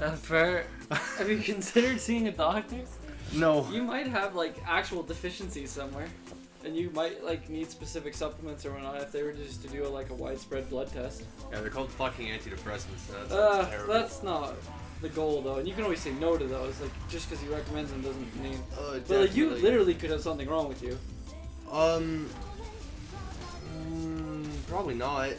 That's fair. Have you considered seeing a doctor? No. You might have like actual deficiencies somewhere, and you might like need specific supplements or whatnot if they were just to do a widespread blood test. Yeah, they're called fucking antidepressants. That sounds terrible. That's not the goal though, and you can always say no to those. Like just because he recommends them doesn't mean. But like you literally could have something wrong with you. Probably not.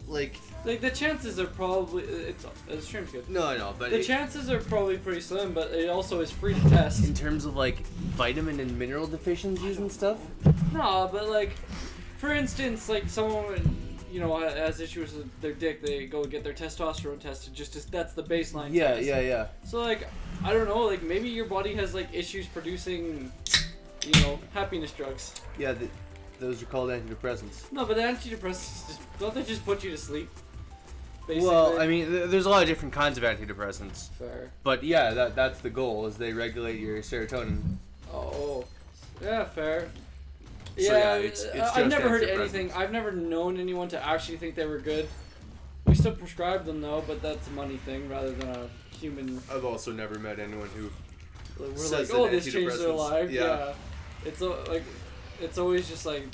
Like the chances are probably it's stream's good. No, I know, but the chances are probably pretty slim, but it also is free to test. In terms of like vitamin and mineral deficiencies and stuff. No, but like, for instance, like someone has issues with their dick, they go get their testosterone tested. That's the baseline. Yeah, test. yeah. So like, I don't know, like maybe your body has like issues producing, happiness drugs. Yeah, those are called antidepressants. No, but the antidepressants don't they just put you to sleep? Basically. Well, I mean, there's a lot of different kinds of antidepressants. Fair. But yeah, that's the goal, is they regulate your serotonin. Oh, yeah, fair. So, yeah, it's I've never heard anything. I've never known anyone to actually think they were good. We still prescribe them though, but that's a money thing rather than a human. I've also never met anyone who we're says like, oh, this changed their life. Yeah. It's always just like,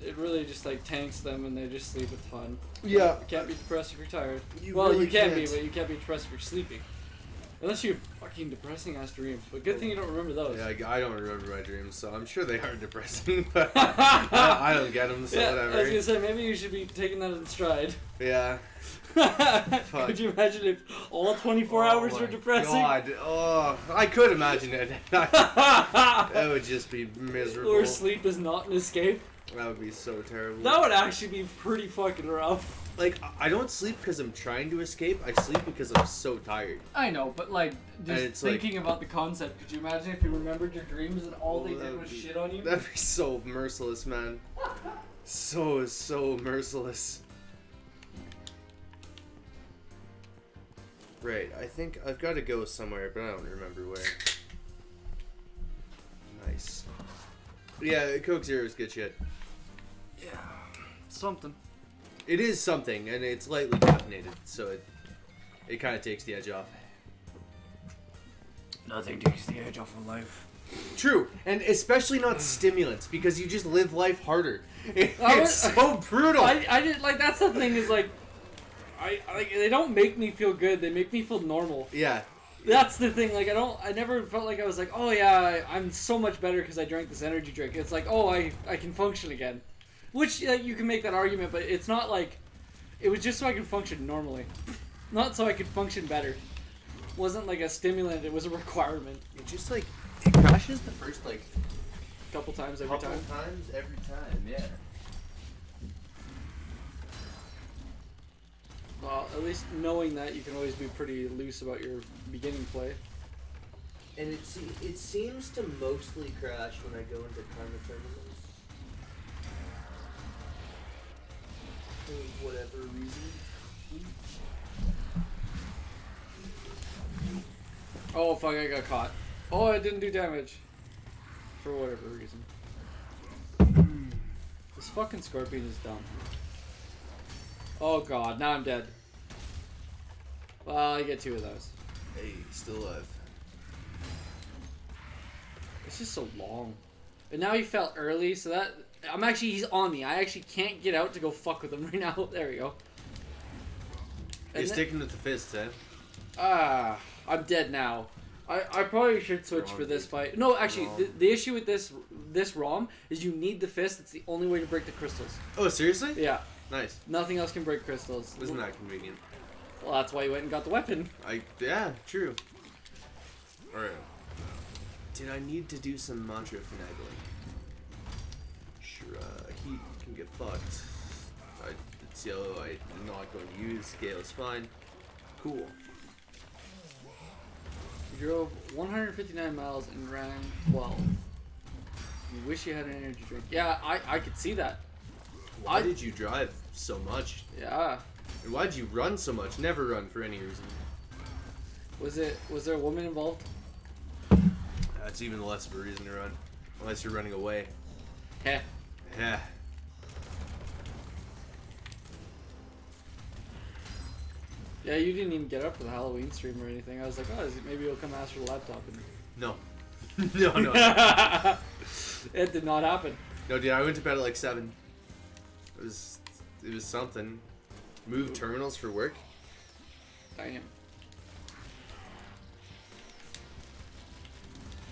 it really just like tanks them and they just sleep a ton. Yeah. You can't be depressed if you're tired. You can be, but you can't be depressed if you're sleeping. Unless you have fucking depressing ass dreams. But good thing you don't remember those. Yeah, I don't remember my dreams, so I'm sure they are depressing, but I don't get them, so whatever. I was gonna say, maybe you should be taking that in stride. Yeah. Could you imagine if all 24 hours were depressing? God. Oh, I could imagine it. That would just be miserable. Or sleep is not an escape. That would be so terrible. That would actually be pretty fucking rough. Like, I don't sleep because I'm trying to escape. I sleep because I'm so tired. I know, but like, just thinking about the concept, could you imagine if you remembered your dreams and all they did was shit on you? That'd be so merciless, man. So merciless. Right, I think I've got to go somewhere, but I don't remember where. Nice. Yeah, Coke Zero is good shit. Yeah, something. It is something, and it's lightly caffeinated, so it kind of takes the edge off. Nothing takes the edge off of life. True, and especially not stimulants, because you just live life harder. It's so brutal. I did like that's the thing is like, I like they don't make me feel good. They make me feel normal. Yeah. That's the thing. Like I never felt like I was like, oh yeah, I'm so much better because I drank this energy drink. It's like, oh, I can function again. Which you can make that argument, but it's not like it was just so I could function normally, not so I could function better. It wasn't like a stimulant; it was a requirement. It just like it crashes the first couple times every time. Yeah. Well, at least knowing that you can always be pretty loose about your beginning play. And it seems to mostly crash when I go into karma tournaments. For whatever reason. Oh fuck, I got caught. Oh, I didn't do damage. For whatever reason. This fucking scorpion is dumb. Oh god, now I'm dead. Well, I get 2 of those. Hey, still alive. It's just so long. And now he fell early, so that... he's on me. I actually can't get out to go fuck with him right now. There we go. You're sticking with the fists, eh? I'm dead now. I probably should switch for this fight. No, actually, the issue with this ROM is you need the fist. It's the only way to break the crystals. Oh, seriously? Yeah. Nice. Nothing else can break crystals. Isn't that convenient? Well, that's why you went and got the weapon. Yeah, true. Alright. Did I need to do some mantra finagling? Sure, he can get fucked. It's yellow, I'm not going to use, scale is fine. Cool. You drove 159 miles and ran 12. You wish you had an energy drink. Yeah, I could see that. Why did you drive so much? Yeah. And why did you run so much? Never run for any reason. Was there a woman involved? That's even less of a reason to run. Unless you're running away. Heh. Yeah. Yeah, you didn't even get up for the Halloween stream or anything. I was like, oh, maybe you'll come ask for the laptop. And... No. No. It did not happen. No, dude, I went to bed at like 7. It was something. Move terminals for work. Damn.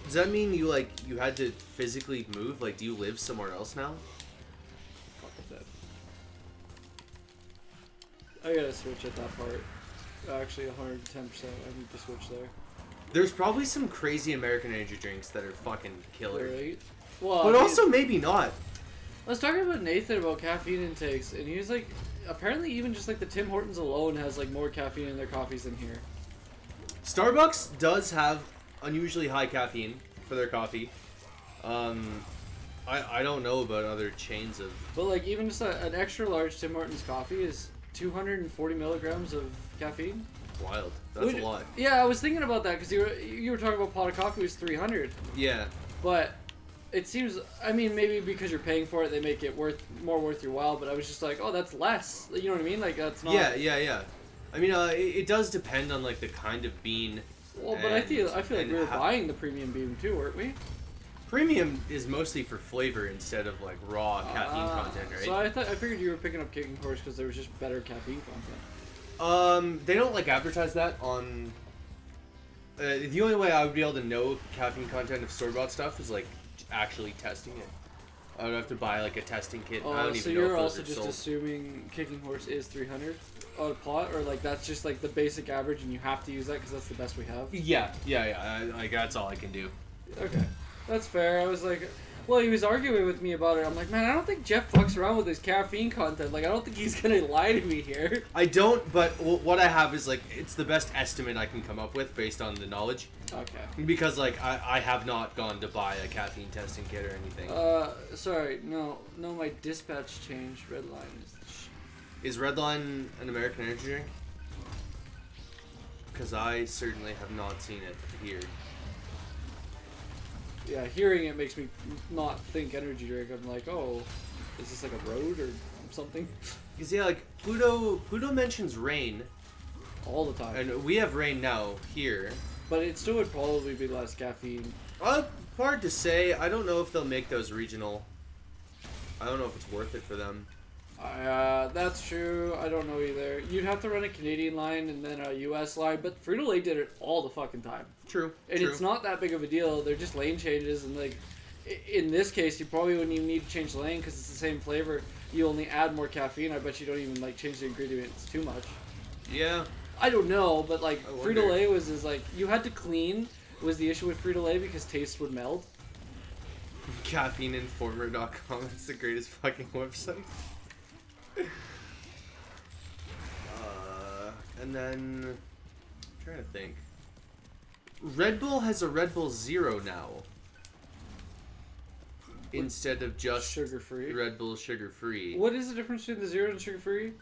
Does that mean you had to physically move? Like, do you live somewhere else now? Fuck with that. I gotta switch at that part. Actually, 110%. I need to switch there. There's probably some crazy American energy drinks that are fucking killer. Right? Well, But also maybe not. I was talking about Nathan about caffeine intakes, and he was like, apparently even just like the Tim Hortons alone has like more caffeine in their coffees than here. Starbucks does have unusually high caffeine for their coffee. I don't know about other chains of... But like even just an extra large Tim Hortons coffee is 240 milligrams of caffeine. Wild. That's a lot. Yeah, I was thinking about that because you were talking about pot of coffee was 300. Yeah. But it seems, I mean, maybe because you're paying for it, they make it more worth your while. But I was just like, oh, that's less. You know what I mean? Like that's not. Yeah. I mean, it does depend on like the kind of bean. Well, but I feel like we were buying the premium bean too, weren't we? Premium is mostly for flavor instead of like raw caffeine content, right? So I figured you were picking up Kicking Horse because there was just better caffeine content. They don't like advertise that on. The only way I would be able to know caffeine content of store-bought stuff is like actually testing it. I would have to buy like a testing kit. I don't So even know you're if also those are just sold. assuming Kicking Horse is 300 on a pot, or like that's just like the basic average, and you have to use that because that's the best we have. Yeah. Like that's all I can do. Okay, that's fair. I was like, well, he was arguing with me about it. I'm like, man, I don't think Jeff fucks around with his caffeine content. Like, I don't think he's gonna lie to me here. I don't, but what I have is like it's the best estimate I can come up with based on the knowledge. Okay. Because like I have not gone to buy a caffeine testing kit or anything. Sorry, no, my dispatch changed. Redline Is Redline an American energy drink? Because I certainly have not seen it here. Yeah, hearing it makes me not think energy drink. I'm like, oh, is this like a road or something? Because yeah, like Pluto mentions rain, All the time. and we have rain now here. But it still would probably be less caffeine. Hard to say. I don't know if they'll make those regional. I don't know if it's worth it for them. That's true. I don't know either. You'd have to run a Canadian line and then a US line, but Frito-Lay did it all the fucking time. True. And it's not that big of a deal. They're just lane changes, and like, in this case, you probably wouldn't even need to change the lane because it's the same flavor. You only add more caffeine. I bet you don't even like change the ingredients too much. Yeah. I don't know, but like I wonder. Frito-Lay was like you had to clean was the issue with Frito-Lay because taste would meld. Caffeineinformer.com. It's the greatest fucking website. And then I'm trying to think. Red Bull has a Red Bull Zero now. Instead of just Sugar-free. Red Bull sugar-free. What is the difference between the zero and sugar-free?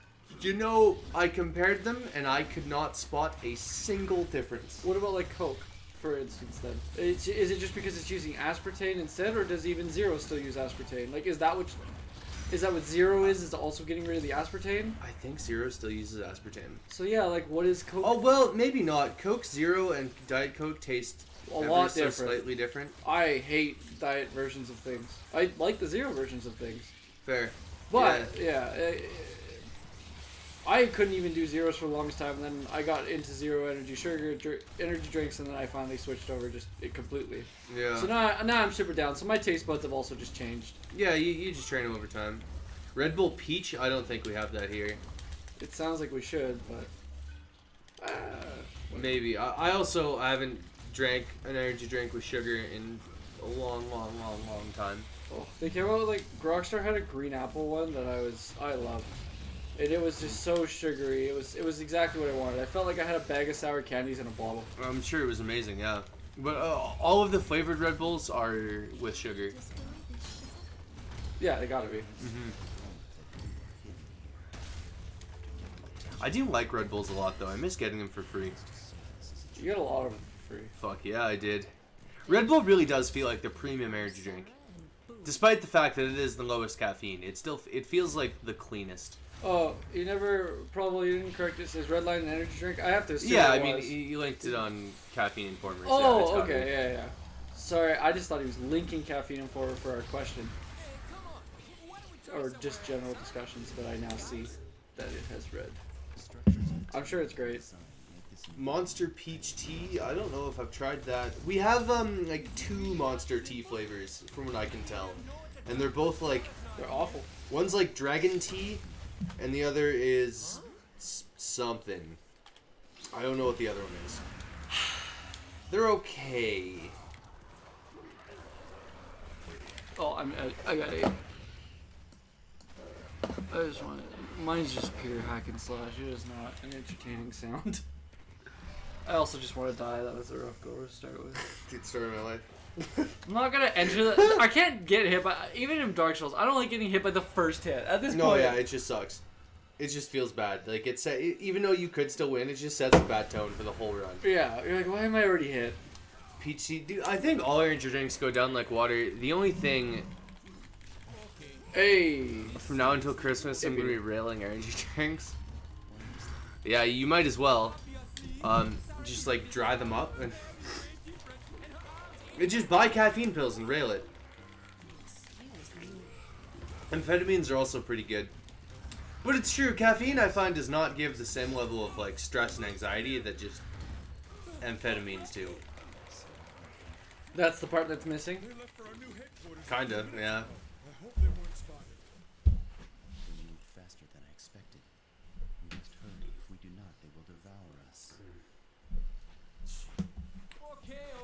You know, I compared them and I could not spot a single difference. What about like Coke, for instance? Then is it just because it's using aspartame instead, or does even zero still use aspartame? Like, is that what zero is? Is also getting rid of the aspartame? I think Zero still uses aspartame. So yeah, like what is Coke? Oh well, maybe not. Coke Zero and Diet Coke taste A lot so different. slightly different. I hate diet versions of things. I like the zero versions of things. Fair. But I couldn't even do zeros for the longest time, and then I got into zero energy energy drinks, and then I finally switched over completely. Yeah. So now I'm super down. So my taste buds have also just changed. Yeah, you just train them over time. Red Bull Peach, I don't think we have that here. It sounds like we should, but Maybe. I haven't drank an energy drink with sugar in a long time. oh, they came out with like Rockstar had a green apple one that I loved. And it was just so sugary. It was exactly what I wanted. I felt like I had a bag of sour candies in a bottle. I'm sure it was amazing, yeah. But all of the flavored Red Bulls are with sugar. Yeah, they gotta be. I do like Red Bulls a lot, though. I miss getting them for free. You got a lot of them for free. Fuck yeah, I did. Red Bull really does feel like the premium energy drink. Despite the fact that it is the lowest caffeine, it feels like the cleanest. Oh, you never probably didn't correct it. It says red line energy drink. I have to assume Yeah, it I mean, was. you linked it on Caffeine Informers. Yeah, Oh, it's got okay, me. yeah. Sorry, I just thought he was linking caffeine for our question. Or just general discussions, but I now see that it has red. I'm sure it's great. Monster Peach Tea. I don't know if I've tried that. We have like 2 Monster Tea flavors, from what I can tell, and they're both like They're awful. one's like Dragon Tea, and the other is something. I don't know what the other one is. They're okay. Oh, I got 8. I just want mine's just pure hack and slash. It is not an entertaining sound. I also just want to die. That was a rough goal to start with. Dude, story of my life. I'm not gonna enter the. I can't get hit by even in Dark Souls. I don't like getting hit by the first hit. At this No, point, yeah, it just sucks. It just feels bad. Like it's even though you could still win, it just sets a bad tone for the whole run. yeah, you're like, why am I already hit? Peach Tea, dude, I think all energy drinks go down like water. The only thing Hey, from now until Christmas, I'm gonna be railing energy drinks. Yeah, you might as well. Just like dry them up and just buy caffeine pills and rail it. Amphetamines are also pretty good. But it's true, caffeine I find does not give the same level of like stress and anxiety that just amphetamines do. that's the part that's missing. Kinda, yeah. They moved faster than I expected. We must hurry. If we do not, they will devour us.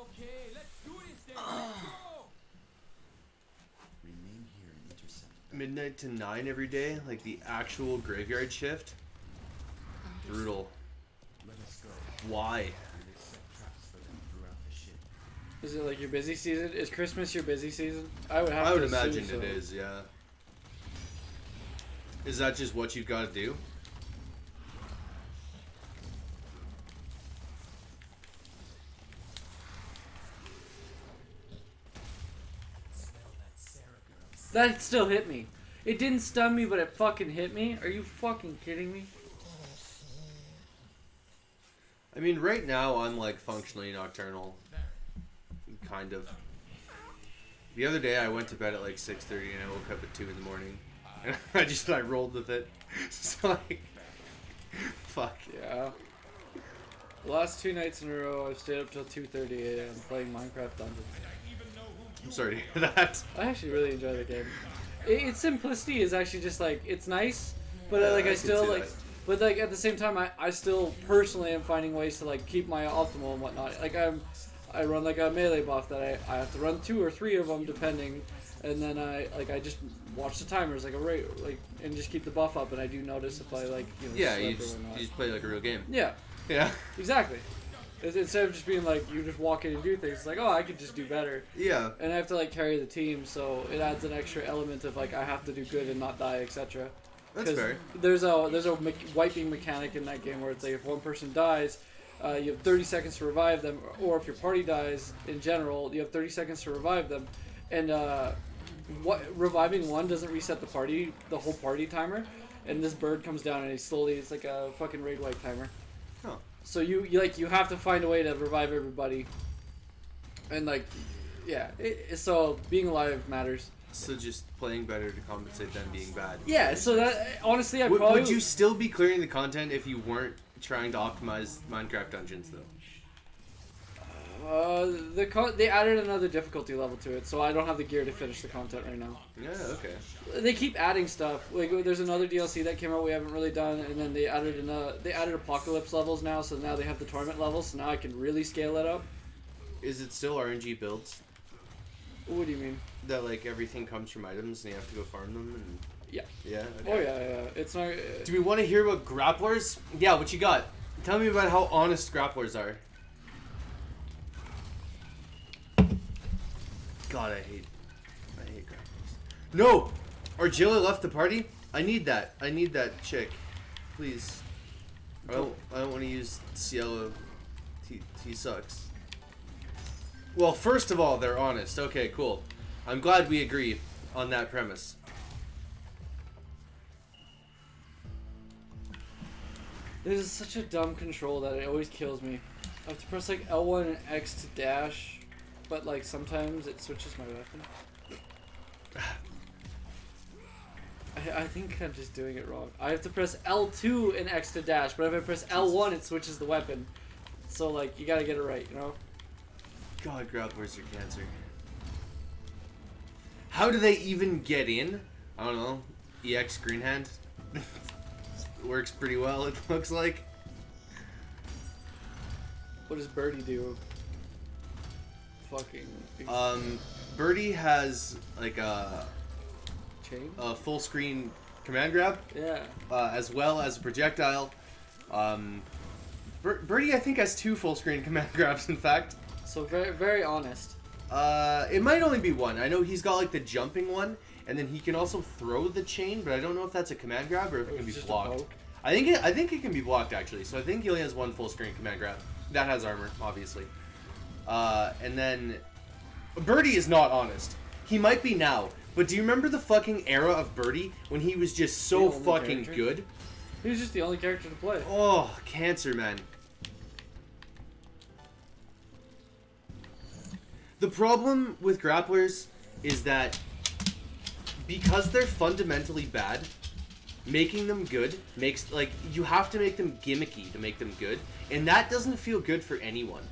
Okay, let's do this then. Let's go. Remain here and intercept. Midnight to 9 every day, like the actual graveyard shift. Brutal. Let us go. Why? We will set traps for them throughout the ship. Is it like your busy season? Is Christmas your busy season? I would have. I would to assume imagine so. it is, yeah. Is that just what you've got to do? That still hit me. It didn't stun me, but it fucking hit me. Are you fucking kidding me? I mean, right now I'm like functionally nocturnal. Kind of. The other day I went to bed at like 6:30 and I woke up at 2 in the morning. And I rolled with it. So like, fuck. Yeah. The last 2 nights in a row, I've stayed up till 2:30 a.m. playing Minecraft Dungeons. I'm sorry to hear that. I actually really enjoy the game. Its simplicity is actually just like it's nice, but Yeah, like I I can still see like, that. but like at the same time, I still personally am finding ways to like keep my optimal and whatnot. Like I run like a melee buff that I have to run 2 or 3 of them depending, and then I just watch the timers like a rate like and just keep the buff up. And I do notice if I like Yeah, slip you or just whatnot. play like a real game. Yeah, Yeah. exactly. Instead of just being like you just walk in and do things, it's like oh I could just do better. Yeah. And I have to like carry the team, so it adds an extra element of like I have to do good and not die, etc. That's fair. There's a wiping mechanic in that game where it's like if one person dies, you have 30 seconds to revive them, or if your party dies in general, you have 30 seconds to revive them, and reviving one doesn't reset the whole party timer, and this bird comes down and it's like a fucking raid wipe timer. Huh. So you have to find a way to revive everybody, and like, yeah. So being alive matters. So just playing better to compensate them being bad. Yeah. So that honestly, I Would, probably would you still be clearing the content if you weren't trying to optimize Minecraft Dungeons though? They added another difficulty level to it, so I don't have the gear to finish the content right now. Yeah. Okay. They keep adding stuff. Like there's another DLC that came out we haven't really done, and then they added apocalypse levels now, so now they have the torment levels. So now I can really scale it up. Is it still RNG builds? What do you mean? That like everything comes from items and you have to go farm them and Yeah. yeah. Oh yeah. It's not. Do we want to hear about grapplers? Yeah, what you got? Tell me about how honest grapplers are. God, I hate grapplers. No, Argilla left the party. I need that. I need that chick, please. I don't want to use Cielo. He sucks. Well, first of all, they're honest. Okay, cool. I'm glad we agree on that premise. This is such a dumb control that it always kills me. I have to press like L1 and X to dash, but like sometimes it switches my weapon. I think I'm just doing it wrong. I have to press L2 and X to dash, but if I press L1 it switches the weapon. So like you gotta get it right, you know? God, grapplers are cancer. How do they even get in? I don't know. EX Green Hand? Works pretty well, it looks like. What does Birdie do? Fucking. Birdie has like a Chain? full screen command grab, Yeah. as well as a projectile. Birdie, I think, has 2 full screen command grabs, in fact. So very, very honest. It might only be one. I know he's got like the jumping one, and then he can also throw the chain, but I don't know if that's a command grab or if it can be Just a blocked. poke. I think it can be blocked actually. So I think he only has 1 full screen command grab. That has armor, obviously. And then Birdie is not honest. He might be now, but do you remember the fucking era of Birdie when he was just so The only fucking character? good? He was just the only character to play. Oh, cancer, man. The problem with grapplers is that because they're fundamentally bad, making them good makes, like, you have to make them gimmicky to make them good, and that doesn't feel good for anyone.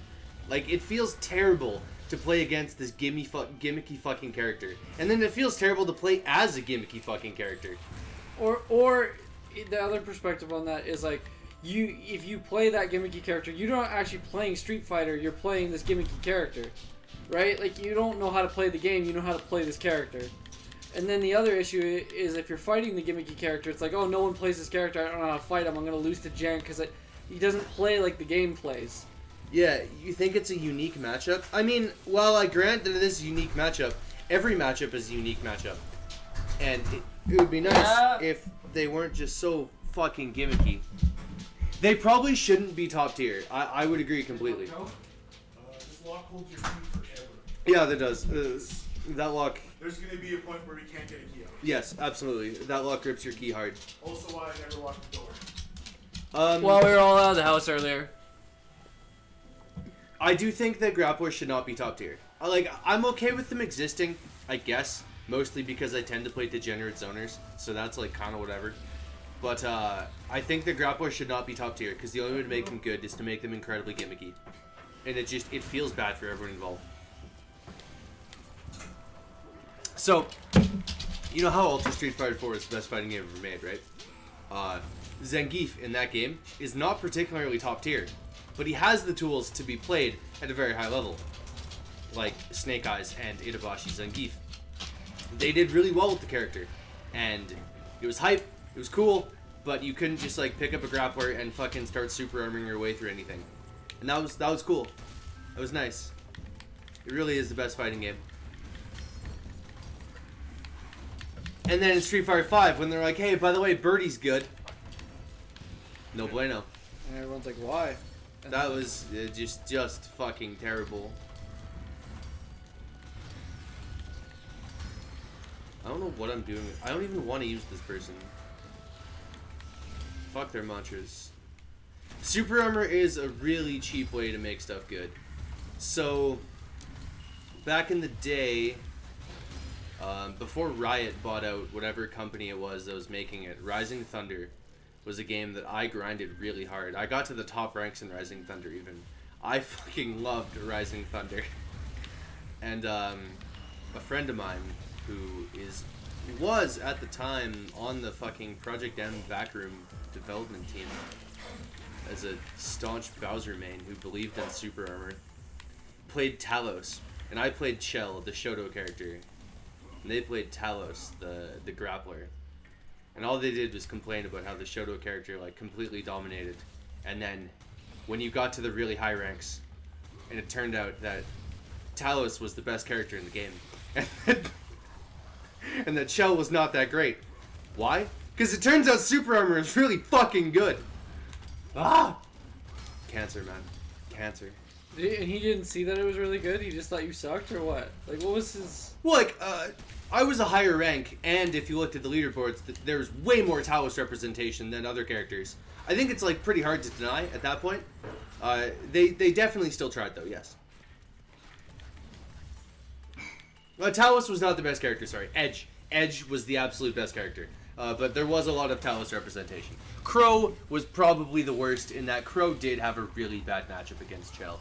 Like, it feels terrible to play against this gimmicky fucking character, and then it feels terrible to play as a gimmicky fucking character. Or the other perspective on that is like, if you play that gimmicky character, you're not actually playing Street Fighter, you're playing this gimmicky character. Right? Like, you don't know how to play the game, you know how to play this character. And then the other issue is if you're fighting the gimmicky character, it's like, oh, no one plays this character, I don't know how to fight him, I'm going to lose to Jan because he doesn't play like the game plays. Yeah, you think it's a unique matchup? I mean, while I grant that it is a unique matchup, every matchup is a unique matchup. And it would be nice if they weren't just so fucking gimmicky. They probably shouldn't be top tier. I would agree completely. This lock holds your key forever. Yeah, that does. That lock... There's going to be a point where we can't get a key out. Yes, absolutely. That lock grips your key hard. Also why I never locked the door. While we were all out of the house earlier. I do think that grapplers should not be top tier. I'm okay with them existing, I guess, mostly because I tend to play degenerate zoners, so that's like kind of whatever. But I think that grapplers should not be top tier because the only way to make them good is to make them incredibly gimmicky, and it feels bad for everyone involved. So, you know how Ultra Street Fighter 4 is the best fighting game ever made, right? Zangief in that game is not particularly top tier, but he has the tools to be played at a very high level, like Snake Eyes and Itabashi Zangief. They did really well with the character, and it was hype, it was cool, but you couldn't just like pick up a grappler and fucking start super armoring your way through anything. And that was cool. That was nice. It really is the best fighting game. And then in Street Fighter 5, when they're like, hey, by the way, Birdie's good. No bueno. And everyone's like, why? And That was just fucking terrible. I don't know what I'm doing. I don't even want to use this person. Fuck their mantras. Super armor is a really cheap way to make stuff good. So, back in the day, before Riot bought out whatever company it was that was making it, Rising Thunder was a game that I grinded really hard. I got to the top ranks in Rising Thunder even. I fucking loved Rising Thunder. And a friend of mine who was at the time on the fucking Project M backroom development team as a staunch Bowser main who believed in super armor, played Talos, and I played Chell, the Shoto character, and they played Talos, the grappler. And all they did was complain about how the Shoto character like completely dominated. And then when you got to the really high ranks, and it turned out that Talos was the best character in the game. And that Chell was not that great. Why? Because it turns out super armor is really fucking good. Ah! Cancer, man. Cancer. And he didn't see that it was really good? He just thought you sucked, or what? Like, what was his... Well, like, I was a higher rank, and if you looked at the leaderboards, there was way more Talos representation than other characters. I think it's like pretty hard to deny at that point. They definitely still tried though. Yes. Talos was not the best character. Sorry, Edge was the absolute best character. But there was a lot of Talos representation. Crow was probably the worst in that Crow did have a really bad matchup against Chell.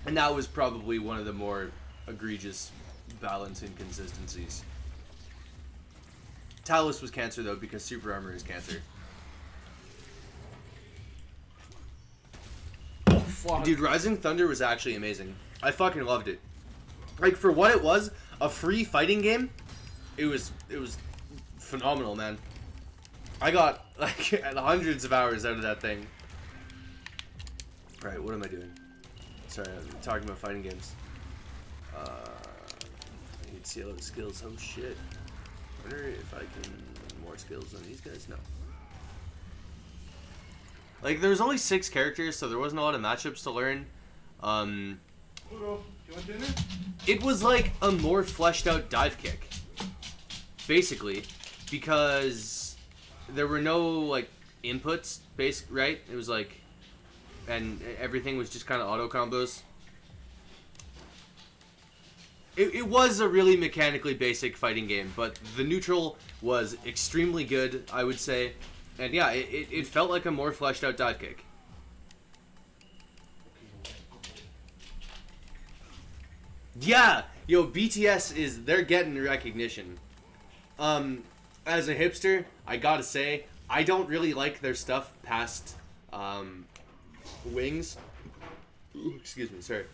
And that was probably one of the more egregious balance inconsistencies. Talos was cancer though because super armor is cancer. Oh, fuck. Dude, Rising Thunder was actually amazing. I fucking loved it. Like for what it was, a free fighting game, it was phenomenal, man. I got like hundreds of hours out of that thing. Right, what am I doing? Sorry, I'm talking about fighting games. I need to see all the skills. Oh shit. I wonder if I can more skills on these guys. No. Like there was only 6 characters, so there wasn't a lot of matchups to learn. Ugo, you want dinner? It was like a more fleshed out dive kick, basically, because there were no like inputs, right? It was like, and everything was just kind of auto combos. It was a really mechanically basic fighting game, but the neutral was extremely good, I would say, and yeah, it felt like a more fleshed out dive kick. Yeah, yo, BTS they're getting recognition. As a hipster, I gotta say, I don't really like their stuff past, Wings. Ooh, excuse me, sorry.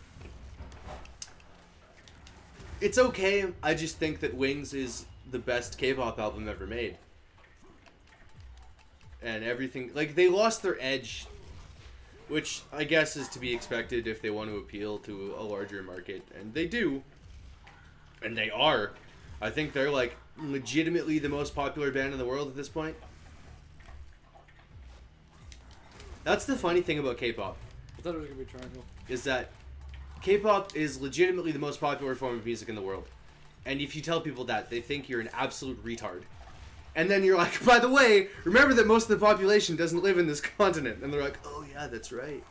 It's okay, I just think that Wings is the best K-pop album ever made. And everything, like, they lost their edge, which I guess is to be expected if they want to appeal to a larger market, and they do. And they are. I think they're, like, legitimately the most popular band in the world at this point. That's the funny thing about K-pop. I thought it was gonna be Triangle. Is that K-pop is legitimately the most popular form of music in the world. And if you tell people that, they think you're an absolute retard. And then you're like, by the way, remember that most of the population doesn't live in this continent. And they're like, oh yeah, that's right.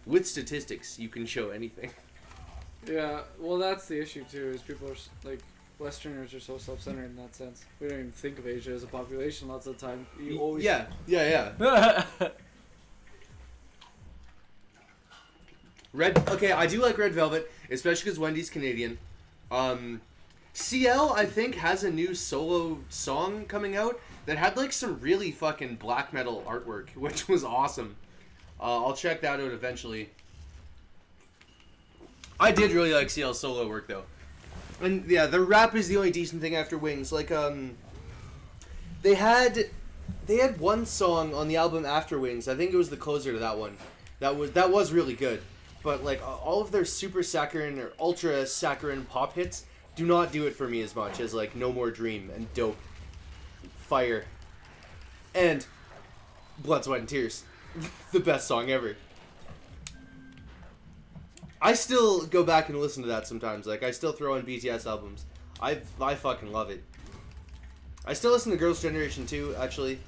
With statistics, you can show anything. Yeah, well, that's the issue too. Is people are like Westerners are so self-centered in that sense. We don't even think of Asia as a population lots of the time. You always Yeah. Okay, I do like Red Velvet, especially because Wendy's Canadian. CL, I think, has a new solo song coming out that had like some really fucking black metal artwork, which was awesome. I'll check that out eventually. I did really like CL's solo work though. And yeah, the rap is the only decent thing after Wings. Like, they had one song on the album after Wings. I think it was the closer to that one. That was really good. But like all of their super saccharine or ultra saccharine pop hits do not do it for me as much as like No More Dream and Dope, Fire, and Blood, Sweat, and Tears. The best song ever. I still go back and listen to that sometimes. Like I still throw on BTS albums. I fucking love it. I still listen to Girls' Generation 2 actually.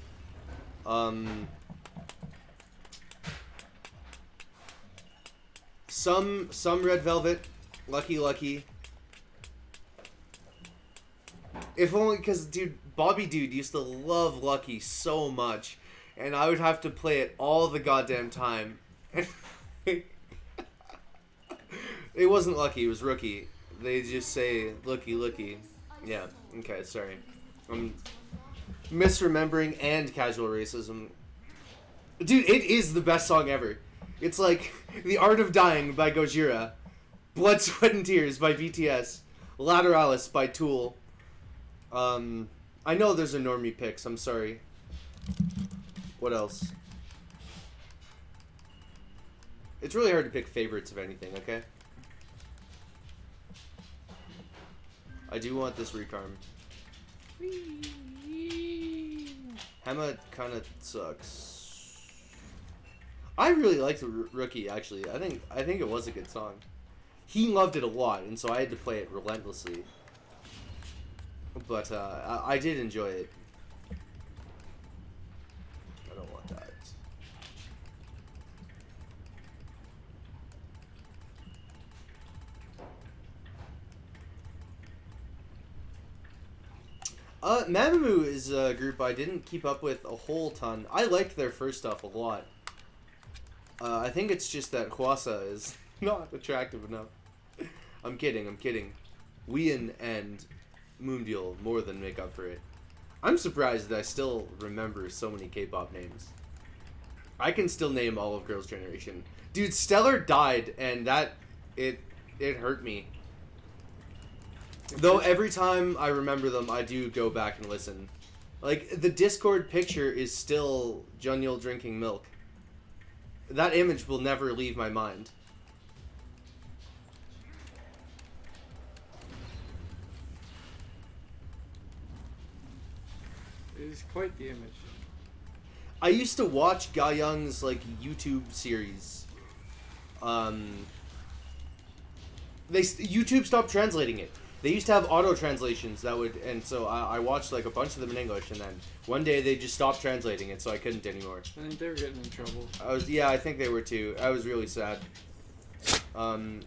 Some Red Velvet, Lucky. If only because, dude, Bobby Dude used to love Lucky so much, and I would have to play it all the goddamn time. It wasn't Lucky, it was Rookie. They just say Looky. Yeah, okay, sorry. I'm misremembering and casual racism. Dude, it is the best song ever. It's like The Art of Dying by Gojira, Blood, Sweat, and Tears by BTS, Lateralis by Tool. I know there's a normie picks, I'm sorry. What else? It's really hard to pick favorites of anything, okay? I do want this recarm. Hema kinda sucks. I really liked the Rookie, actually. I think it was a good song. He loved it a lot, and so I had to play it relentlessly. But I did enjoy it. Mamamoo is a group I didn't keep up with a whole ton. I liked their first stuff a lot. I think it's just that Hwasa is not attractive enough. I'm kidding. Wien and Moondial more than make up for it. I'm surprised that I still remember so many K-pop names. I can still name all of Girls' Generation. Dude, Stellar died, and it hurt me. Though every time I remember them, I do go back and listen. Like, the Discord picture is still Junyul drinking milk. That image will never leave my mind. It is quite the image. I used to watch Ga Young's, like, YouTube series. YouTube stopped translating it. They used to have auto translations that would, and so I watched like a bunch of them in English, and then one day they just stopped translating it, so I couldn't anymore. I think they were getting in trouble. I think they were too. I was really sad. The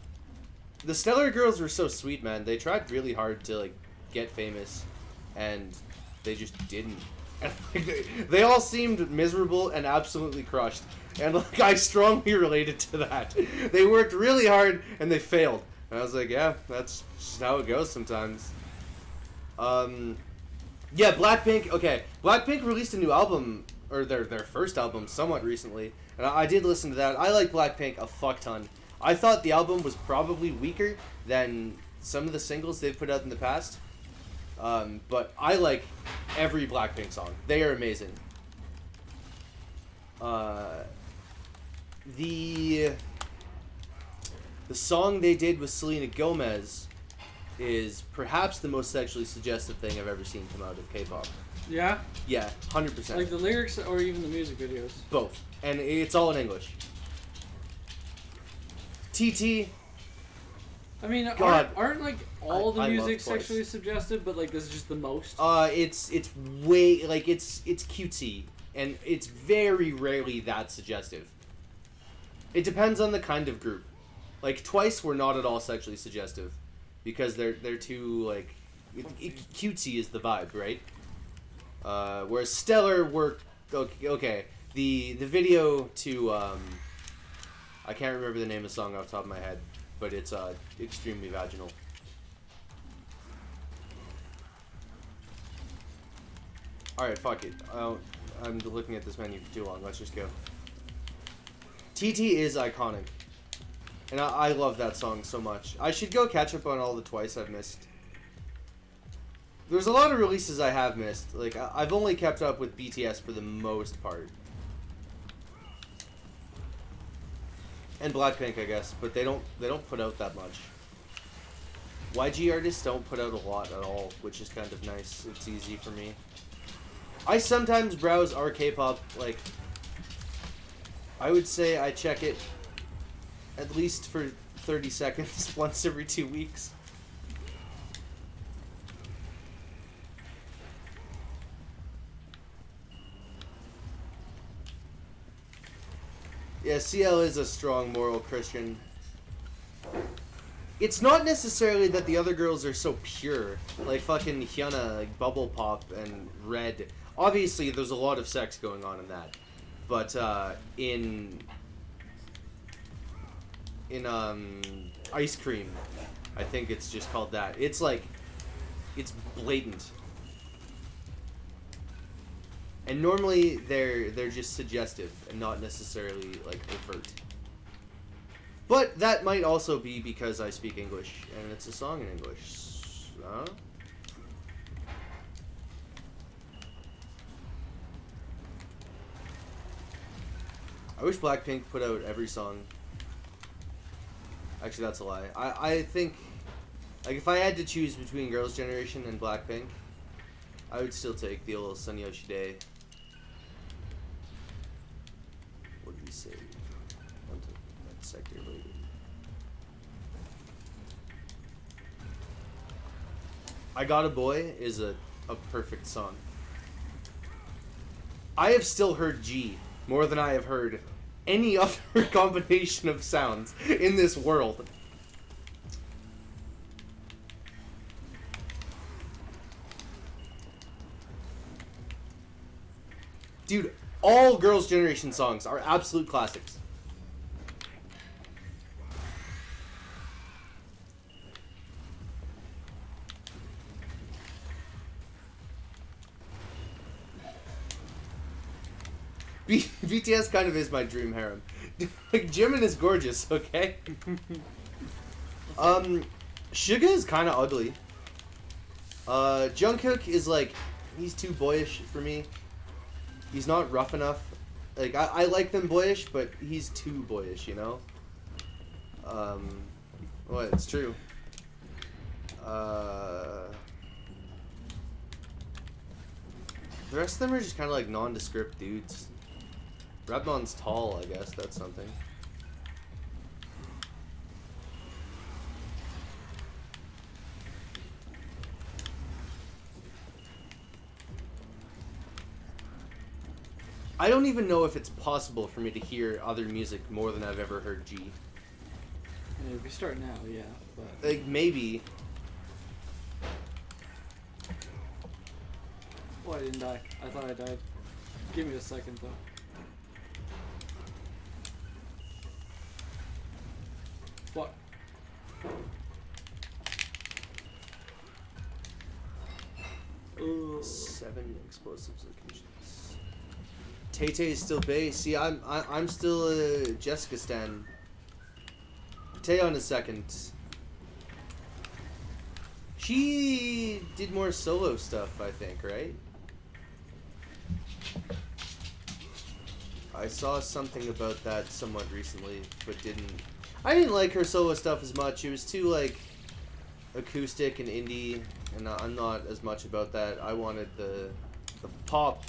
Stellar Girls were so sweet, man. They tried really hard to like get famous, and they just didn't. And like, they all seemed miserable and absolutely crushed, and like I strongly related to that. They worked really hard and they failed. And I was like, yeah, that's just how it goes sometimes. Yeah, Blackpink. Okay, Blackpink released a new album, or their first album, somewhat recently, and I did listen to that. I like Blackpink a fuck ton. I thought the album was probably weaker than some of the singles they've put out in the past, but I like every Blackpink song. They are amazing. The song they did with Selena Gomez is perhaps the most sexually suggestive thing I've ever seen come out of K-pop. Yeah? Yeah, 100%. Like the lyrics or even the music videos? Both. And it's all in English. TT. I mean, God. aren't like all the I music love Twice. sexually suggestive, but like this is just the most? It's way, like, it's cutesy, and it's very rarely that suggestive. It depends on the kind of group. Like, Twice were not at all sexually suggestive, because they're too, like, cutesy is the vibe, right? Whereas Stellar were, okay, the video to, I can't remember the name of the song off the top of my head, but it's, extremely vaginal. Alright, fuck it. I'm looking at this menu for too long, let's just go. TT is iconic. And I love that song so much. I should go catch up on all the Twice I've missed. There's a lot of releases I have missed. Like, I've only kept up with BTS for the most part. And Blackpink, I guess, but they don't put out that much. YG artists don't put out a lot at all, which is kind of nice. It's easy for me. I sometimes browse our K-pop, like, I would say I check it at least for 30 seconds once every 2 weeks. Yeah, CL is a strong moral Christian. It's not necessarily that the other girls are so pure. Like fucking Hyuna, like Bubble Pop and Red. Obviously, there's a lot of sex going on in that. But in Ice Cream, I think it's just called that. It's like, it's blatant. And normally they're just suggestive and not necessarily like overt. But that might also be because I speak English and it's a song in English. I wish Blackpink put out every song. Actually, that's a lie. I think, like, if I had to choose between Girls' Generation and Blackpink, I would still take the old Sunyoshi Day. What did he say? Onto that sector later. I Got a Boy is a perfect song. I have still heard G more than I have heard any other combination of sounds in this world. Dude, all Girls' Generation songs are absolute classics. BTS kind of is my dream harem. Like, Jimin is gorgeous, okay? Suga is kind of ugly. Jungkook is like, he's too boyish for me. He's not rough enough. Like, I like them boyish, but he's too boyish, you know? Well, it's true. The rest of them are just kind of like nondescript dudes. Rabnon's tall, I guess. That's something. I don't even know if it's possible for me to hear other music more than I've ever heard G. Yeah, if you start now, yeah. But... Like, maybe. Oh, I didn't die. I thought I died. Give me a second, though. What? Ooh. 7 explosives locations. Tay-Tay is still base. See, I'm still a Jessica stan. Taeyeon is second. She did more solo stuff, I think, right? I saw something about that somewhat recently, but I didn't like her solo stuff as much. It was too, like, acoustic and indie, and I'm not as much about that. I wanted the pop.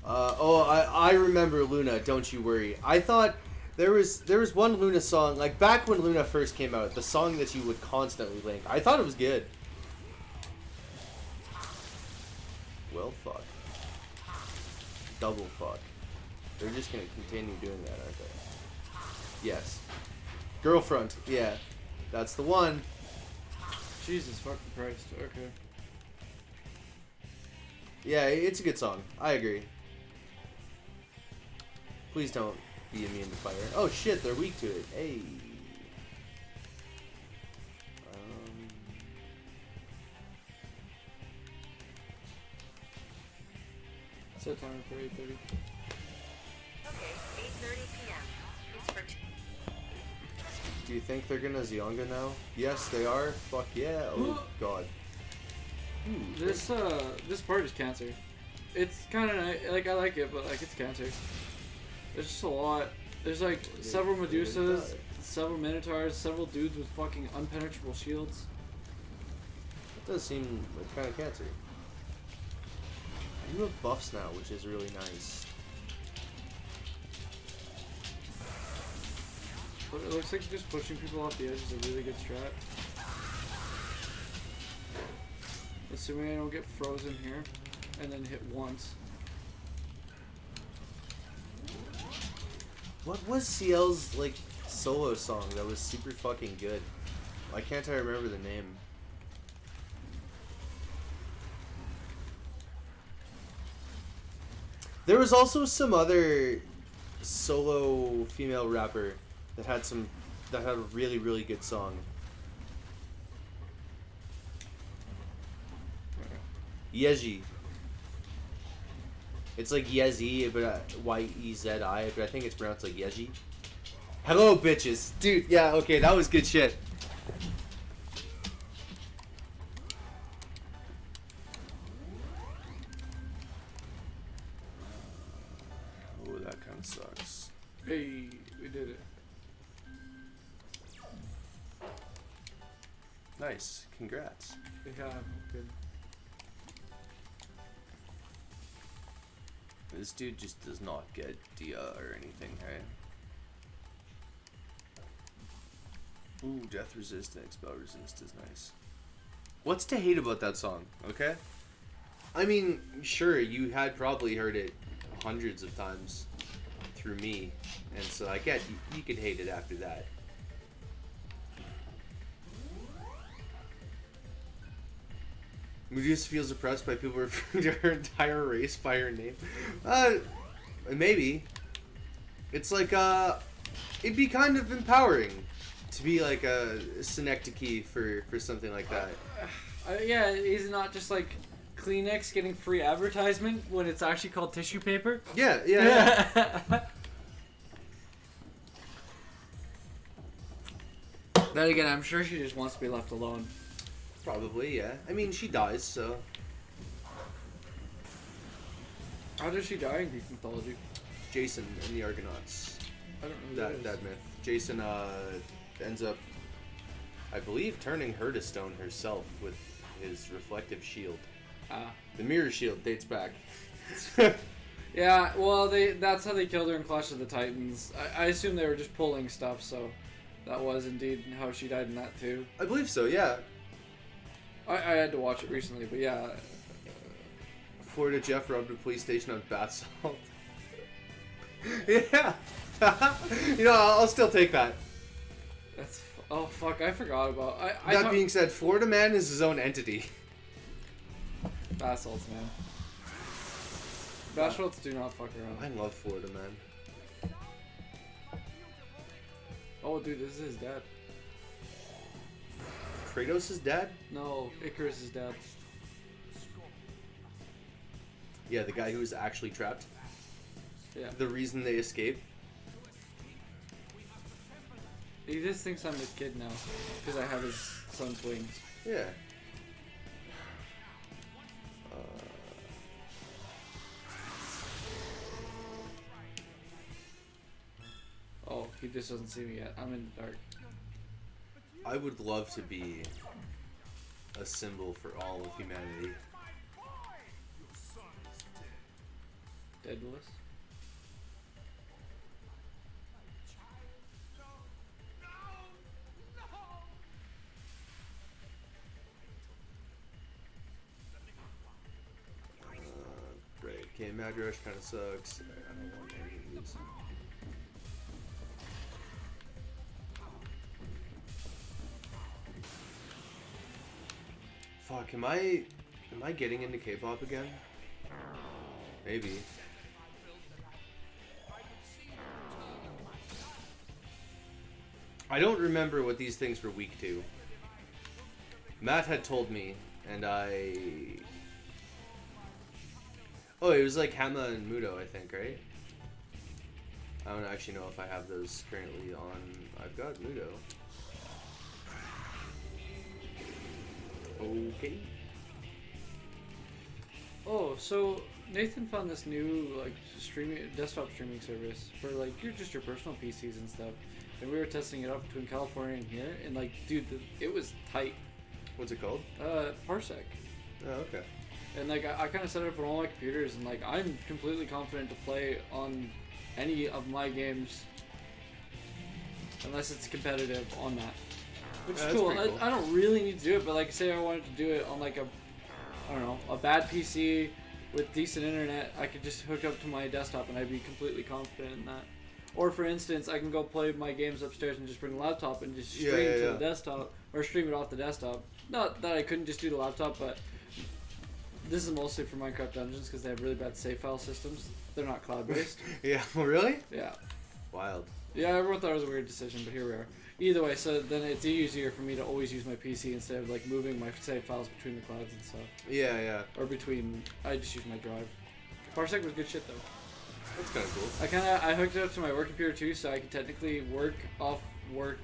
I remember Luna, Don't You Worry. I thought there was one Luna song, like, back when Luna first came out, the song that you would constantly link. I thought it was good. Well, fuck. Double fuck. They're just gonna continue doing that, aren't they? Yes. Girlfriend. Yeah. That's the one. Jesus fucking Christ. Okay. Yeah, it's a good song. I agree. Please don't be immune to fire. Oh shit, they're weak to it. Hey. Set timer for 8:30. Okay, 8:30 p.m. It's for Do you think they're gonna Zyonga now? Yes, they are. Fuck yeah. Oh god. Ooh, This part is cancer. It's kind of like, I like it, but like, it's cancer. There's just a lot. There's like several Medusas, several Minotaurs, several dudes with fucking unpenetrable shields. That does seem like kind of cancer. You have buffs now, which is really nice. But it looks like just pushing people off the edge is a really good strat. Assuming I don't get frozen here, and then hit once. What was CL's, like, solo song that was super fucking good? Why can't I remember the name? There was also some other solo female rapper that had a really, really good song. Yeji. It's like Yezi, but Y-E-Z-I, but I think it's pronounced like Yeji. Hello, bitches. Dude, yeah, okay, that was good shit. Oh, that kind of sucks. Hey, we did it. Nice. Congrats. Yeah, good. This dude just does not get Dia or anything, hey? Ooh, death resist and expel resist is nice. What's to hate about that song, okay? I mean, sure, you had probably heard it hundreds of times through me, and so I get you could hate it after that. Medusa feels oppressed by people referring to her entire race by her name. Maybe. It's like, it'd be kind of empowering to be like a synecdoche for something like that. Yeah, is it not just like Kleenex getting free advertisement when it's actually called tissue paper? Yeah. Then again, I'm sure she just wants to be left alone. Probably, yeah. I mean, she dies, so. How does she die in Greek mythology? Jason and the Argonauts. I don't know who That myth. Jason ends up, I believe, turning her to stone herself with his reflective shield. The mirror shield dates back. Yeah, well, that's how they killed her in Clash of the Titans. I assume they were just pulling stuff, so that was indeed how she died in that too. I believe so, yeah. I had to watch it recently, but yeah. Florida Jeff robbed a police station on bath salt. Yeah. You know, I'll still take that. Oh fuck, I forgot about. That being said, Florida man is his own entity. Bath salts, man. Bath salts do not fuck around. I love Florida man. Oh, dude, this is his dad. Kratos' dad? No, Icarus' dad. Yeah, the guy who was actually trapped. Yeah. The reason they escaped. He just thinks I'm his kid now because I have his son's wings. Yeah. Oh, he just doesn't see me yet. I'm in the dark. I would love to be a symbol for all of humanity. Daedalus? Right. Okay, Mad Rush kind of sucks. I don't want any of these. Fuck, am I getting into K-pop again? Maybe. I don't remember what these things were weak to. Matt had told me, and I... Oh, it was like Hama and Mudo, I think, right? I don't actually know if I have those currently on... I've got Mudo. Okay. Oh, so Nathan found this new like desktop streaming service for like just your personal PCs and stuff, and we were testing it out between California and here, and like, dude, it was tight. What's it called? Parsec. Oh, okay. And like I kind of set it up on all my computers, and like I'm completely confident to play on any of my games, unless it's competitive on that. Which is cool. Cool. I don't really need to do it, but like say I wanted to do it on like I don't know, a bad PC with decent internet, I could just hook up to my desktop and I'd be completely confident in that. Or for instance, I can go play my games upstairs and just bring the laptop and just stream to the desktop, or stream it off the desktop. Not that I couldn't just do the laptop, but this is mostly for Minecraft Dungeons because they have really bad save file systems. They're not cloud based. Yeah, really? Yeah. Wild. Yeah, everyone thought it was a weird decision, but here we are. Either way, so then it's easier for me to always use my PC instead of like moving my save files between the clouds and stuff. Yeah, yeah. Or between, I just use my drive. Parsec was good shit though. That's kind of cool. I hooked it up to my work computer too, so I could technically work off work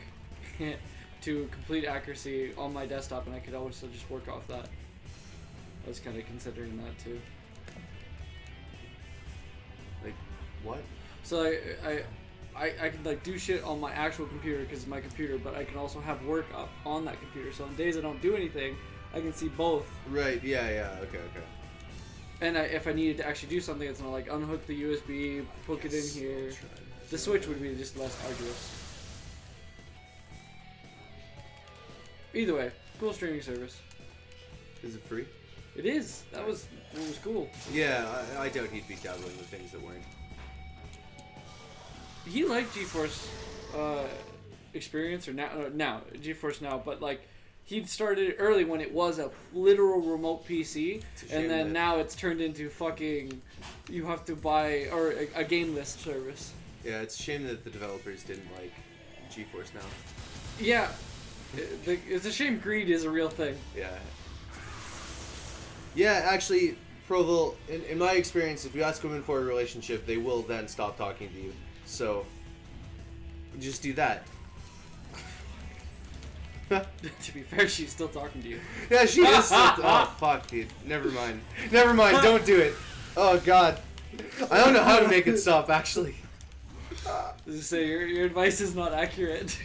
to complete accuracy on my desktop, and I could also just work off that. I was kind of considering that too. Like, what? So I can like do shit on my actual computer because it's my computer, but I can also have work up on that computer. So on days I don't do anything, I can see both. Right, yeah, yeah, okay, okay. And if I needed to actually do something, it's not like unhook the USB, hook it in here. The switch would be just less arduous. Either way, cool streaming service. Is it free? It is. That was cool. Yeah, I doubt he'd be dabbling with things that weren't. He liked GeForce experience or now GeForce Now, but like he started it early when it was a literal remote PC, a shame and then that- now it's turned into fucking. You have to buy or a game list service. Yeah, it's a shame that the developers didn't like GeForce Now. Yeah, it's a shame greed is a real thing. Yeah. Yeah, actually, Provo, in my experience, if you ask women for a relationship, they will then stop talking to you. So, just do that. To be fair, she's still talking to you. Yeah, she is. Oh, fuck, dude. Never mind. Never mind. Don't do it. Oh, God. I don't know how to make it stop, actually. Just say your advice is not accurate.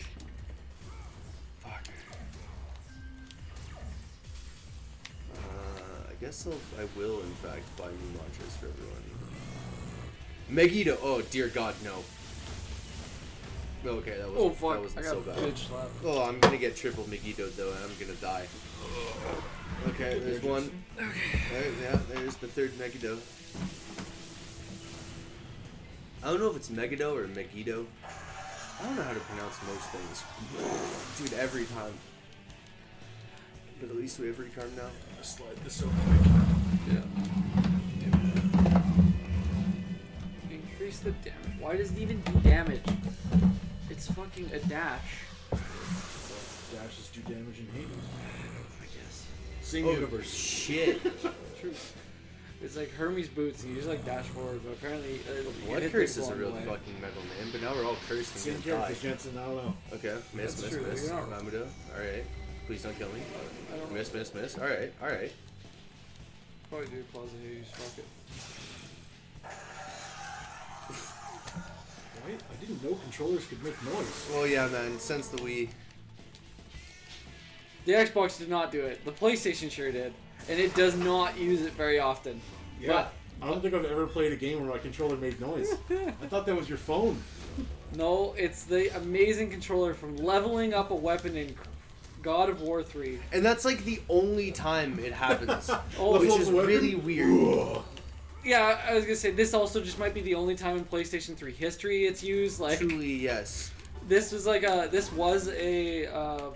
Fuck. I guess I will, in fact, buy new mantras for everyone. Megiddo. Oh, dear God, no. Okay, that Oh wasn't, fuck! that wasn't I so got bad. bitch slapped. Oh, I'm gonna get triple Megiddo though, and I'm gonna die. Okay, there's one. Okay. Yeah, there's the third Megiddo. I don't know if it's Megiddo or Megiddo. I don't know how to pronounce most things. Dude, every time. But at least we have recon now. Slide this over quick. Yeah. Increase the damage. Why does it even do damage? It's fucking a dash. Dashes do damage in Hades. I guess. Same Oh, universe. shit. True. It's like Hermes boots, and you just like dash forward, but apparently Blood Curse is a real fucking metal man, but now we're all cursed Same and gonna die. character, Jensen. I don't know. Okay, miss, That's miss, true, miss. you're not- Mamuda. Alright. Please don't kill me. I don't Miss, miss, miss. Alright, alright. probably do Plaza Hades. Fuck it. Right? I didn't know controllers could make noise. Well, yeah, man. Since the Wii. The Xbox did not do it. The PlayStation sure did, and it does not use it very often. Yeah. I don't think I've ever played a game where my controller made noise. I thought that was your phone. No, it's the amazing controller from leveling up a weapon in God of War 3. And that's like the only time it happens. Oh, which Level is up the weapon? really weird. Yeah, I was gonna say this also just might be the only time in PlayStation 3 history it's used. Like Truly, yes. this was a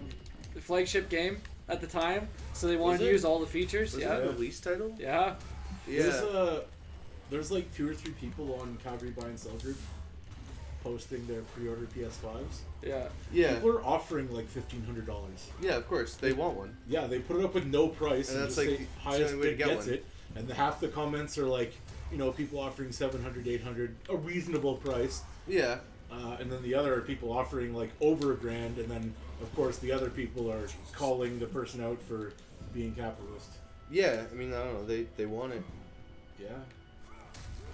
flagship game at the time, so they wanted Was to it? use all the features. Was Yeah, it a release title? yeah. Yeah. There's like 2 or 3 people on Calgary Buy and Sell Group posting their pre-order PS5s. Yeah. Yeah. People are offering like $1,500. Yeah, of course. They want one. Yeah, they put it up with no price And and, that's just like say the highest only way to bid get gets one. it. And half the comments are like, you know, people offering 700, 800, a reasonable price. Yeah. And then the other are people offering like over $1,000, and then of course the other people are calling the person out for being capitalist. Yeah. I mean, I don't know. They want it. Yeah.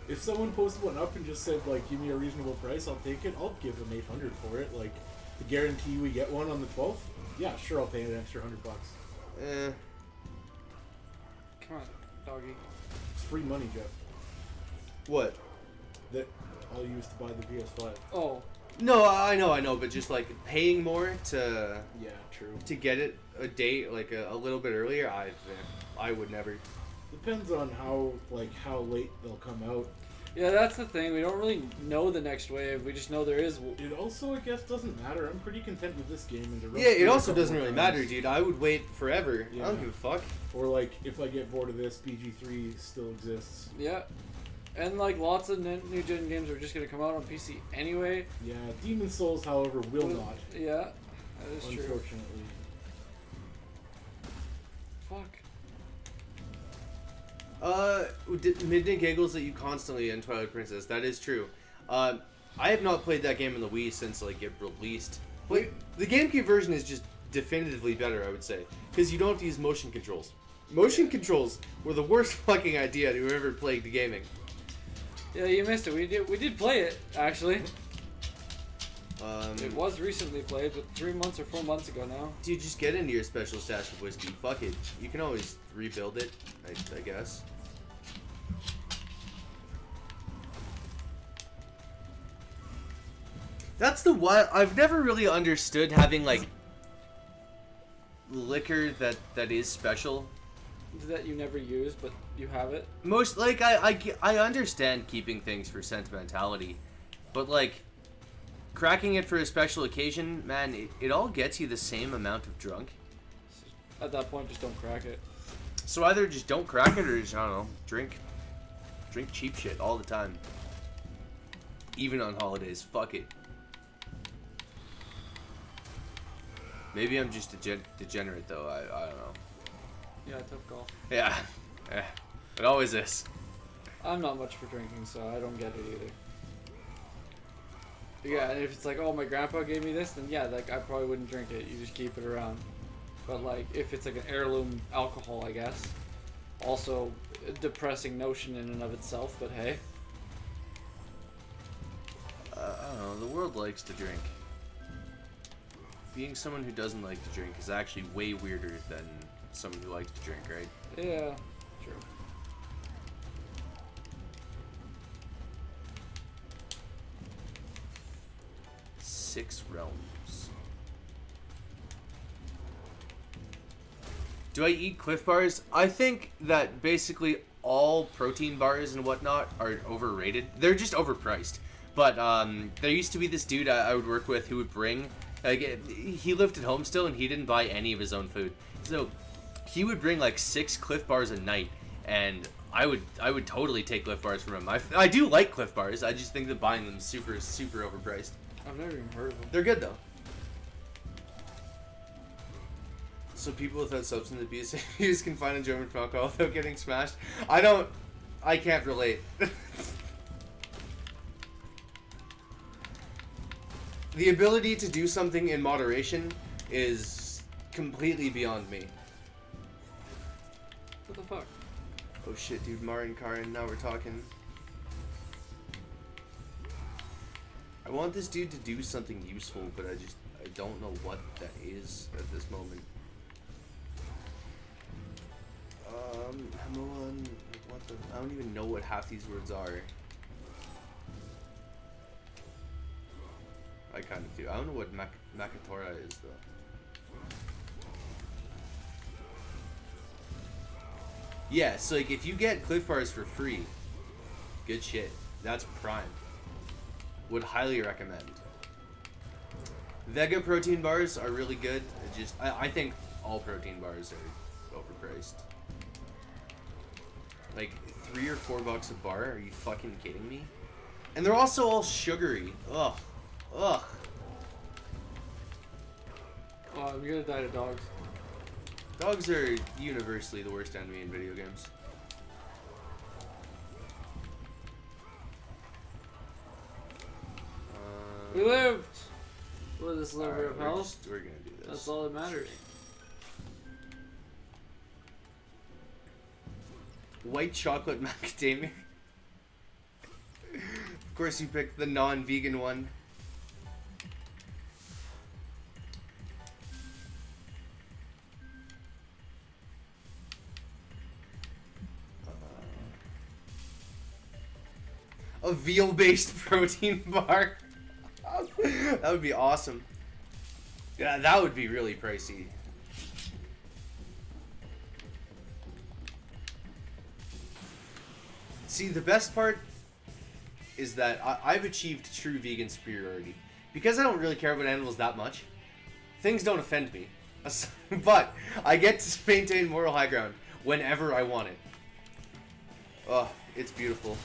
If someone posted one up and just said like, give me a reasonable price, I'll take it. I'll give them 800 for it. Like, to guarantee we get one on the 12th. Yeah, sure, I'll pay an extra $100. Eh. Come on, doggy. It's free money, Jeff. What? That I'll use to buy the PS5. Oh, No, I know, but just like paying more to Yeah, true. get it a date like a little bit earlier, I would never. Depends on how late they'll come out. yeah. That's the thing. We don't really know the next wave. We just know there is. It also, I guess, doesn't matter. I'm pretty content with this game. And to run Yeah, it through also a couple doesn't more really times. matter, dude. I would wait forever. I Yeah. don't give a fuck. Or like, if I get bored of this, BG3 still exists. Yeah. And like lots of new gen games are just gonna come out on PC anyway. Yeah, Demon Souls, however, will not. Yeah, that is true. Unfortunately. Fuck. Midnight Giggles that you constantly in Twilight Princess. That is true. I have not played that game in the Wii since like it released. But the GameCube version is just definitively better, I would say, because you don't have to use motion controls. Motion controls were the worst fucking idea to ever plague the gaming. Yeah, you missed it. We did play it actually. Um, It was recently played, but 3 months or 4 months ago now. Dude, just get into your special stash of whiskey. Fuck it. You can always rebuild it, I guess. That's the what I've never really understood having like liquor that is special. That you never use, but you have it. Most like I understand keeping things for sentimentality, but like cracking it for a special occasion, man, it all gets you the same amount of drunk. This is At that point, just don't crack it. So either just don't crack it or just, I don't know, drink cheap shit all the time. Even on holidays. Fuck it. Maybe I'm just degenerate though. I don't know. Yeah, tough call. Yeah. It always is. I'm not much for drinking, so I don't get it either. Yeah, and if it's like, oh, my grandpa gave me this, then yeah, like I probably wouldn't drink it. You just keep it around. But like, if it's like an heirloom alcohol, I guess. Also, a depressing notion in and of itself, but hey. I don't know. The world likes to drink. Being someone who doesn't like to drink is actually way weirder than someone who likes to drink, right? Yeah, true. Six realms. Do I eat Cliff Bars? I think that basically all protein bars and whatnot are overrated. They're just overpriced. But there used to be this dude I would work with who would bring, like, he lived at home still and he didn't buy any of his own food. So he would bring like 6 Cliff Bars a night, and I would totally take Cliff Bars from him. I do like Cliff Bars. I just think that buying them is super overpriced. I've never even heard of them. They're good though. So people without substance abuse use can find enjoyment from alcohol without getting smashed. I can't relate. The ability to do something in moderation is completely beyond me. What the fuck? Oh shit, dude, Marin Karin, now we're talking. I want this dude to do something useful, but I don't know what that is at this moment. I don't even know what half these words are. I kind of do. I don't know what Makatora is though. Yeah, so like if you get Cliff Bars for free, good shit. That's prime. Would highly recommend. Vega protein bars are really good. I think all protein bars are overpriced. Like $3 or $4 a bar? Are you fucking kidding me? And they're also all sugary. Ugh. Ugh. Oh, I'm gonna die to dogs. Dogs are universally the worst enemy in video games. We lived! With this sliver of we're health. we're gonna do this. That's all that matters. White chocolate macadamia. Of course you picked the non-vegan one. A veal-based protein bar. That would be awesome. Yeah, that would be really pricey. See, the best part is that I've achieved true vegan superiority. Because I don't really care about animals that much, things don't offend me. But I get to maintain moral high ground whenever I want it. Oh, it's beautiful.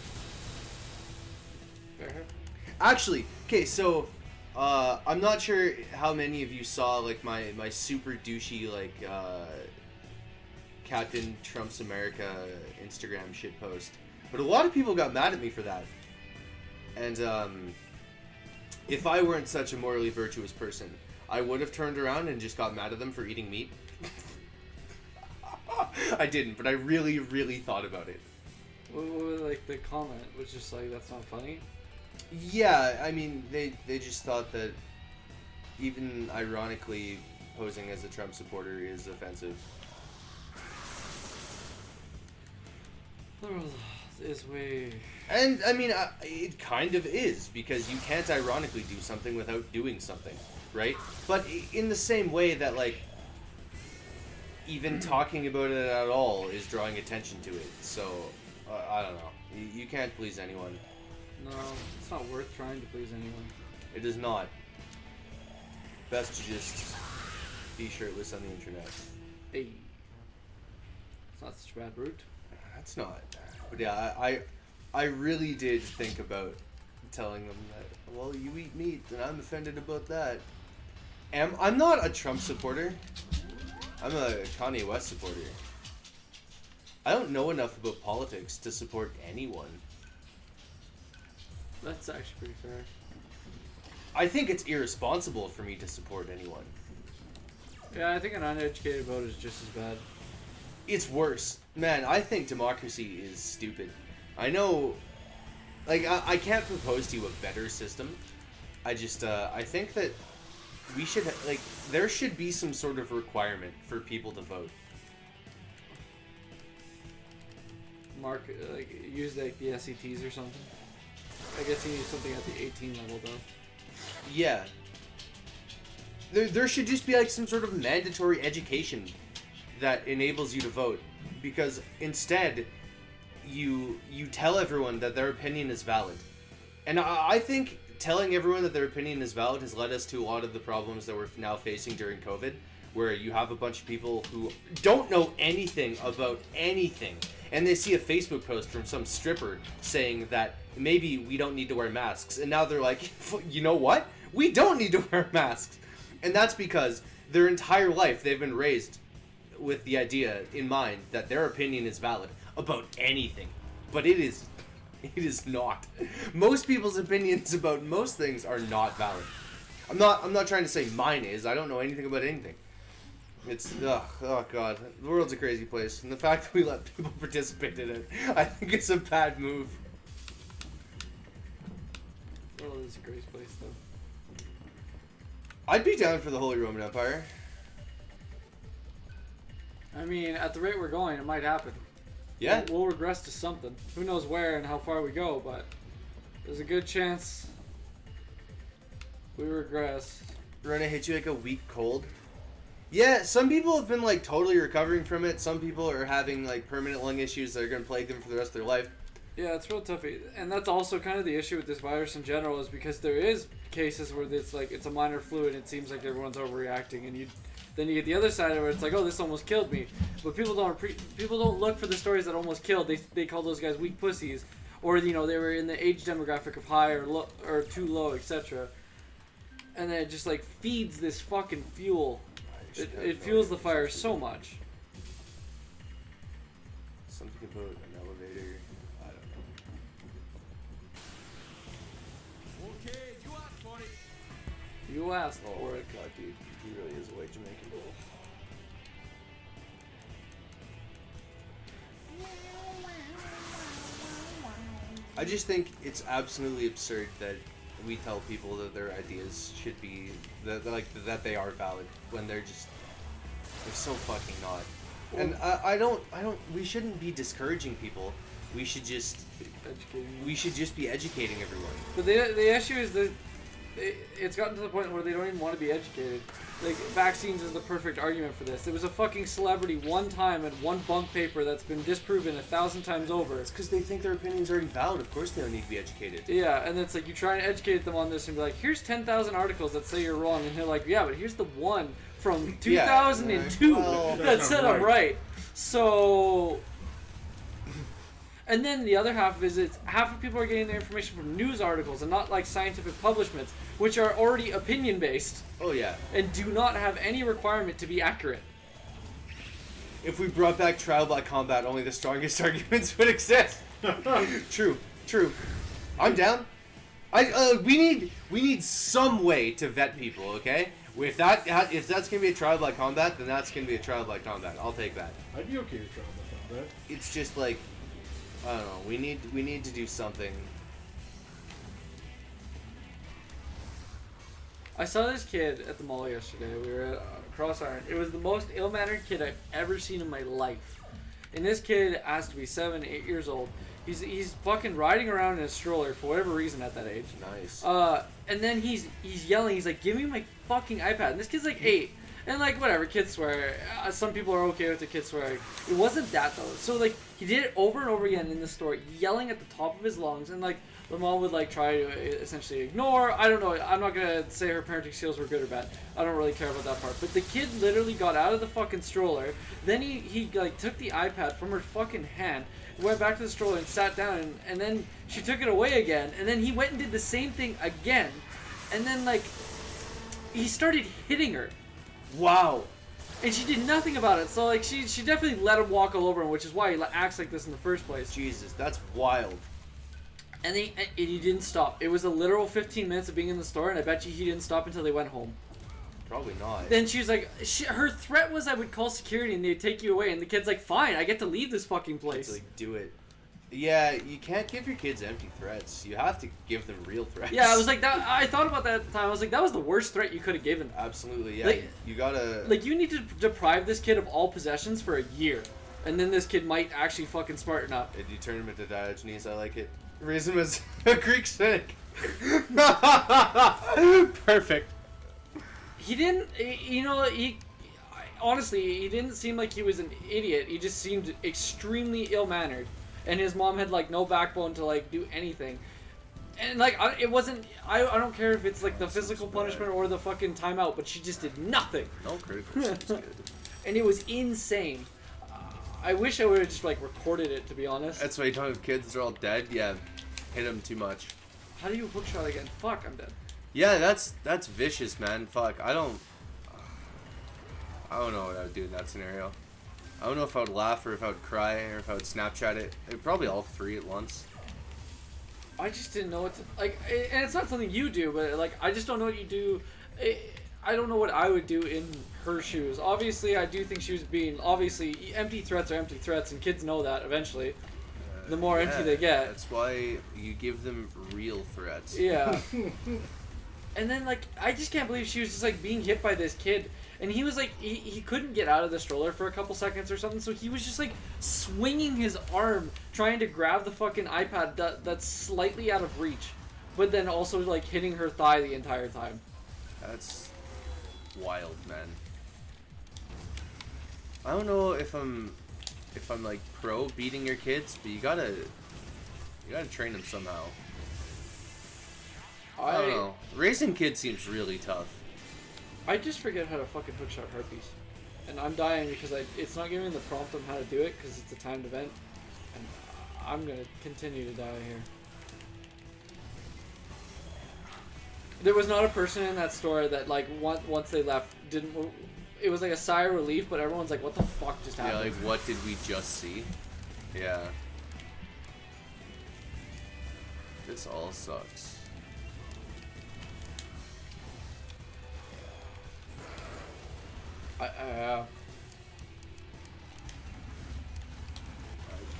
Actually, okay, so I'm not sure how many of you saw like my super douchey like Captain Trump's America Instagram shit post, but a lot of people got mad at me for that. And if I weren't such a morally virtuous person, I would have turned around and just got mad at them for eating meat. I didn't, but I really, really thought about it. Like the comment was just like, that's not funny. Yeah, I mean, they just thought that even ironically posing as a Trump supporter is offensive. The world is way... And, I mean, it kind of is, because you can't ironically do something without doing something, right? But in the same way that, like, even talking about it at all is drawing attention to it, so, I don't know. You can't please anyone. No, it's not worth trying to please anyone. It is not. Best to just be shirtless on the internet. Hey. It's not such a bad route. That's not. But yeah, I really did think about telling them that, well, you eat meat, and I'm offended about that. I'm not a Trump supporter. I'm a Kanye West supporter. I don't know enough about politics to support anyone. That's actually pretty fair. I think it's irresponsible for me to support anyone. Yeah, I think an uneducated vote is just as bad. It's worse. Man, I think democracy is stupid. I know, like, I can't propose to you a better system. I just, I think that we should, like, there should be some sort of requirement for people to vote. Mark, like, use like the SETs or something. I guess you need something at the 18 level though. Yeah. There should just be, like, some sort of mandatory education that enables you to vote. Because instead, you tell everyone that their opinion is valid. And I think telling everyone that their opinion is valid has led us to a lot of the problems that we're now facing during COVID, where you have a bunch of people who don't know anything about anything, and they see a Facebook post from some stripper saying that maybe we don't need to wear masks, and now they're like, you know what? We don't need to wear masks. And that's because their entire life they've been raised with the idea in mind that their opinion is valid about anything. But it is not. Most people's opinions about most things are not valid. I'm not trying to say mine is. I don't know anything about anything. It's oh god, the world's a crazy place, and the fact that we let people participate in it, I think it's a bad move. Well, it's a crazy place though. I'd be down for the Holy Roman Empire. I mean, at the rate we're going, it might happen. Yeah. We'll regress to something. Who knows where and how far we go, but there's a good chance we regress. We're gonna hit you like a weak cold. Yeah, some people have been like totally recovering from it. Some people are having like permanent lung issues that are gonna plague them for the rest of their life. Yeah, it's real tough. And that's also kind of the issue with this virus in general, is because there is cases where it's like it's a minor flu and it seems like everyone's overreacting, and then you get the other side of it where it's like, oh, this almost killed me. But people don't look for the stories that almost killed. They call those guys weak pussies, or you know, they were in the age demographic of high or low or too low, etc. And then it just like feeds this fucking fuel. It fuels the fire so much. Something about an elevator. I don't know. Okay, you asked for it. You asked Oh for my it. god, dude. He really is a white Jamaican. I just think it's absolutely absurd that we tell people that their ideas should be that they are valid when they're so fucking not. And I don't we shouldn't be discouraging people. We should just be educating everyone. But the issue is that it's gotten to the point where they don't even want to be educated. Like, vaccines is the perfect argument for this. It was a fucking celebrity one time and one bunk paper that's been disproven 1,000 times over. It's because they think their opinion's already valid. Of course they don't need to be educated. Yeah, and it's like you try and educate them on this and be like, here's 10,000 articles that say you're wrong, and they're like, yeah, but here's the one from 2002 well, that said I'm right. So, and then the other half is it's half of people are getting their information from news articles and not like scientific publishments, which are already opinion based. Oh yeah. And do not have any requirement to be accurate. If we brought back trial by combat, only the strongest arguments would exist. True. I'm down. We need some way to vet people, okay? If that's gonna be a trial by combat, then that's gonna be a trial by combat. I'll take that. I'd be okay with trial by combat. It's just like, I don't know. We need to do something. I saw this kid at the mall yesterday. We were at Cross Iron. It was the most ill-mannered kid I've ever seen in my life. And this kid has to be 7, 8 years old. He's fucking riding around in a stroller for whatever reason at that age. Nice. And then he's yelling. He's like, "Give me my fucking iPad!" And this kid's like 8. And like whatever, kids swear. Some people are okay with the kids swearing. It wasn't that though. So like he did it over and over again in the store, yelling at the top of his lungs. And like the mom would like try to essentially ignore. I don't know. I'm not gonna say her parenting skills were good or bad. I don't really care about that part. But the kid literally got out of the fucking stroller. Then he like took the iPad from her fucking hand, went back to the stroller and sat down, and then she took it away again. And then he went and did the same thing again. And then like he started hitting her. Wow. And she did nothing about it. So like she definitely let him walk all over him, which is why he acts like this in the first place. Jesus, that's wild. And he didn't stop. It was a literal 15 minutes of being in the store, and I bet you he didn't stop until they went home. Probably not. Then she was like, her threat was I would call security and they'd take you away. And the kid's like, fine, I get to leave this fucking place. Like, do it. Yeah, you can't give your kids empty threats. You have to give them real threats. Yeah, I was like that. I thought about that at the time. I was like, that was the worst threat you could have given. Absolutely, yeah. Like, you gotta. Like, you need to deprive this kid of all possessions for a year, and then this kid might actually fucking smarten up. Did you turn him into Diogenes? I like it. Raise him as a Greek cynic. Perfect. He didn't. You know, honestly, he didn't seem like he was an idiot. He just seemed extremely ill-mannered. And his mom had like no backbone to like do anything, and like it wasn't. I don't care if it's like the physical punishment or the fucking timeout, but she just did nothing. No critical is good. And it was insane. I wish I would have just like recorded it, to be honest. That's why you talk to kids. They're all dead. Yeah, hit them too much. How do you hookshot again? Fuck, I'm dead. Yeah, that's vicious, man. Fuck, I don't know what I would do in that scenario. I don't know if I would laugh or if I would cry or if I would Snapchat it. Probably all three at once. I just didn't know what to like, and it's not something you do, but like I just don't know what you do. I don't know what I would do in her shoes. Obviously, I do think she was being obviously empty threats are empty threats, and kids know that eventually. The more empty they get. That's why you give them real threats. Yeah. And then like I just can't believe she was just like being hit by this kid. And he was like, he couldn't get out of the stroller for a couple seconds or something, so he was just like swinging his arm trying to grab the fucking iPad that's slightly out of reach, but then also like hitting her thigh the entire time. That's wild, man. I don't know if I'm like pro beating your kids, but you gotta train them somehow. I don't know. Raising kids seems really tough. I just forget how to fucking hookshot harpies. And I'm dying because it's not giving me the prompt on how to do it because it's a timed event. And I'm going to continue to die here. There was not a person in that store that, like, once they left, didn't... It was like a sigh of relief, but everyone's like, what the fuck just happened? Yeah, like, what did we just see? Yeah. This all sucks. That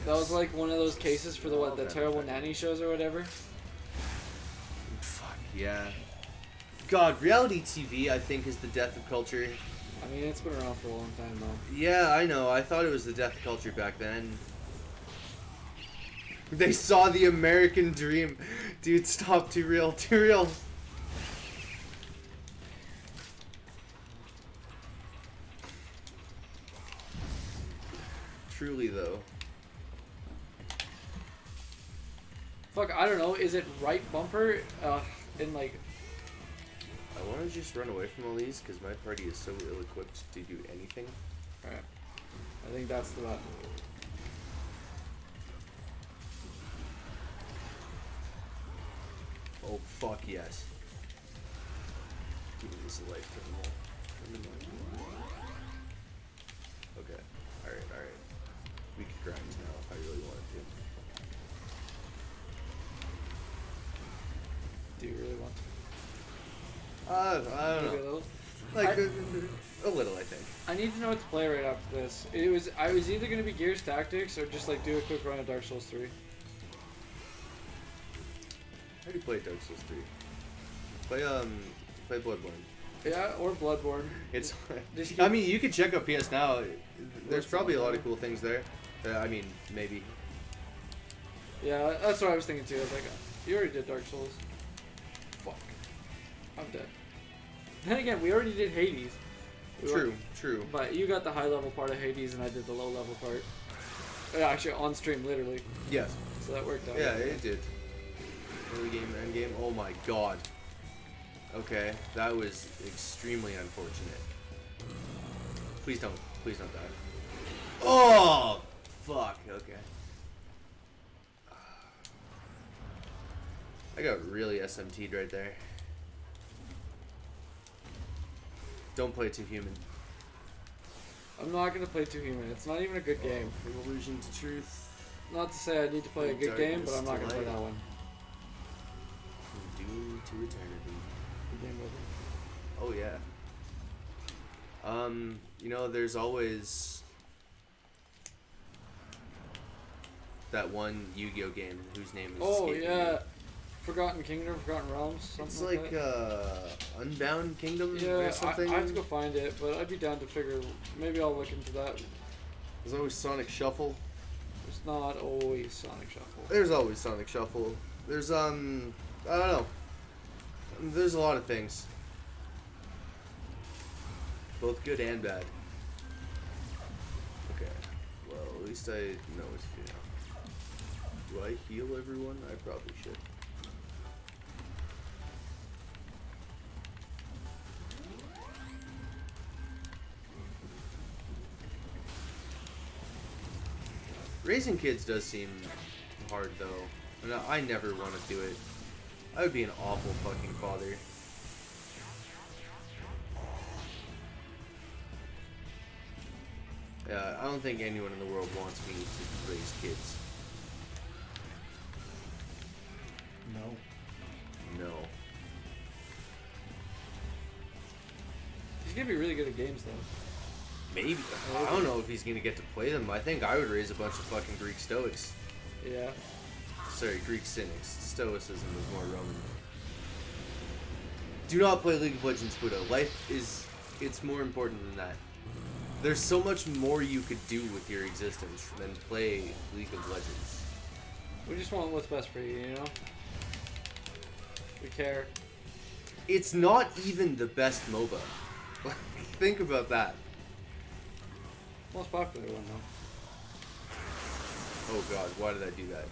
was like one of those cases for the terrible nanny shows or whatever. Fuck yeah. God, reality TV I think is the death of culture. I mean, it's been around for a long time though. Yeah, I know. I thought it was the death of culture back then. They saw the American dream. Dude, stop. Too real. Too real. Truly, though. Fuck, I don't know. Is it right bumper? In like... I want to just run away from all these because my party is so ill-equipped to do anything. Alright. I think that's the button. Oh, fuck yes. Give me this life terminal. Okay. Alright. We can grind now if I really wanted to. Do you really want to? I don't Maybe a know. little? Like, a little, I think. I need to know what to play right after this. I was either going to be Gears Tactics or just like do a quick run of Dark Souls 3. How do you play Dark Souls 3? Play Bloodborne. Yeah, or Bloodborne. It's. Just I mean, you could check out PS Now. There's What's probably a lot on of cool things there. I mean, maybe. Yeah, that's what I was thinking too. I was like, you already did Dark Souls. Fuck. I'm dead. Then again, we already did Hades. True. But you got the high level part of Hades and I did the low level part. Actually, on stream, literally. Yes. So that worked out. Yeah, it did. Early game, end game. Oh my god. Okay, that was extremely unfortunate. Please don't die. Oh, fuck. Okay. I got really SMT'd right there. Don't play too human. I'm not gonna play Too Human. It's not even a good game. From illusion to truth. Not to say I need to play a good game, but I'm not gonna play that one. From doom to eternity. Good game over. Oh yeah. You know, there's always that one Yu-Gi-Oh game whose name is Oh escaping yeah, me. Forgotten Kingdom, Forgotten Realms. Something It's like like that. Unbound Kingdom Yeah, or something. I have to go find it, but I'd be down to figure. Maybe I'll look into that. There's always Sonic Shuffle. It's not always Sonic Shuffle. There's always Sonic Shuffle. There's I don't know. There's a lot of things. Both good and bad. Okay. Well, at least I know what to do now. Do I heal everyone? I probably should. Raising kids does seem hard though. And I never want to do it. I would be an awful fucking father. Yeah, I don't think anyone in the world wants me to raise kids. No. No. He's gonna be really good at games though. Maybe. I don't know if he's gonna get to play them. I think I would raise a bunch of fucking Greek Stoics. Yeah. Sorry, Greek Cynics. Stoicism is more Roman. Do not play League of Legends, Pluto. Life is... it's more important than that. There's so much more you could do with your existence than play League of Legends. We just want what's best for you, you know? We care. It's not even the best MOBA. Think about that. Most popular one though. Oh god, why did I do that?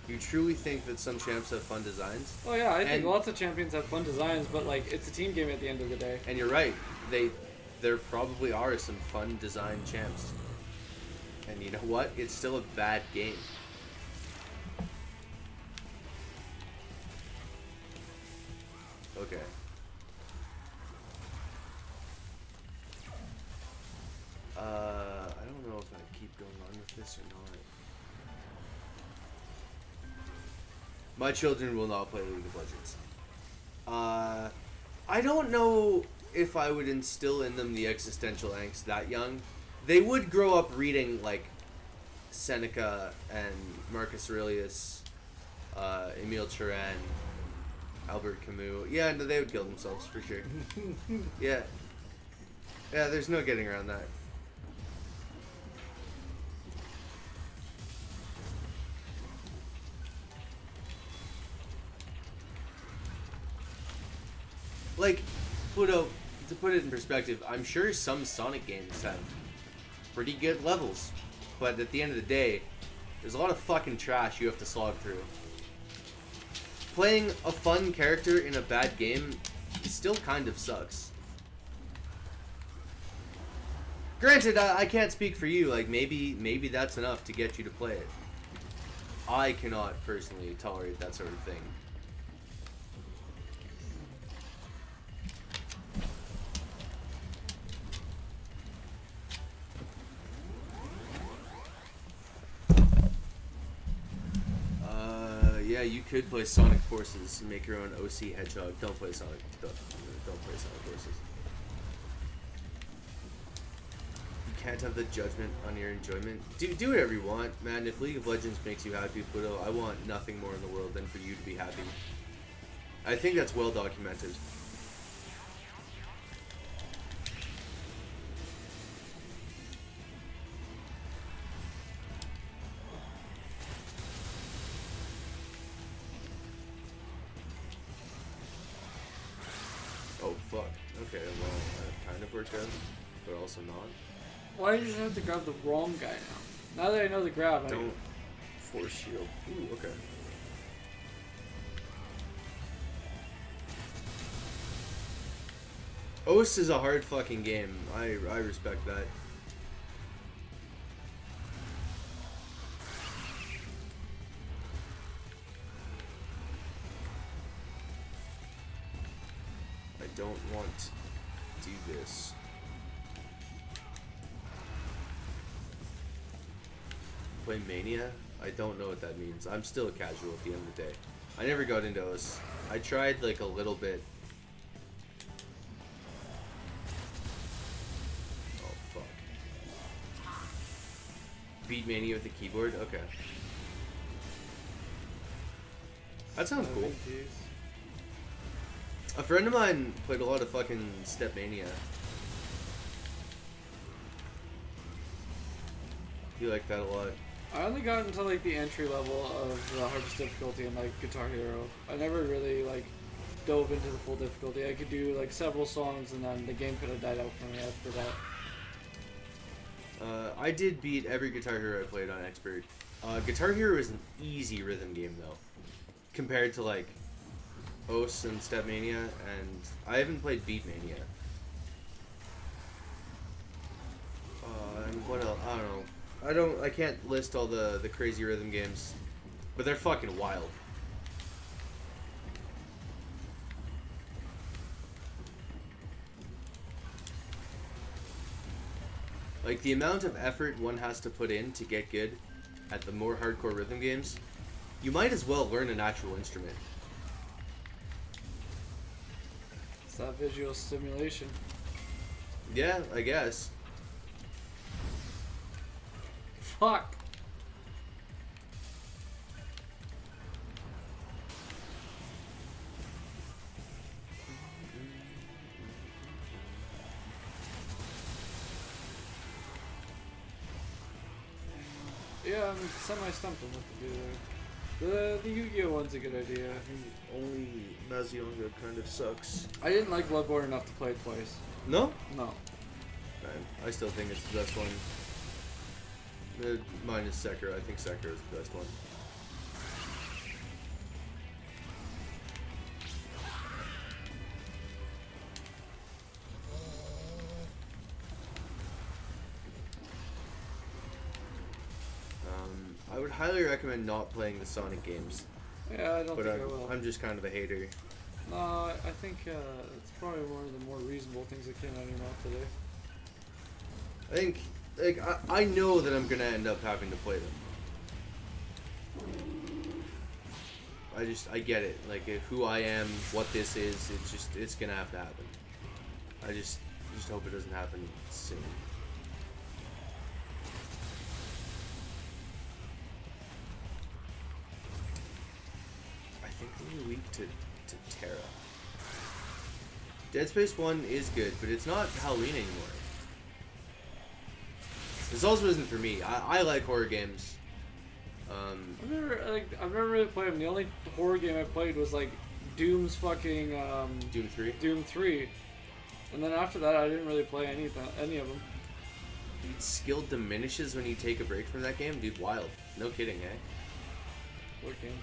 You truly think that some champs have fun designs? Oh yeah, I think And- lots of champions have fun designs, but like it's a team game at the end of the day. And you're right. There probably are some fun design champs. And you know what? It's still a bad game. Okay. I don't know if I keep going on with this or not. My children will not play League of Legends. I don't know if I would instill in them the existential angst that young. They would grow up reading like Seneca and Marcus Aurelius, Emile Cioran, Albert Camus. Yeah, no, they would kill themselves for sure. Yeah. Yeah, there's no getting around that. Like, Pluto, to put it in perspective, I'm sure some Sonic games have pretty good levels, but at the end of the day, there's a lot of fucking trash you have to slog through. Playing a fun character in a bad game still kind of sucks. Granted, I can't speak for you, like maybe that's enough to get you to play it. I cannot personally tolerate that sort of thing. Yeah, you could play Sonic Forces and make your own OC Hedgehog. Don't play Sonic. Don't play Sonic Forces. You can't have the judgment on your enjoyment. Do whatever you want, man. If League of Legends makes you happy, Pluto, I want nothing more in the world than for you to be happy. I think that's well documented. Oh fuck. Okay, well, that kind of worked out, but also not. Why did you just have to grab the wrong guy now? Now that I know the grab, Don't Force shield. Ooh, okay. OS is a hard fucking game. I respect that. I don't want to do this. Play Mania? I don't know what that means. I'm still a casual at the end of the day. I never got into OS. I tried like a little bit. Oh fuck. Beat Mania with the keyboard? Okay. That sounds cool. A friend of mine played a lot of fucking Step Mania. He liked that a lot. I only got into like the entry level of the hardest difficulty in like Guitar Hero. I never really like dove into the full difficulty. I could do like several songs and then the game could have died out for me after that. I did beat every Guitar Hero I played on Expert. Guitar Hero is an easy rhythm game though, compared to like OS and Step Mania, and I haven't played Beat Mania. And what else? I don't know. I can't list all the crazy rhythm games, but they're fucking wild. Like the amount of effort one has to put in to get good at the more hardcore rhythm games, you might as well learn an actual instrument. It's that visual stimulation. Yeah, I guess. Fuck. Yeah, I'm semi-stumped on what to do there. The Yu-Gi-Oh one's a good idea. Only Mazionga kind of sucks. I didn't like Bloodborne enough to play it twice. No? No. Man, I still think it's the best one. Mine is Sekiro. I think Sekiro is the best one. I would highly recommend not playing the Sonic games. Yeah, I don't But think I will. I'm just kind of a hater. No, I think it's probably one of the more reasonable things that came out of your mouth today. I think, like, I know that I'm gonna end up having to play them. I get it. Like, who I am, what this is, it's gonna have to happen. I just hope it doesn't happen soon. I think they're weak to Terra. Dead Space 1 is good, but it's not Halloween anymore. This also isn't for me. I like horror games. I've never really played them. The only horror game I played was like Doom's fucking Doom 3? Doom 3. And then after that I didn't really play any of them. Dude, skill diminishes when you take a break from that game? Dude, wild. No kidding, eh? What game?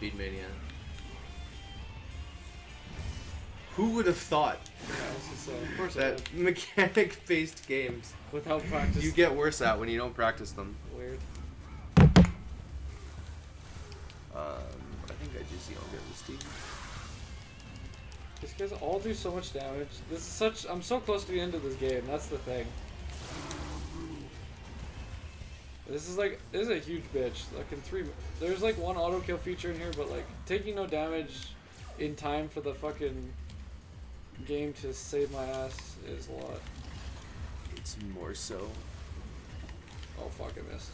Beatmania. Who would have thought Yeah, of course I that did. mechanic-based games Without practice. you get worse at when you don't practice them? Weird. I think I just yelled at Steve. These guys all do so much damage. I'm so close to the end of this game. That's the thing. This is a huge bitch. Like there's like one auto kill feature in here, but like taking no damage in time for the fucking game to save my ass is a lot. It's more so. Oh fuck, I missed.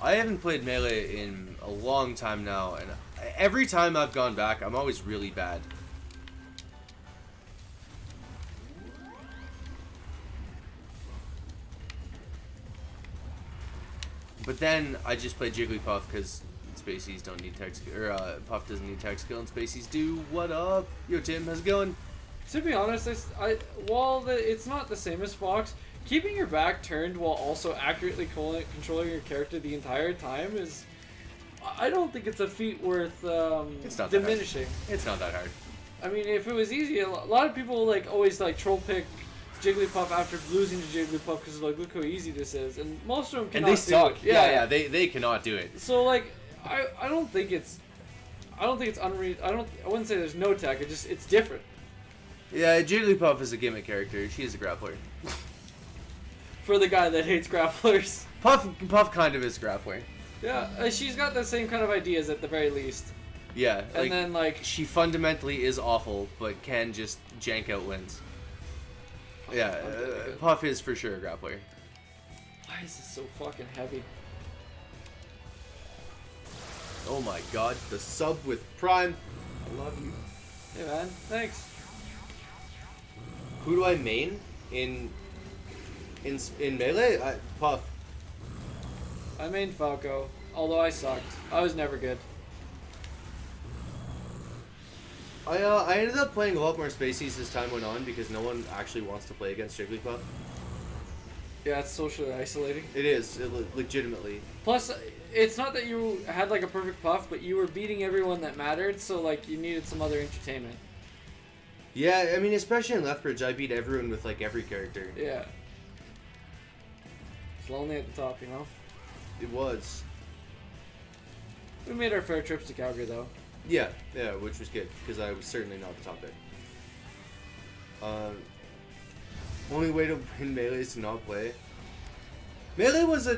I haven't played Melee in a long time now, and every time I've gone back, I'm always really bad. But then I just play Jigglypuff because Spaceys don't need tech skill, or Puff doesn't need tech skill, and Spaceys do. What up? Yo, Tim, how's it going? To be honest, it's not the same as Fox, keeping your back turned while also accurately controlling your character the entire time is I don't think it's a feat worth It's not that hard. diminishing. It's not that hard. I mean, if it was easy, a lot of people like always like troll pick Jigglypuff after losing to Jigglypuff because like, look how easy this is, and most of them And cannot they do suck. it. Yeah, they cannot do it. So like, I don't think it's unreal. I wouldn't say there's no tech. It's different. Yeah, Jigglypuff is a gimmick character. She is a grappler. For the guy that hates grapplers. Puff kind of is a grappler. Yeah, she's got the same kind of ideas at the very least. Yeah, And then like, she fundamentally is awful, but can just jank out wins. Yeah, Puff is for sure a grappler. why is this so fucking heavy? Oh my god, the sub with Prime. I love you. Hey man, thanks. Who do I main in Melee? Puff. I mained Falco, although I sucked. I was never good. I ended up playing a lot more Spaceys as time went on because no one actually wants to play against Jigglypuff. Yeah, it's socially isolating. It is, legitimately. Plus, it's not that you had like a perfect puff, but you were beating everyone that mattered, so like you needed some other entertainment. Yeah, I mean, especially in Lethbridge, I beat everyone with like every character. Yeah. It's lonely at the top, you know? It was. We made our fair trips to Calgary though. Yeah, which was good because I was certainly not the top pick. Only way to win Melee is to not play. Melee was a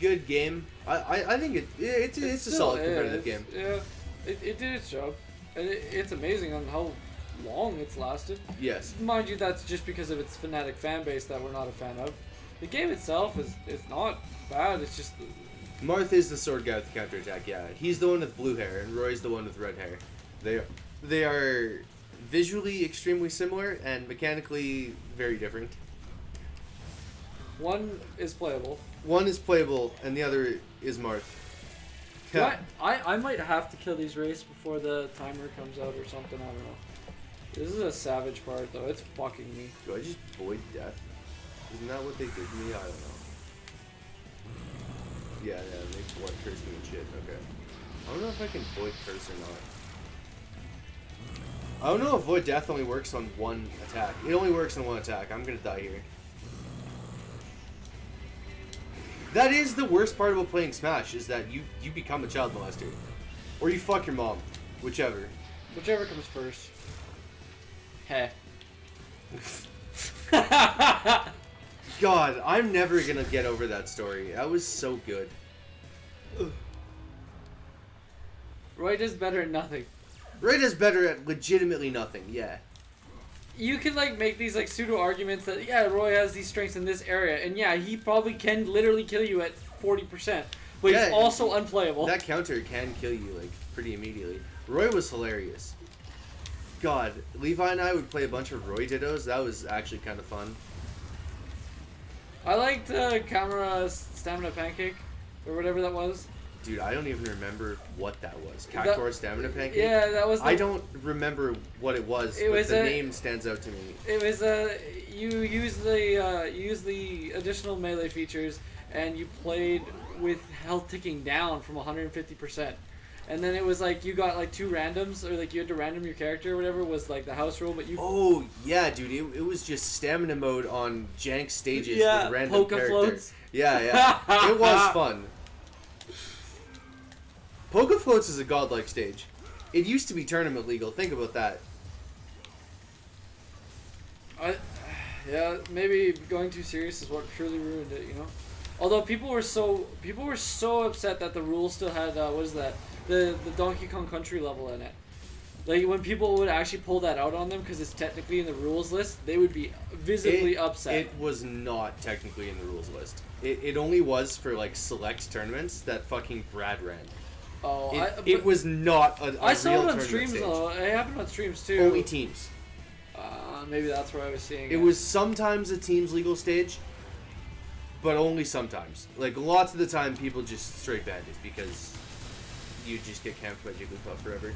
good game. I think it's a solid competitive game. Yeah, it did its job. And it's amazing on how long it's lasted. Yes. Mind you, that's just because of its fanatic fan base that we're not a fan of. The game itself is not bad, it's just... Marth is the sword guy with the counterattack, yeah. He's the one with blue hair, and Roy's the one with red hair. They are visually extremely similar, and mechanically very different. One is playable. One is playable, and the other is Marth. Yeah. I might have to kill these race before the timer comes out or something, I don't know. This is a savage part though, it's fucking me. Do I just void death? Isn't that what they did to me? I don't know. Yeah, they blood curse me and shit, okay. I don't know if I can void curse or not. I don't know if void death only works on one attack. It only works on one attack. I'm gonna die here. That is the worst part about playing Smash, is that you become a child molester. Or you fuck your mom. Whichever. Whichever comes first. Heh. God, I'm never gonna get over that story. That was so good. Roy does better at nothing. Ray does better at legitimately nothing, yeah. You can like make these like pseudo arguments that yeah, Roy has these strengths in this area, and yeah, he probably can literally kill you at 40%, but Yeah, he's also unplayable. That counter can kill you, like, pretty immediately. Roy was hilarious. God, Levi and I would play a bunch of Roy Dittos. That was actually kind of fun. I liked Camera Stamina Pancake, or whatever that was. Dude, I don't even remember what that was. Cactuar Stamina Pancake? Yeah, that was. I don't remember what it was, but the name stands out to me. It was you use the additional melee features, and you played with health ticking down from 150%. And then it was like you got like 2 randoms, or like you had to random your character or whatever was like the house rule, but you. Oh yeah, dude! It was just stamina mode on jank stages Yeah, with random Poke characters. Floats. Yeah, it was fun. Poke Floats is a godlike stage. It used to be tournament legal. Think about that. Yeah, maybe going too serious is what truly ruined it, you know. Although people were so upset that the rules still had what is that? The Donkey Kong Country level in it. Like when people would actually pull that out on them because it's technically in the rules list, they would be visibly upset. It was not technically in the rules list. It only was for like select tournaments that fucking Brad ran. Oh, It was not a I saw real it on tournament streams stage. though. It happened on streams too. Only teams. Maybe that's where I was seeing it. It was sometimes a team's legal stage, but only sometimes. Like lots of the time, people just straight banned it because you just get camped by Jigglypuff forever,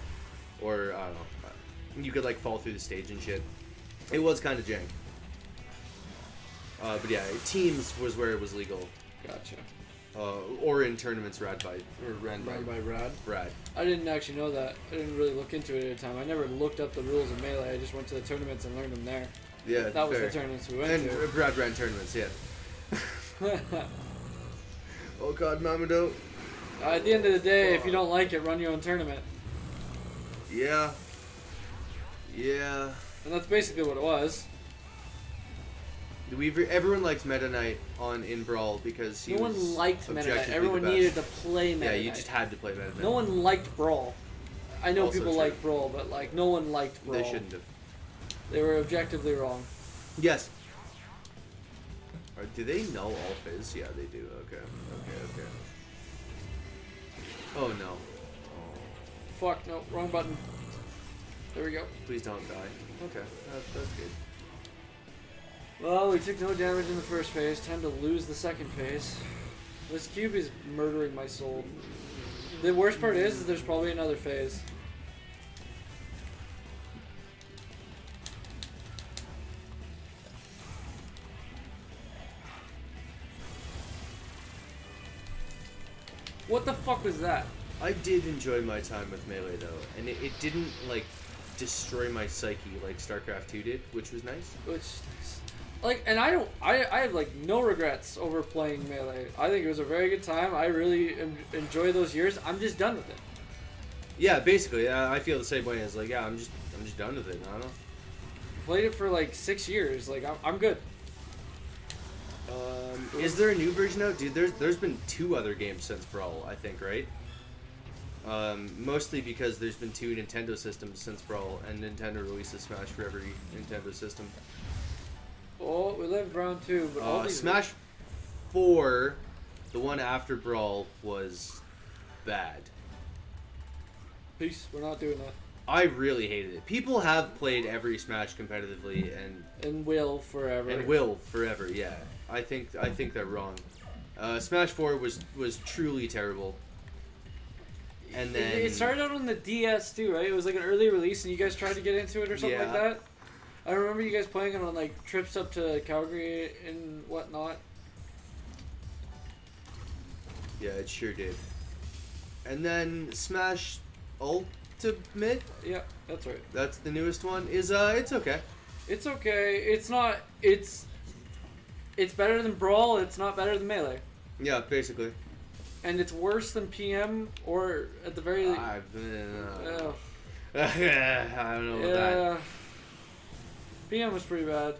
or I don't know, you could like fall through the stage and shit. It was kind of jank. But yeah, teams was where it was legal. Gotcha. Or in tournaments ran by Rad. Brad. I didn't actually know that. I didn't really look into it at the time. I never looked up the rules of Melee. I just went to the tournaments and learned them there. Yeah, That was fair. the tournaments we went And to. Brad ran tournaments, yeah. Oh god, Mamadou. At the end of the day, if you don't like it, run your own tournament. Yeah. Yeah. And that's basically what it was. Everyone liked Meta Knight in Brawl because he No was one liked Meta Knight. objectively Everyone the best. needed to play Meta Yeah, Knight. you just had to play Meta Knight. No one liked Brawl. I know Also people true. like Brawl, but like no one liked Brawl. They shouldn't have. They were objectively wrong. Yes. Or do they know all Fizz? Yeah, they do. Okay. Oh no. Fuck, no, wrong button. There we go. Please don't die. Okay, that's good. Well, we took no damage in the first phase. Time to lose the second phase. This cube is murdering my soul. The worst part is there's probably another phase. What the fuck was that? I did enjoy my time with Melee though, and it didn't like destroy my psyche like StarCraft 2 did, which was nice. Which, like, and I have like no regrets over playing Melee. I think it was a very good time. I really enjoy those years. I'm just done with it. Yeah, basically, I feel the same way as like, yeah, I'm just done with it. I don't know. Played it for like 6 years. Like I'm good. Is there a new version out, dude? There's been 2 other games since Brawl, I think, right? Mostly because there's been 2 Nintendo systems since Brawl, and Nintendo releases Smash for every Nintendo system. Oh, we lived round 2, but all these Smash 4, the one after Brawl, was bad. Peace. We're not doing that. I really hated it. People have played every Smash competitively And will forever. and will forever. Yeah, I think they're wrong. Smash 4 was truly terrible. And then It started out on the DS too, right? It was like an early release, and you guys tried to get into it or something like Yeah. that. I remember you guys playing it on like trips up to Calgary and whatnot. Yeah, it sure did. And then Smash Ultimate, Yeah, that's right. that's the newest one, is it's okay. It's okay. It's not. It's better than Brawl. It's not better than Melee, Yeah, basically. and it's worse than PM or at the very. I Oh, don't know about that. yeah. PM was pretty bad.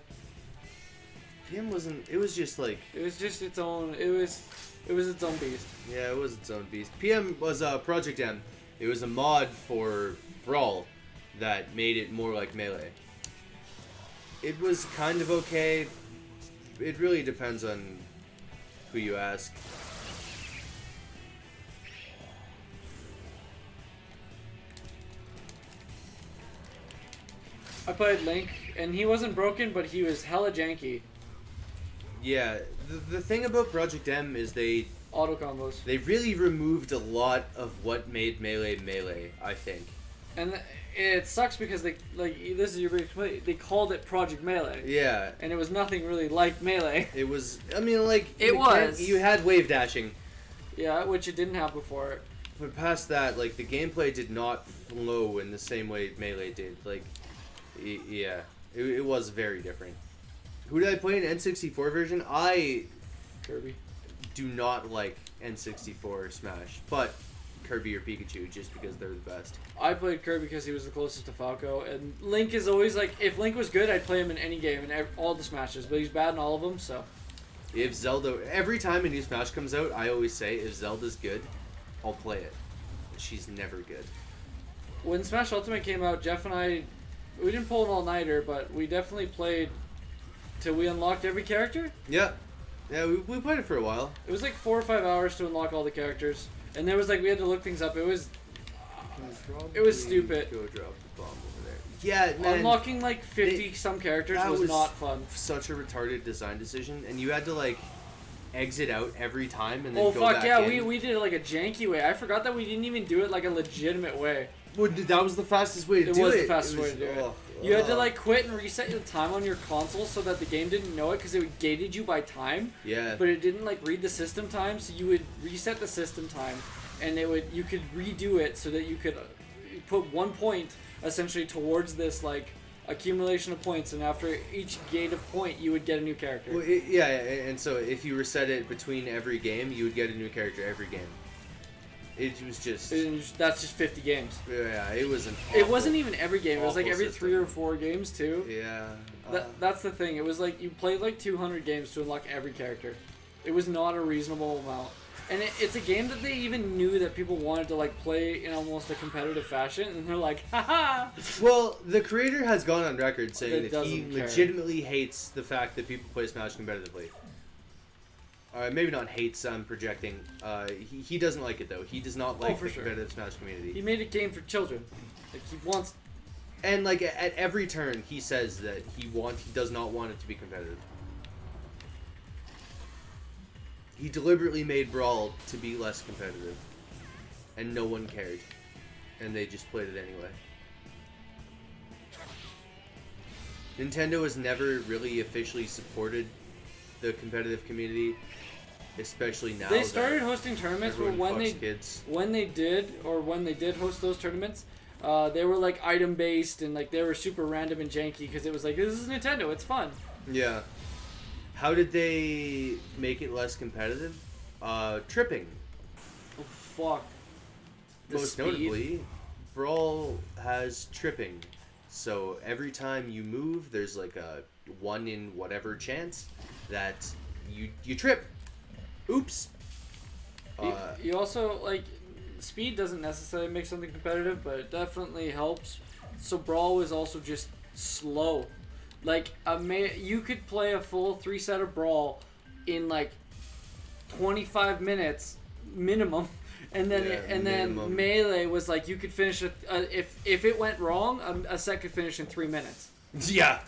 PM wasn't. It was just like. It was just its own. It was its own beast. Yeah, it was its own beast. PM was Project M. It was a mod for Brawl that made it more like Melee. It was kind of okay. It really depends on who you ask. I played Link, and he wasn't broken, but he was hella janky. Yeah, the thing about Project M is they Auto combos. really removed a lot of what made Melee, I think. And it sucks because they, like, this is your big complaint, they called it Project Melee. Yeah, And it was nothing really like Melee. it was. I mean, like It was. You had wave dashing, Yeah, which it didn't have before. but past that, like the gameplay did not flow in the same way Melee did. Like, yeah, it was very different. Who did I play in N64 version? I Kirby. do not like N64 Smash, but Kirby or Pikachu just because they're the best. I played Kirby because he was the closest to Falco, and Link is always like, if Link was good, I'd play him in any game, in all the Smashes, but he's bad in all of them, so. If Zelda, every time a new Smash comes out, I always say if Zelda's good, I'll play it. She's never good. When Smash Ultimate came out, Jeff and I, we didn't pull an all-nighter, but we definitely played till we unlocked every character. Yeah, we played it for a while. It was like 4 or 5 hours to unlock all the characters, and there was like, we had to look things up. It was stupid. Go drop the bomb over there. Yeah, man. Unlocking like 50 some characters that was was not fun. Such a retarded design decision, and you had to like exit out every time and then Oh go fuck back yeah, in. we did it like a janky way. I forgot that we didn't even do it like a legitimate way. Well, that was the fastest way to It do it. was the fastest way to do it. You had to like quit and reset the time on your console so that the game didn't know it because it gated you by time. Yeah. But it didn't like read the system time, so you would reset the system time, and you could redo it so that you could put 1 point essentially towards this like accumulation of points, and after each gate of point, you would get a new character. Well, yeah, and so if you reset it between every game, you would get a new character every game. It was just... That's just 50 games. Yeah, it was an It wasn't even every game. It was like awful every system. 3 or 4 games too. Yeah. That's the thing. It was like you played like 200 games to unlock every character. It was not a reasonable amount. And it's a game that they even knew that people wanted to like play in almost a competitive fashion, and they're like, haha! Well, the creator has gone on record saying That that he doesn't care. legitimately hates the fact that people play Smash competitively. Maybe not hates, I'm projecting. He doesn't like it though. He does not like for the sure. competitive Smash community. He made a game for children. Like he wants. And like at every turn, he says that he does not want it to be competitive. He deliberately made Brawl to be less competitive, and no one cared, and they just played it anyway. Nintendo has never really officially supported the competitive community, especially now. They started hosting tournaments, but everyone when they did host those tournaments, they were like item based and like they were super random and janky because it was like, this is Nintendo, it's fun. Yeah. How did they make it less competitive? Tripping. Oh fuck. The Most speed. notably, Brawl has tripping. So every time you move, there's like a 1 in whatever chance that you trip. Oops. You also like speed doesn't necessarily make something competitive, but it definitely helps. So Brawl was also just slow. Like you could play a full 3-set of Brawl in like 25 minutes minimum, and then minimum. Melee was like you could finish it if it went wrong, a set could finish in 3 minutes. Yeah,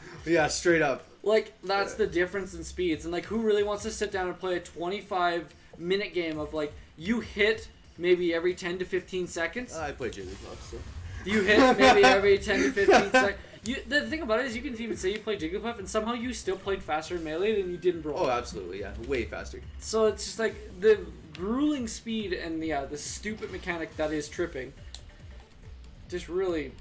straight up. Like that's the difference in speeds, and like who really wants to sit down and play a 25-minute game of like you hit maybe every 10 to 15 seconds. I play Jigglypuff, so. You hit maybe every 10 to 15 seconds. The thing about it is you can even say you play Jigglypuff and somehow you still played faster in Melee than you did in Brawl. Oh, absolutely, yeah. Way faster. So it's just like the grueling speed and the stupid mechanic that is tripping just really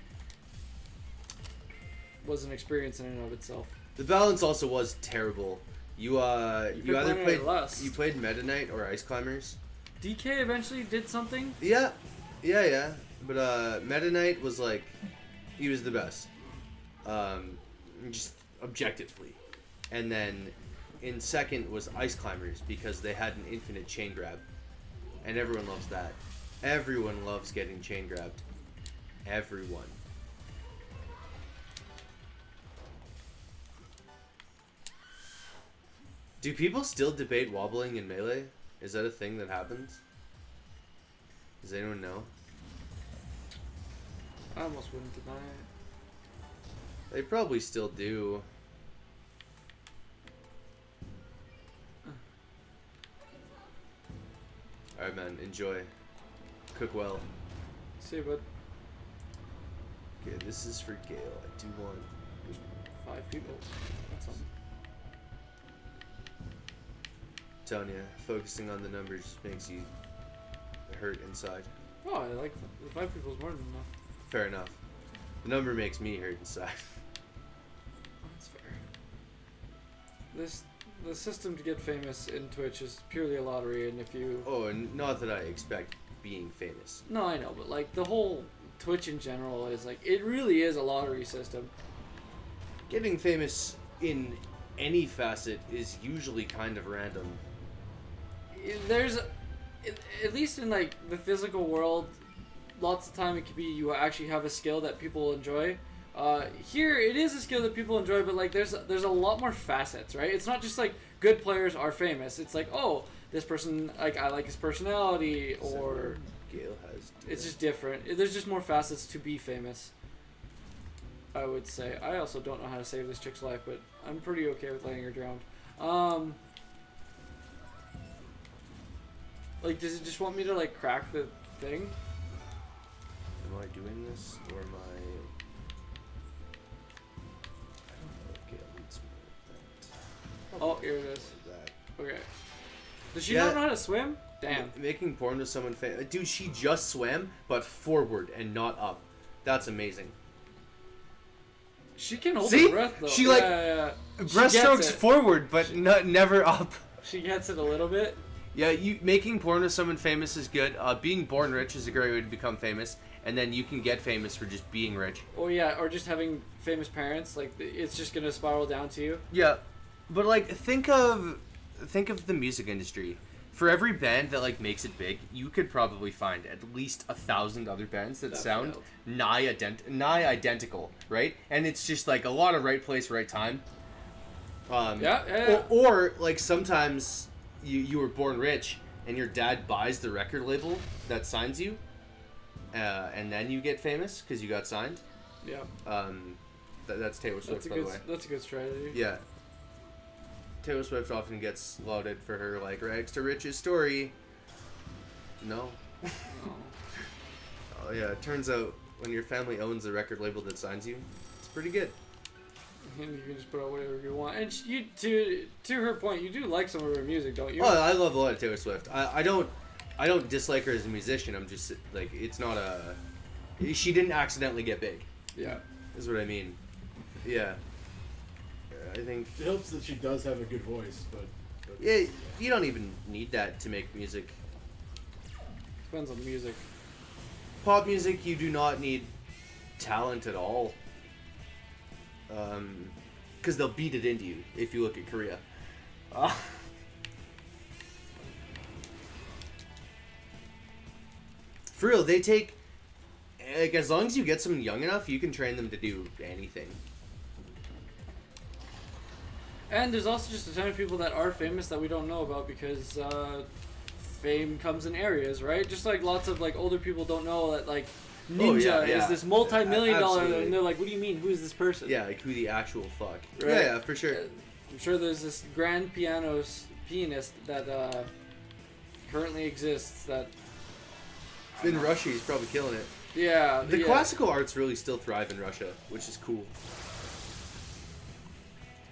was an experience in and of itself. The balance also was terrible. You either played less. you played Meta Knight or Ice Climbers. DK eventually did something. Yeah. But Meta Knight was like, he was the best. Just objectively. And then in second was Ice Climbers because they had an infinite chain grab. And everyone loves that. Everyone loves getting chain grabbed. Everyone. Do people still debate wobbling in Melee? Is that a thing that happens? Does anyone know? I almost wouldn't deny it. They probably still do. Alright, man. Enjoy. Cook well. See, but Okay, this is for Gale. I do want... 5 people. That's something. Telling you, focusing on the numbers makes you hurt inside. Oh, I like the 5 people is more than enough. Fair enough. The number makes me hurt inside. That's fair. The system to get famous in Twitch is purely a lottery, and if you... Oh, and not that I expect being famous. No, I know, but like the whole Twitch in general is like, it really is a lottery system. Getting famous in any facet is usually kind of random. There's, at least in like the physical world, lots of time it could be you actually have a skill that people enjoy. Here it is a skill that people enjoy, but like there's a lot more facets, right? It's not just like good players are famous. It's like, oh, this person, like I like his personality, or Gale has. it's just different. There's just more facets to be famous, I would say. I also don't know how to save this chick's life, but I'm pretty okay with letting her drown. Like, does it just want me to like crack the thing? Am I doing this or am Oh, here it is. That. Okay. Does she Yeah. not know how to swim? Damn. Making porn with someone famous. Dude, she just swam, but forward and not up. That's amazing. She can hold See? her breath though. She, like, yeah. She Breaststrokes gets it. forward, but never up. She gets it a little bit. Yeah, you making porn with someone famous is good. Being born rich is a great way to become famous, and then you can get famous for just being rich. Or yeah, or just having famous parents. Like it's just gonna spiral down to you. Yeah, but like think of the music industry. For every band that like makes it big, you could probably find at least 1,000 other bands that sound nigh identical, right? And it's just like a lot of right place, right time. Yeah. Or like sometimes you were born rich and your dad buys the record label that signs you, and then you get famous because you got signed. Yeah. That's Taylor Swift, by the way. That's a good strategy. Yeah. Taylor Swift often gets lauded for her like rags to riches story. No. Oh. Oh yeah, it turns out when your family owns the record label that signs you, it's pretty good. And you can just put out whatever you want. And you, to her point, you do like some of her music, don't you? Oh, I love a lot of Taylor Swift. I don't dislike her as a musician. I'm just like it's not a. She didn't accidentally get big. Yeah. Is what I mean. Yeah. I think. It helps that she does have a good voice, but Yeah, you don't even need that to make music. Depends on the music. Pop music, you do not need talent at all. Because they'll beat it into you if you look at Korea. For real, they take like as long as you get someone young enough, you can train them to do anything. And there's also just a ton of people that are famous that we don't know about because fame comes in areas, right? Just like lots of like older people don't know that like Ninja is this multi-million-dollar, Absolutely. and they're like, "What do you mean? Who is this person?" Yeah, like who the actual fuck. Right. Yeah, for sure. I'm sure there's this grand pianist that currently exists that. In Russia, he's probably killing it. Yeah. The classical arts really still thrive in Russia, which is cool.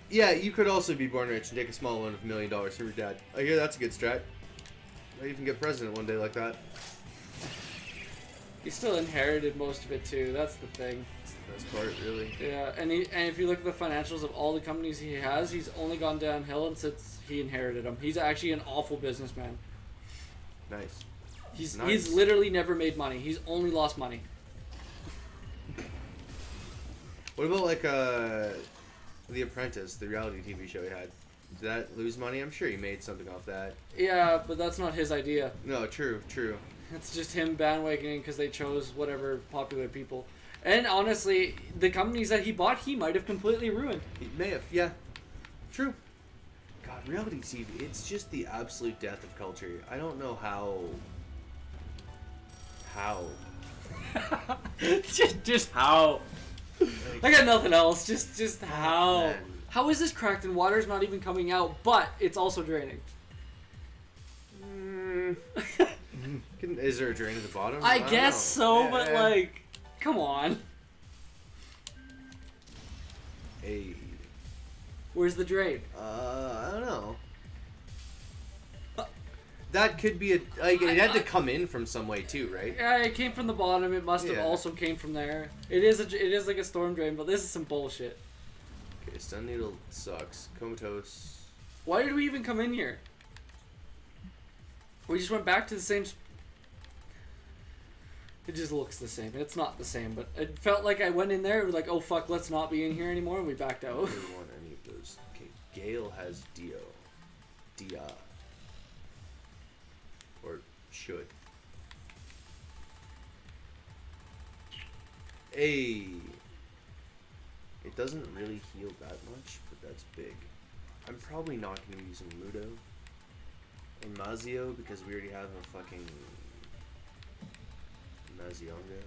Yeah, you could also be born rich and take a small loan of $1 million from your dad. I hear that's a good strat. Might even get president one day like that. He still inherited most of it too. That's the thing. That's the best part, really. Yeah, and if you look at the financials of all the companies he has, he's only gone downhill since he inherited them. He's actually an awful businessman. Nice. He's literally never made money. He's only lost money. What about like The Apprentice, the reality TV show he had? Did that lose money? I'm sure he made something off that. Yeah, but that's not his idea. No, true. It's just him bandwagoning because they chose whatever popular people. And honestly, the companies that he bought, he might have completely ruined. He may have, yeah. True. God, reality TV, it's just the absolute death of culture. I don't know how. just how? I got nothing else. Just how? Man. How is this cracked and water's not even coming out, but it's also draining? Is there a drain at the bottom? I don't guess know. so, Yeah, but yeah. like, come on. Hey. Where's the drain? I don't know. That could be it had to come in from some way too, right? Yeah, it came from the bottom. It must have Yeah. also came from there. It is like a storm drain, but this is some bullshit. Okay, Stun Needle sucks. Comatose. Why did we even come in here? We just went back to the same. It just looks the same. It's not the same, but it felt like I went in there. It was like, oh fuck, let's not be in here anymore, and we backed I out. don't want any of those. Okay, Gale has Dio. Dia. Or should. Hey. It doesn't really heal that much, but that's big. I'm probably not going to be using Ludo or Mazio because we already have a fucking Mazionga.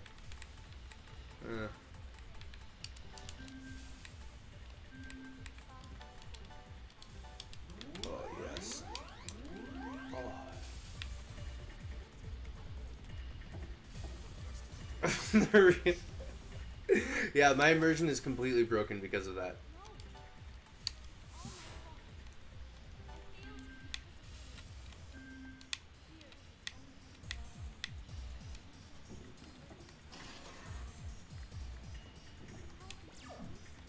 Oh, yes. Oh. Yeah, my immersion is completely broken because of that.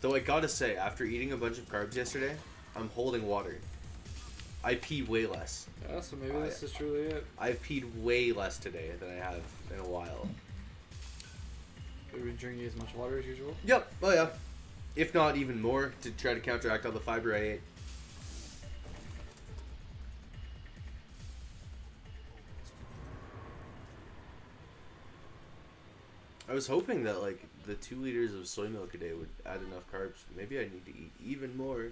Though I gotta say, after eating a bunch of carbs yesterday, I'm holding water. I pee way less. Yeah, so maybe this is truly it. I've peed way less today than I have in a while. Have you been drinking as much water as usual? Yep. Oh yeah. If not even more, to try to counteract all the fiber I ate. I was hoping that like the 2 liters of soy milk a day would add enough carbs. Maybe I need to eat even more.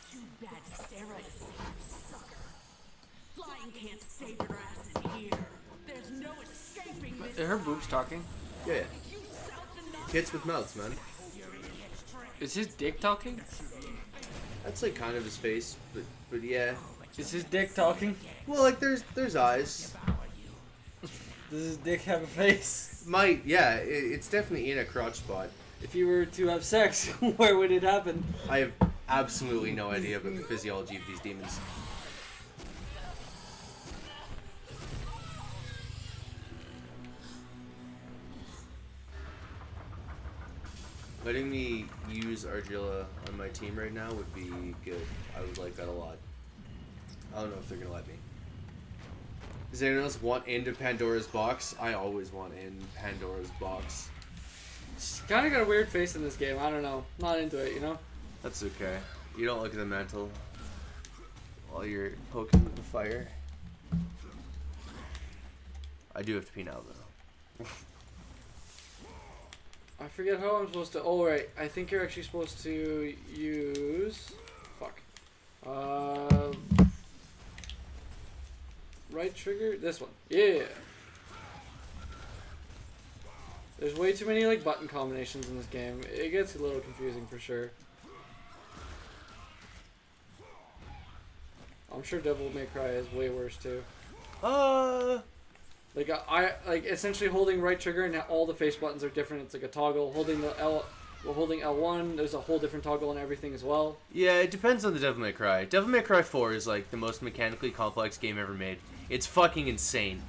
Too bad Sarah is here, sucker. Flying can't save your ass in here. There's no escaping this. Are her boobs talking? Yeah, yeah. You South Kids with mouths, man. Is his dick talking? That's like kind of his face, but yeah. Is his dick talking? Well, like there's eyes. Does his dick have a face? Yeah, it's definitely in a crotch spot. If you were to have sex, where would it happen? I have absolutely no idea about the physiology of these demons. Letting me use Argilla on my team right now would be good. I would like that a lot. I don't know if they're gonna let me. Does anyone else want into Pandora's box? I always want in Pandora's box. She's kind of got a weird face in this game. I don't know. Not into it, you know? That's okay. You don't look at the mantle while you're poking with the fire. I do have to pee now, though. I forget how I'm supposed to... Oh, right. I think you're actually supposed to use... Fuck. Right trigger? This one. Yeah. There's way too many like button combinations in this game. It gets a little confusing for sure. I'm sure Devil May Cry is way worse too. Like I like essentially holding right trigger and all the face buttons are different. It's like a toggle. Holding the holding L1, there's a whole different toggle and everything as well. Yeah, it depends on the Devil May Cry. Devil May Cry 4 is like the most mechanically complex game ever made. It's fucking insane.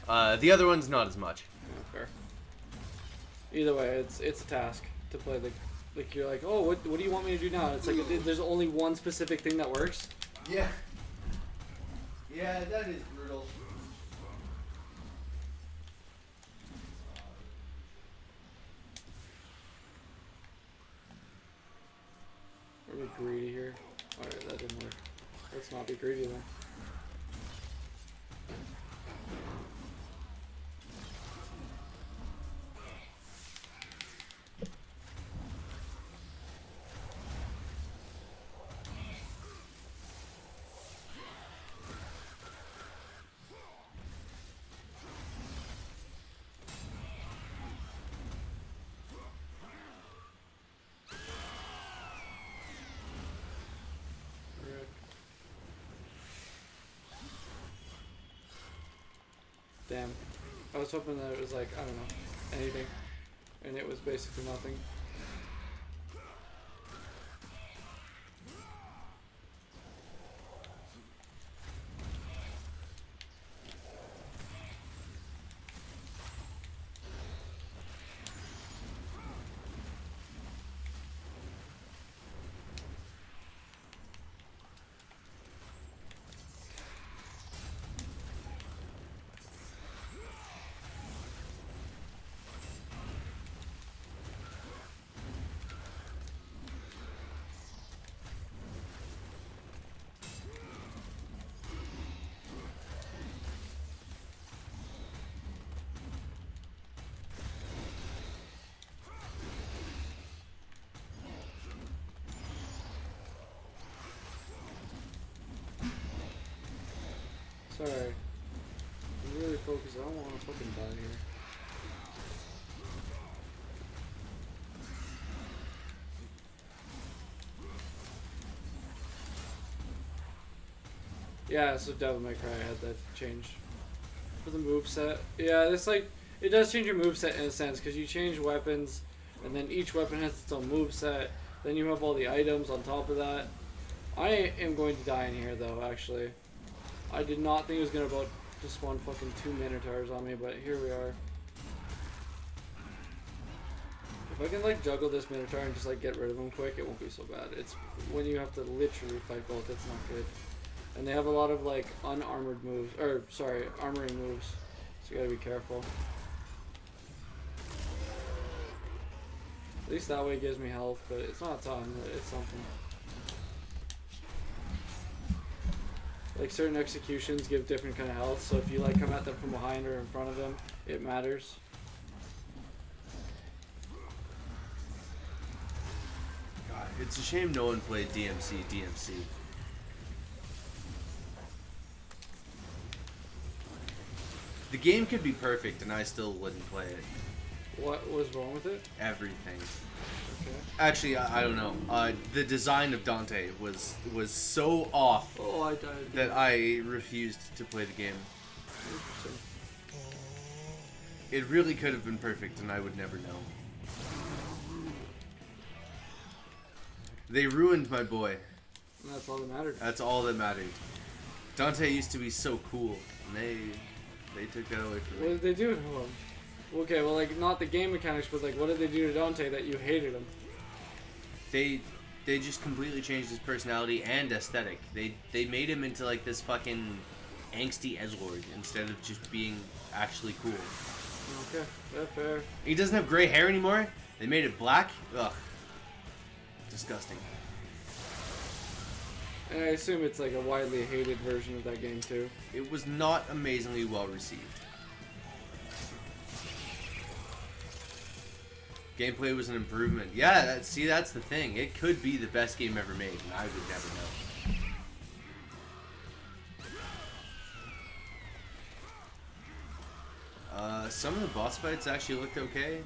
The other one's not as much. Yeah, fair. Either way, it's a task to play the like you're like, oh, what do you want me to do now? It's like there's only one specific thing that works. Yeah. Yeah, that is brutal. Are we greedy here? Alright, that didn't work. Let's not be greedy then. Damn. I was hoping that it was like, I don't know, anything. And it was basically nothing. Sorry. I'm really focused. I don't want to fucking die here. Yeah, so Devil May Cry had that change for the moveset. Yeah, it's like it does change your moveset in a sense because you change weapons, and then each weapon has its own moveset. Then you have all the items on top of that. I am going to die in here though. Actually, I did not think it was gonna about to spawn fucking 2 Minotaurs on me, but here we are. If I can like juggle this Minotaur and just like get rid of him quick, it won't be so bad. It's when you have to literally fight both, it's not good. And they have a lot of like unarmored moves, or sorry, armoring moves. So you gotta be careful. At least that way it gives me health, but it's not a ton, it's something. Like certain executions give different kind of health, so if you like come at them from behind or in front of them, it matters. God, it's a shame no one played DMC. The game could be perfect and I still wouldn't play it. What was wrong with it? Everything. Okay. Actually, I don't know. The design of Dante was so off Oh, I died. that I refused to play the game. Interesting. It really could have been perfect and I would never know. They ruined my boy. And that's all that mattered. That's all that mattered. Dante used to be so cool, and they took that away from What me. did they do to him? Okay, well, like, not the game mechanics, but, like, what did they do to Dante that you hated him? They just completely changed his personality and aesthetic. They made him into, like, this fucking angsty edgelord instead of just being actually cool. Okay, that's fair. He doesn't have gray hair anymore. They made it black. Ugh. Disgusting. And I assume it's, like, a widely hated version of that game, too. It was not amazingly well received. Gameplay was an improvement. Yeah, that's the thing. It could be the best game ever made, and I would never know. Some of the boss fights actually looked okay.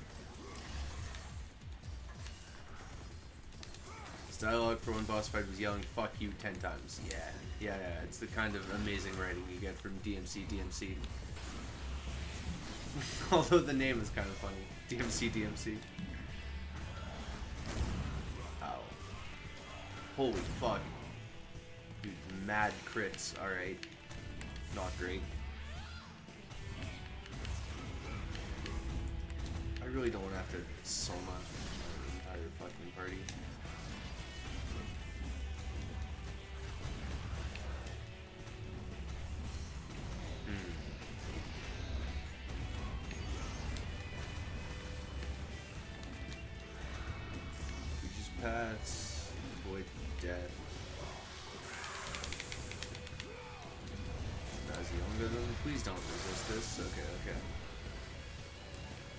His dialogue for one boss fight was yelling "fuck you" 10 times. Yeah. It's the kind of amazing writing you get from DMC. Although the name is kind of funny. DMC. Ow. Holy fuck. Dude, mad crits. Alright. Not great. I really don't want to have to Soma my entire fucking party. Paths, avoid death. Nazionga, please don't resist this. Okay.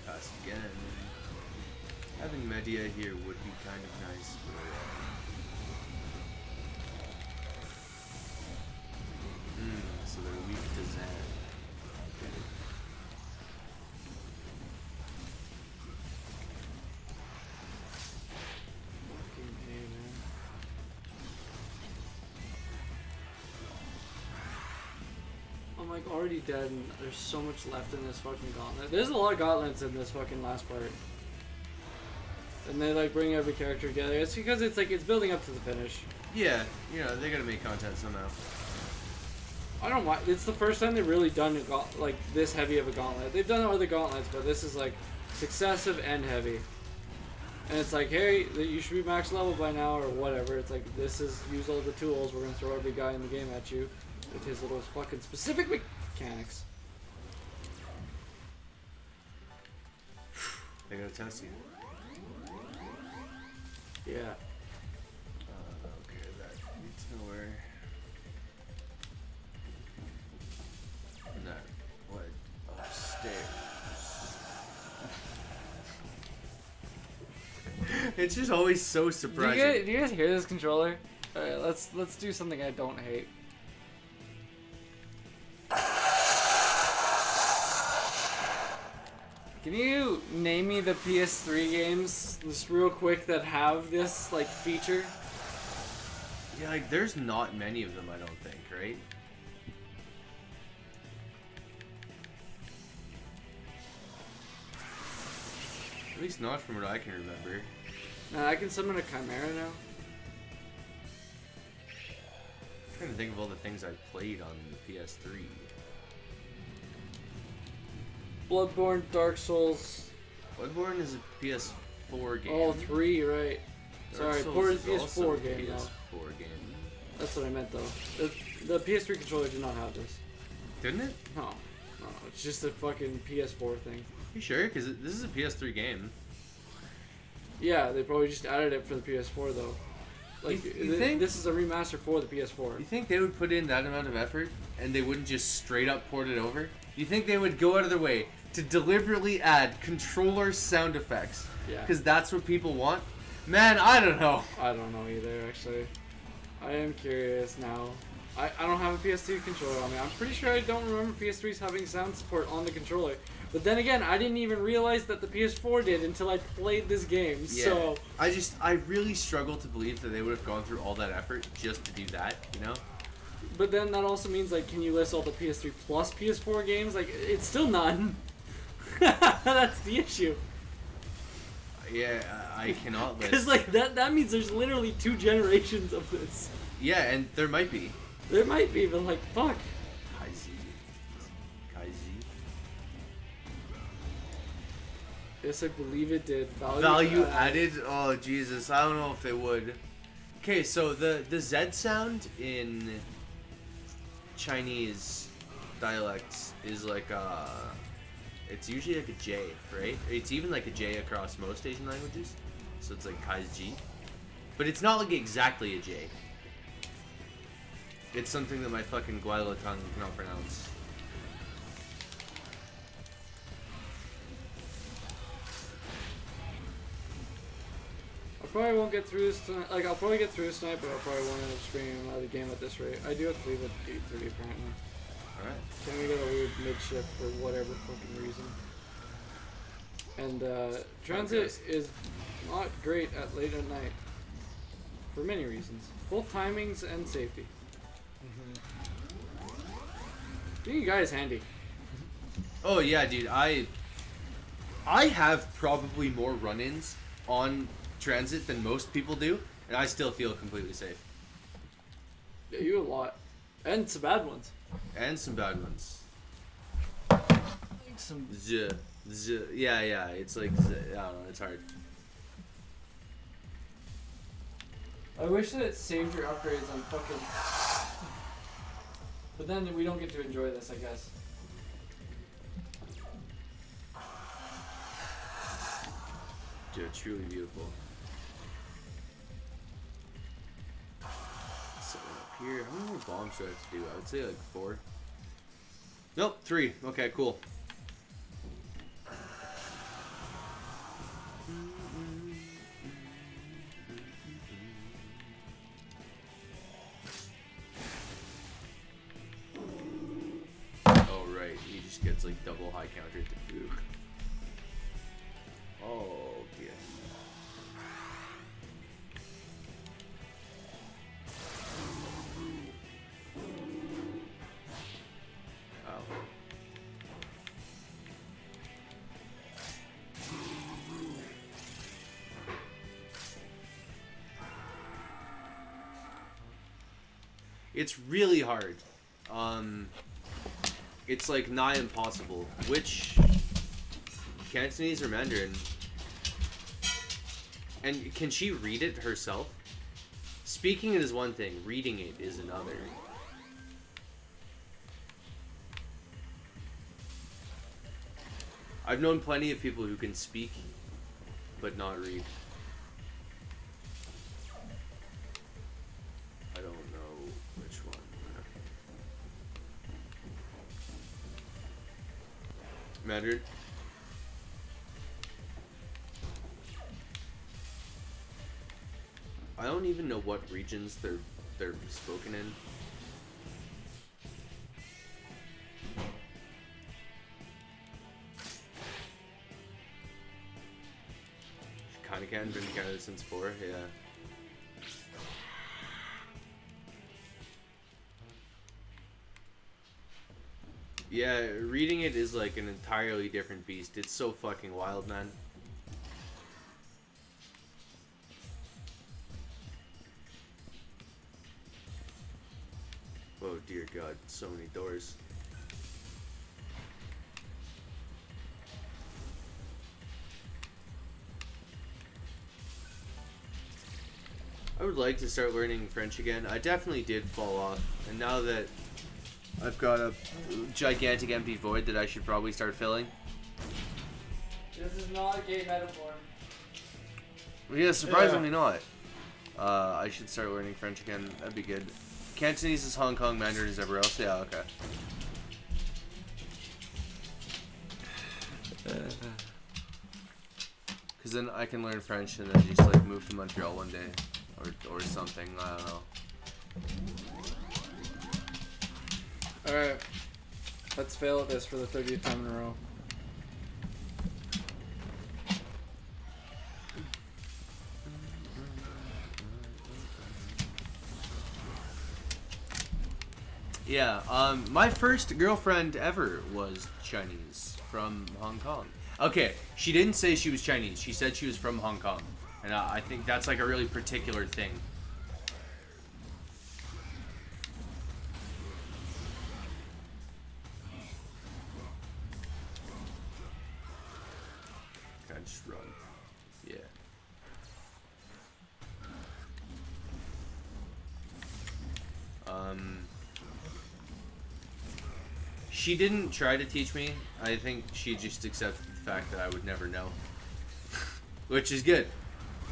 Pass again. Having Medea here would be kind of nice, but so they're weak to Zan. Okay. I'm like already dead and there's so much left in this fucking gauntlet. There's a lot of gauntlets in this fucking last part. And they like bring every character together. It's because it's like it's building up to the finish. Yeah, you know, they gotta make content somehow. I don't mind. It's the first time they've really done a like this heavy of a gauntlet. They've done other gauntlets, but this is like successive and heavy. And it's like, hey, you should be max level by now or whatever. It's like, this is, use all the tools. We're gonna throw every guy in the game at you with his little fucking specific mechanics. They gotta test you. Yeah. Okay, that leads nowhere. And that led upstairs. It's just always so surprising. Do you guys hear this controller? Alright, let's do something I don't hate. Can you name me the PS3 games just real quick that have this like feature? Yeah, like there's not many of them, I don't think, right? At least not from what I can remember. I can summon a Chimera now. I'm trying to think of all the things I played on the PS3. Bloodborne, Dark Souls. Bloodborne is a PS4 PS4 game. Oh, 3, right. Dark Sorry, Souls port is PS4 also a game, though. PS4 game. That's what I meant, though. The PS3 controller did not have this. Didn't it? No, it's just a fucking PS4 thing. You sure? Because this is a PS3 game. Yeah, they probably just added it for the PS4, though. Like, You think? this is a remaster for the PS4. You think they would put in that amount of effort and they wouldn't just straight up port it over? You think they would go out of their way to deliberately add controller sound effects? Yeah. Because that's what people want? Man, I don't know. I don't know either, actually. I am curious now. I don't have a PS2 controller on me. I'm pretty sure I don't remember PS3s having sound support on the controller. But then again, I didn't even realize that the PS4 did until I played this game. Yeah. So I really struggle to believe that they would have gone through all that effort just to do that, you know? But then that also means, like, can you list all the PS3 plus PS4 games? Like, it's still none. That's the issue. Yeah, I cannot list. Because, like, that means there's literally 2 generations of this. Yeah, and there might be. There might be, but, like, fuck. Kaizi. Yes, I believe it did. Value added? Oh, Jesus. I don't know if they would. Okay, so the Z sound in Chinese dialects is like it's usually like a J, right? It's even like a J across most Asian languages. So it's like Kaiji. But it's not like exactly a J. It's something that my fucking Guaylo tongue cannot pronounce. I probably won't get through this tonight. Like, I'll probably get through this tonight, but I probably won't end up streaming another game at this rate. I do have to leave at 8:30 apparently. Alright. Then we get a weird mid-shift for whatever fucking reason. And transit is not great at late at night. For many reasons. Both timings and safety. Being a guy is handy. Oh yeah, dude. I have probably more run-ins on transit than most people do, and I still feel completely safe. Yeah, you have a lot. And some bad ones. And some bad ones. Like some... Yeah, it's like, I don't know, it's hard. I wish that it saved your upgrades on fucking... But then we don't get to enjoy this, I guess. Dude, truly beautiful. So up here, how many more bombs do I have to do? I would say like 4. Nope, 3. Okay, cool. Oh right, he just gets like double high counter to Fu. Oh dear. Oh. It's really hard. It's like nigh impossible. Which Cantonese or Mandarin? And can she read it herself? Speaking it is one thing, reading it is another. I've known plenty of people who can speak but not read. I don't know which one. Mandarin. I don't even know what regions they're spoken in. Kinda can, been in Canada since 4, yeah. Yeah, reading it is like an entirely different beast. It's so fucking wild, man. Oh dear God, so many doors. I would like to start learning French again. I definitely did fall off, and now that I've got a gigantic empty void that I should probably start filling. This is not a gay metaphor. Yeah, surprisingly not. I should start learning French again. That'd be good. Cantonese is Hong Kong, Mandarin is everywhere else. Yeah, okay. Because then I can learn French and then just like move to Montreal one day, or something. I don't know. All right, let's fail at this for the 30th time in a row. Yeah, my first girlfriend ever was Chinese from Hong Kong. Okay, she didn't say she was Chinese. She said she was from Hong Kong. And I think that's like a really particular thing. Can I just run? Yeah. She didn't try to teach me. I think she just accepted the fact that I would never know. Which is good,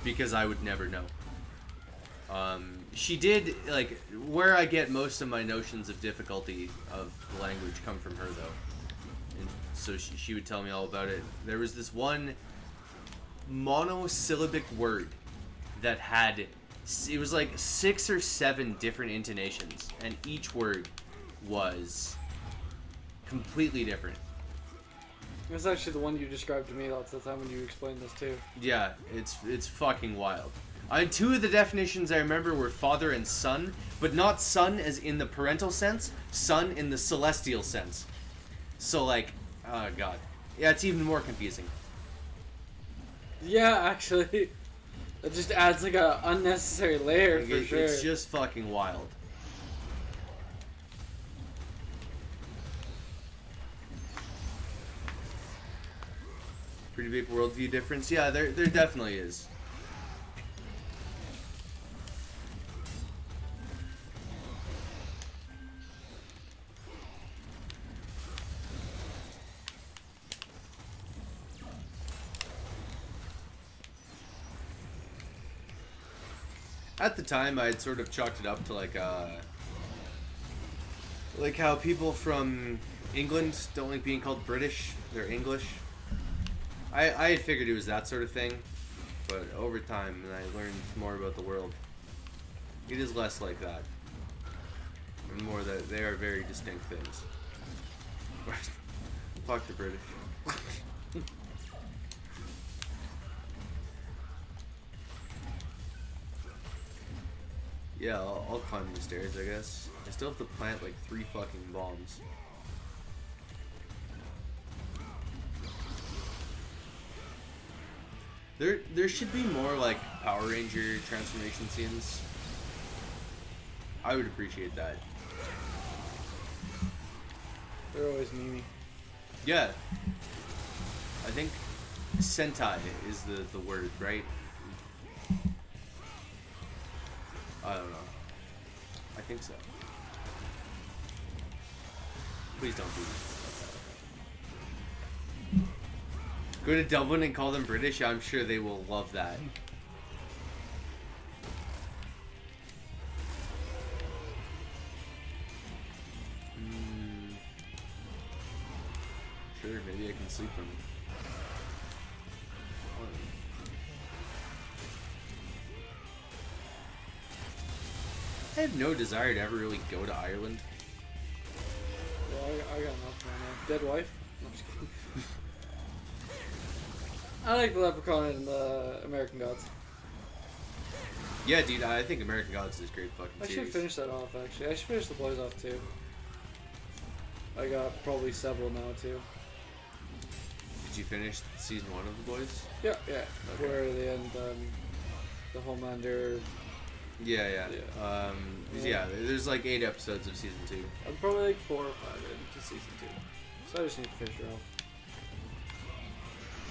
because I would never know. She did, like, where I get most of my notions of difficulty of the language come from her, though. And so she would tell me all about it. There was this one monosyllabic word that had, it was like 6 or 7 different intonations, and each word was completely different. It was actually the one you described to me lots of the time when you explained this too. Yeah, it's fucking wild. 2 of the definitions I remember were father and son, but not son as in the parental sense, son in the celestial sense. So like, oh god. Yeah, it's even more confusing. Yeah, actually. It just adds like a unnecessary layer Like, for sure. It's just fucking wild. Pretty big worldview difference. Yeah, there definitely is. At the time, I had sort of chalked it up to like how people from England don't like being called British; they're English. I had figured it was that sort of thing, but over time, and I learned more about the world, it is less like that, and more that they are very distinct things. Fuck the British. Yeah, I'll climb the stairs, I guess. I still have to plant like 3 fucking bombs. There should be more like Power Ranger transformation scenes. I would appreciate that. They're always memey. Yeah. I think Sentai is the word, right? I don't know. I think so. Please don't do this. Go to Dublin and call them British. I'm sure they will love that. Sure, maybe I can sleep them. I have no desire to ever really go to Ireland. Yeah, I got nothing on there. Dead wife? No, I'm just kidding. I like the Leprechaun and the American Gods. Yeah, dude, I think American Gods is a great fucking I series. should finish that off, actually. I should finish the boys off, too. I got probably several now, too. Did you finish season 1 of The Boys? Yeah, yeah. Okay. Where they end, the Homelander... Yeah. Yeah. Yeah, there's like 8 episodes of season 2. I'm probably like 4 or 5 into season 2. So I just need to finish her off.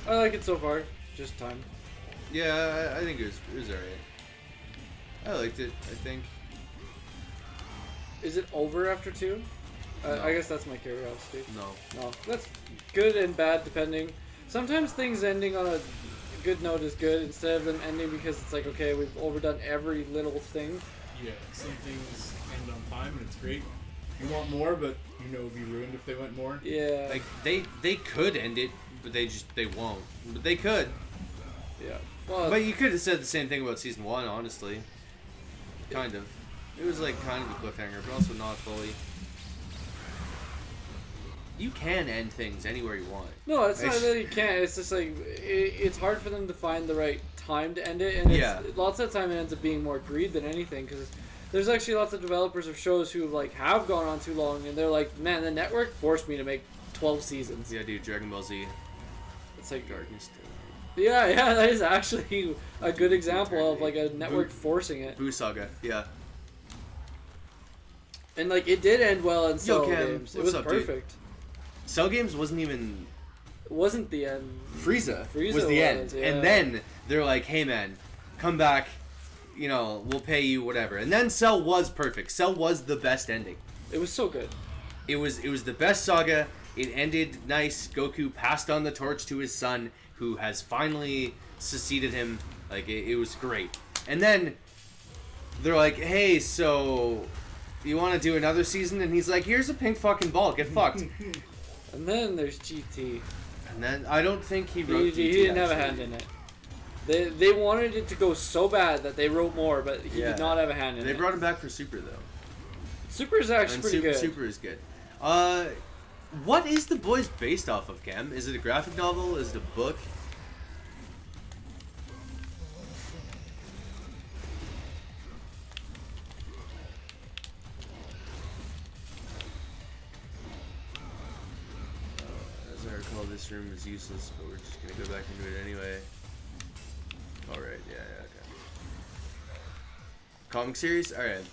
I like it so far. Just time. Yeah, I think it was alright. I liked it. I think. Is it over after 2? No. I guess that's my curiosity. No. No, that's good and bad depending. Sometimes things ending on a good note is good instead of them ending because it's like, okay, we've overdone every little thing. Yeah, some things end on time and it's great. You want more, but you know it would be ruined if they went more. Yeah. Like they could end it, but they won't. But they could. Yeah. Well, But you could have said the same thing about season 1, honestly. Kind of. It was like kind of a cliffhanger, but also not fully. You can end things anywhere you want. no, it's not that you can't. It's just like it's hard for them to find the right time to end it, and lots of the time it ends up being more greed than anything because there's actually lots of developers of shows who like have gone on too long, and they're like, man, the network forced me to make 12 seasons. Yeah, dude, Dragon Ball Z. It's like Darkness. yeah, that is actually a good example of like a network forcing it. Boo Saga. Yeah. And like it did end well in Cell Cam, games. It what's was up, dude? perfect. Cell Games wasn't even. It wasn't the end. Frieza Frieza was the end. yeah. And then they're like, hey man, come back, you know, we'll pay you whatever. And then Cell was perfect. Cell was the best ending. It was so good. It was the best saga. It ended nice. Goku passed on the torch to his son, who has finally succeeded him. Like, it was great. And then they're like, hey, so you want to do another season? And he's like, here's a pink fucking ball. Get fucked. And then there's GT. And then I don't think he wrote He GT, didn't have a actually. hand in it. They wanted it to go so bad that they wrote more, but he did not have a hand in They it. brought him back for Super, though. Super is actually And pretty good. Super is good. What is The Boys based off of, Cam? Is it a graphic novel? Is it a book? As I recall, this room is useless, but we're just gonna go back into it anyway. Alright, yeah, okay. Comic series? Alright.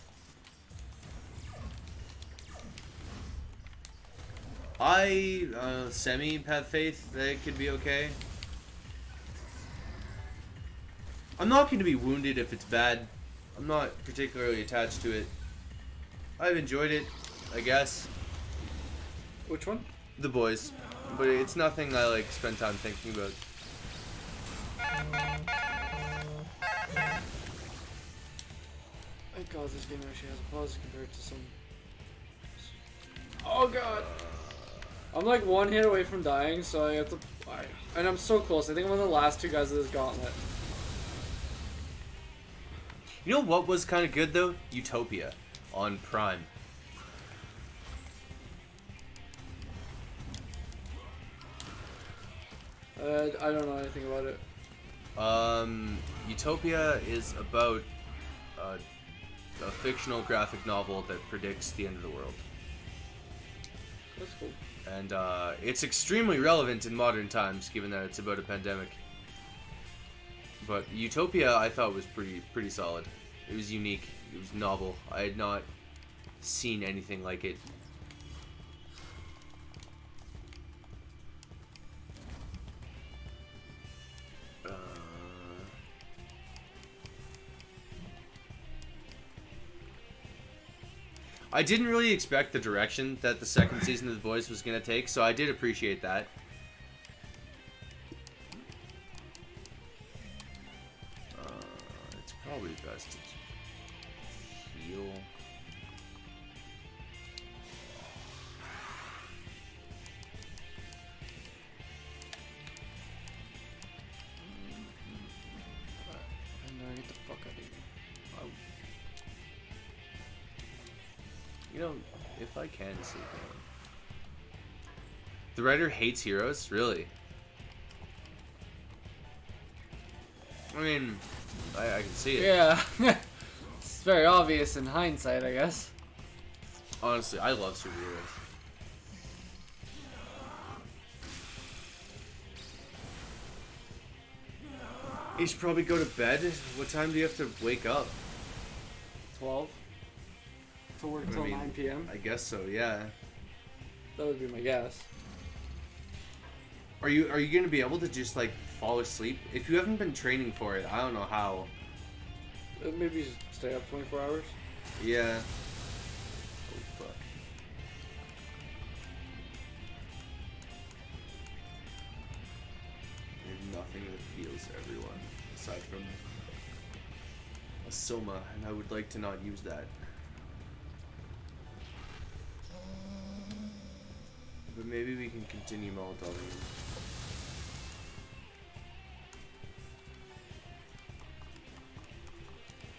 I semi have faith that it could be okay. I'm not going to be wounded if it's bad. I'm not particularly attached to it. I've enjoyed it, I guess. Which one? The Boys. But it's nothing I like spend time thinking about. Thank God this game actually has a pause compared to some. Oh God! I'm like one hit away from dying, so I have to. And I'm so close. I think I'm one of the last 2 guys of this gauntlet. You know what was kind of good though? Utopia on Prime. I don't know anything about it. Utopia is about a fictional graphic novel that predicts the end of the world. That's cool. And it's extremely relevant in modern times, given that it's about a pandemic. But Utopia, I thought was pretty solid. It was unique. It was novel. I had not seen anything like it. I didn't really expect the direction that the second season of The Boys was going to take, so I did appreciate that. It's probably best to heal. And then I get the fuck out of here. You know, if I can sleep in. The writer hates heroes? Really? I mean, I can see it. Yeah. It's very obvious in hindsight, I guess. Honestly, I love superheroes. You should probably go to bed. What time do you have to wake up? 12. To work till 9 p.m. I guess so, yeah. That would be my guess. Are you gonna be able to just like fall asleep? If you haven't been training for it, I don't know how. Maybe just stay up 24 hours. Yeah. Oh fuck. There's nothing that heals everyone aside from a Soma, and I would like to not use that. But maybe we can continue Molotoving.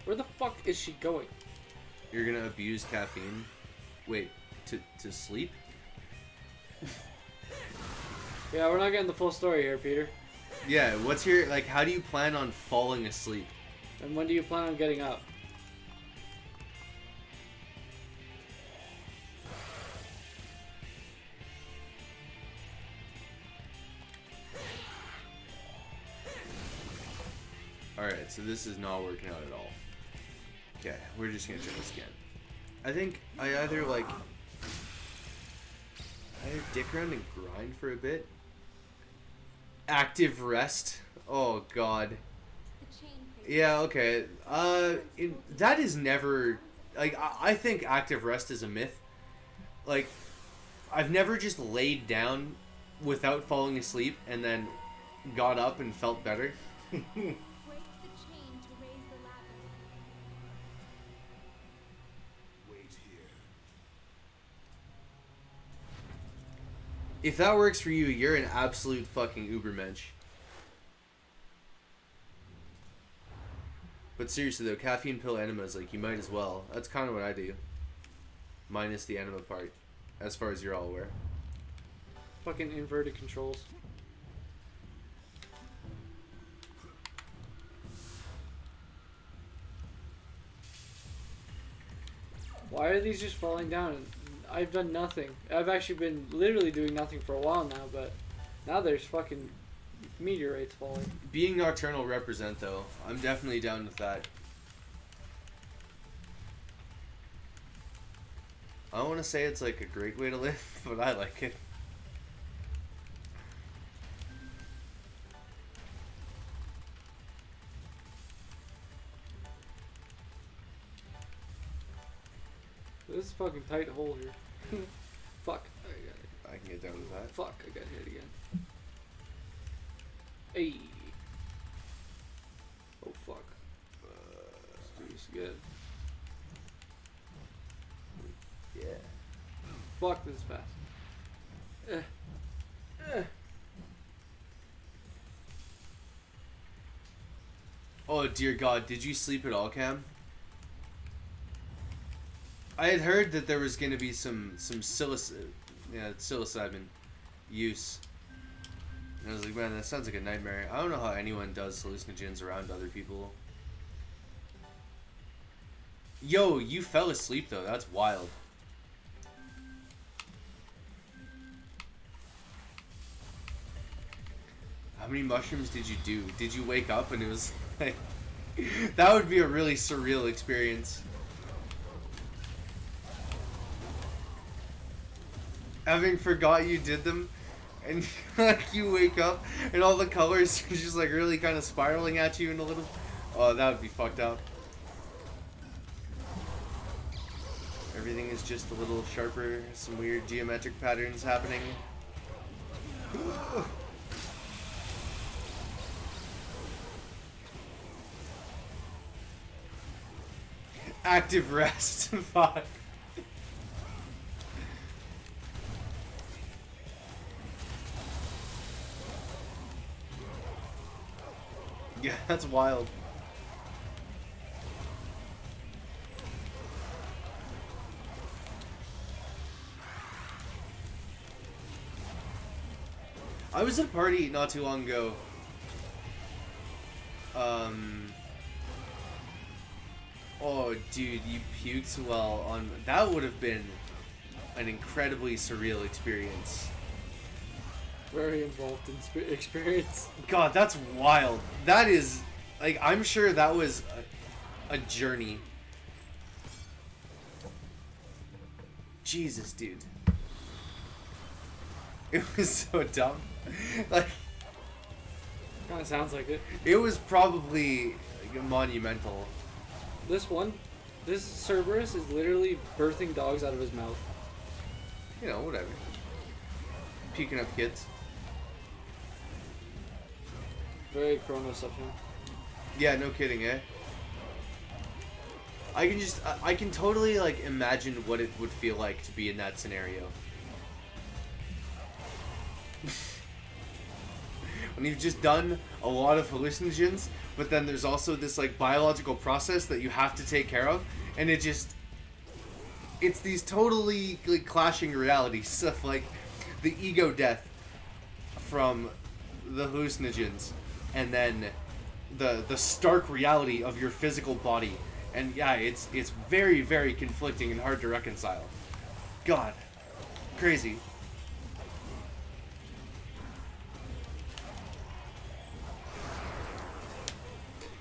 Where the fuck is she going? You're gonna abuse caffeine? Wait, to sleep? Yeah, we're not getting the full story here, Peter. Yeah, what's your, like, how do you plan on falling asleep? And when do you plan on getting up? Alright, so this is not working out at all. Okay, we're just gonna try this again. I think I either dick around and grind for a bit. Active rest. Oh god. Yeah, okay. That is never, like, I think active rest is a myth. Like, I've never just laid down without falling asleep and then got up and felt better. If that works for you, you're an absolute fucking ubermensch. But seriously though, caffeine pill enemas, like, you might as well. That's kind of what I do. Minus the enema part, as far as you're all aware. Fucking inverted controls. Why are these just falling down? I've done nothing. I've actually been literally doing nothing for a while now, but now there's fucking meteorites falling. Being nocturnal represent though, I'm definitely down with that. I don't want to say it's like a great way to live, but I like it. This is a fucking tight hole here. Fuck. I can get down with that. Fuck, I got hit again. Hey. Oh fuck. Let's do this again. Yeah. Fuck, this is fast. Oh dear God, did you sleep at all, Cam? I had heard that there was going to be some psilocybin use. And I was like, man, that sounds like a nightmare. I don't know how anyone does hallucinogens around other people. Yo, you fell asleep though. That's wild. How many mushrooms did you do? Did you wake up and it was like... That would be a really surreal experience. Having forgot you did them, and like you wake up and all the colors are just like really kind of spiraling at you in a little... Oh, that would be fucked up. Everything is just a little sharper, some weird geometric patterns happening. Active rest. Fuck. Yeah, that's wild. I was at a party not too long ago. Oh, dude, you puked while on... That would have been an incredibly surreal experience. Very involved in experience. God, that's wild. That is... Like, I'm sure that was a journey. Jesus, dude. It was so dumb. Like... Kind of sounds like it. It was probably like, monumental. This Cerberus is literally birthing dogs out of his mouth. You know, whatever. Peeking up kids. Very Chronos of him. Yeah, no kidding, eh? I can totally, like, imagine what it would feel like to be in that scenario. When you've just done a lot of hallucinogens, but then there's also this, like, biological process that you have to take care of, and it's these totally, like, clashing realities. Stuff like the ego death from the hallucinogens, and then the stark reality of your physical body. And yeah, it's very, very conflicting and hard to reconcile. God. Crazy.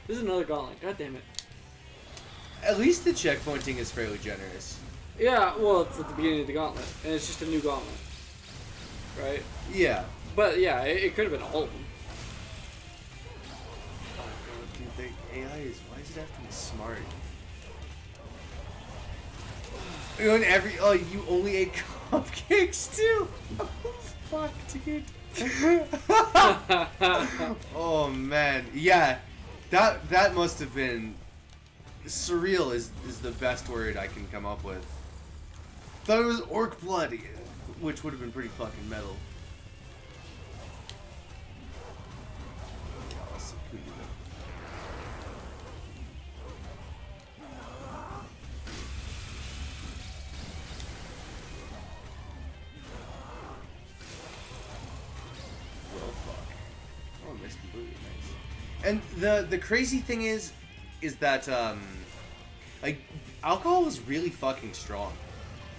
This is another gauntlet. God damn it. At least the checkpointing is fairly generous. Yeah, well, it's at the beginning of the gauntlet, and it's just a new gauntlet. Right? Yeah. But yeah, it could have been all of them. Oh, dude, the AI is... Why does it have to be smart? You only ate cupcakes too? Oh, fuck, dude. Oh, man. Yeah. That must have been... Surreal is the best word I can come up with. Thought it was orc blood, which would have been pretty fucking metal. And the crazy thing is that like alcohol is really fucking strong,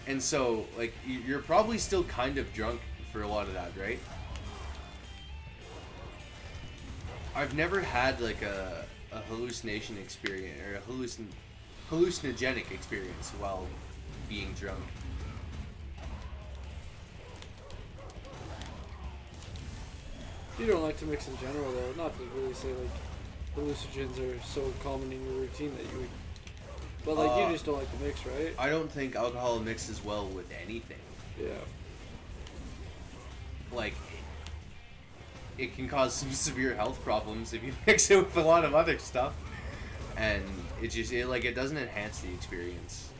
and so like you're probably still kind of drunk for a lot of that, right? I've never had like a hallucination experience or a hallucinogenic experience while being drunk. You don't like to mix in general, though. Not to really say, like, hallucinogens are so common in your routine that you would... But, like, you just don't like to mix, right? I don't think alcohol mixes well with anything. Yeah. Like, it can cause some severe health problems if you mix it with a lot of other stuff. And it just, it doesn't enhance the experience.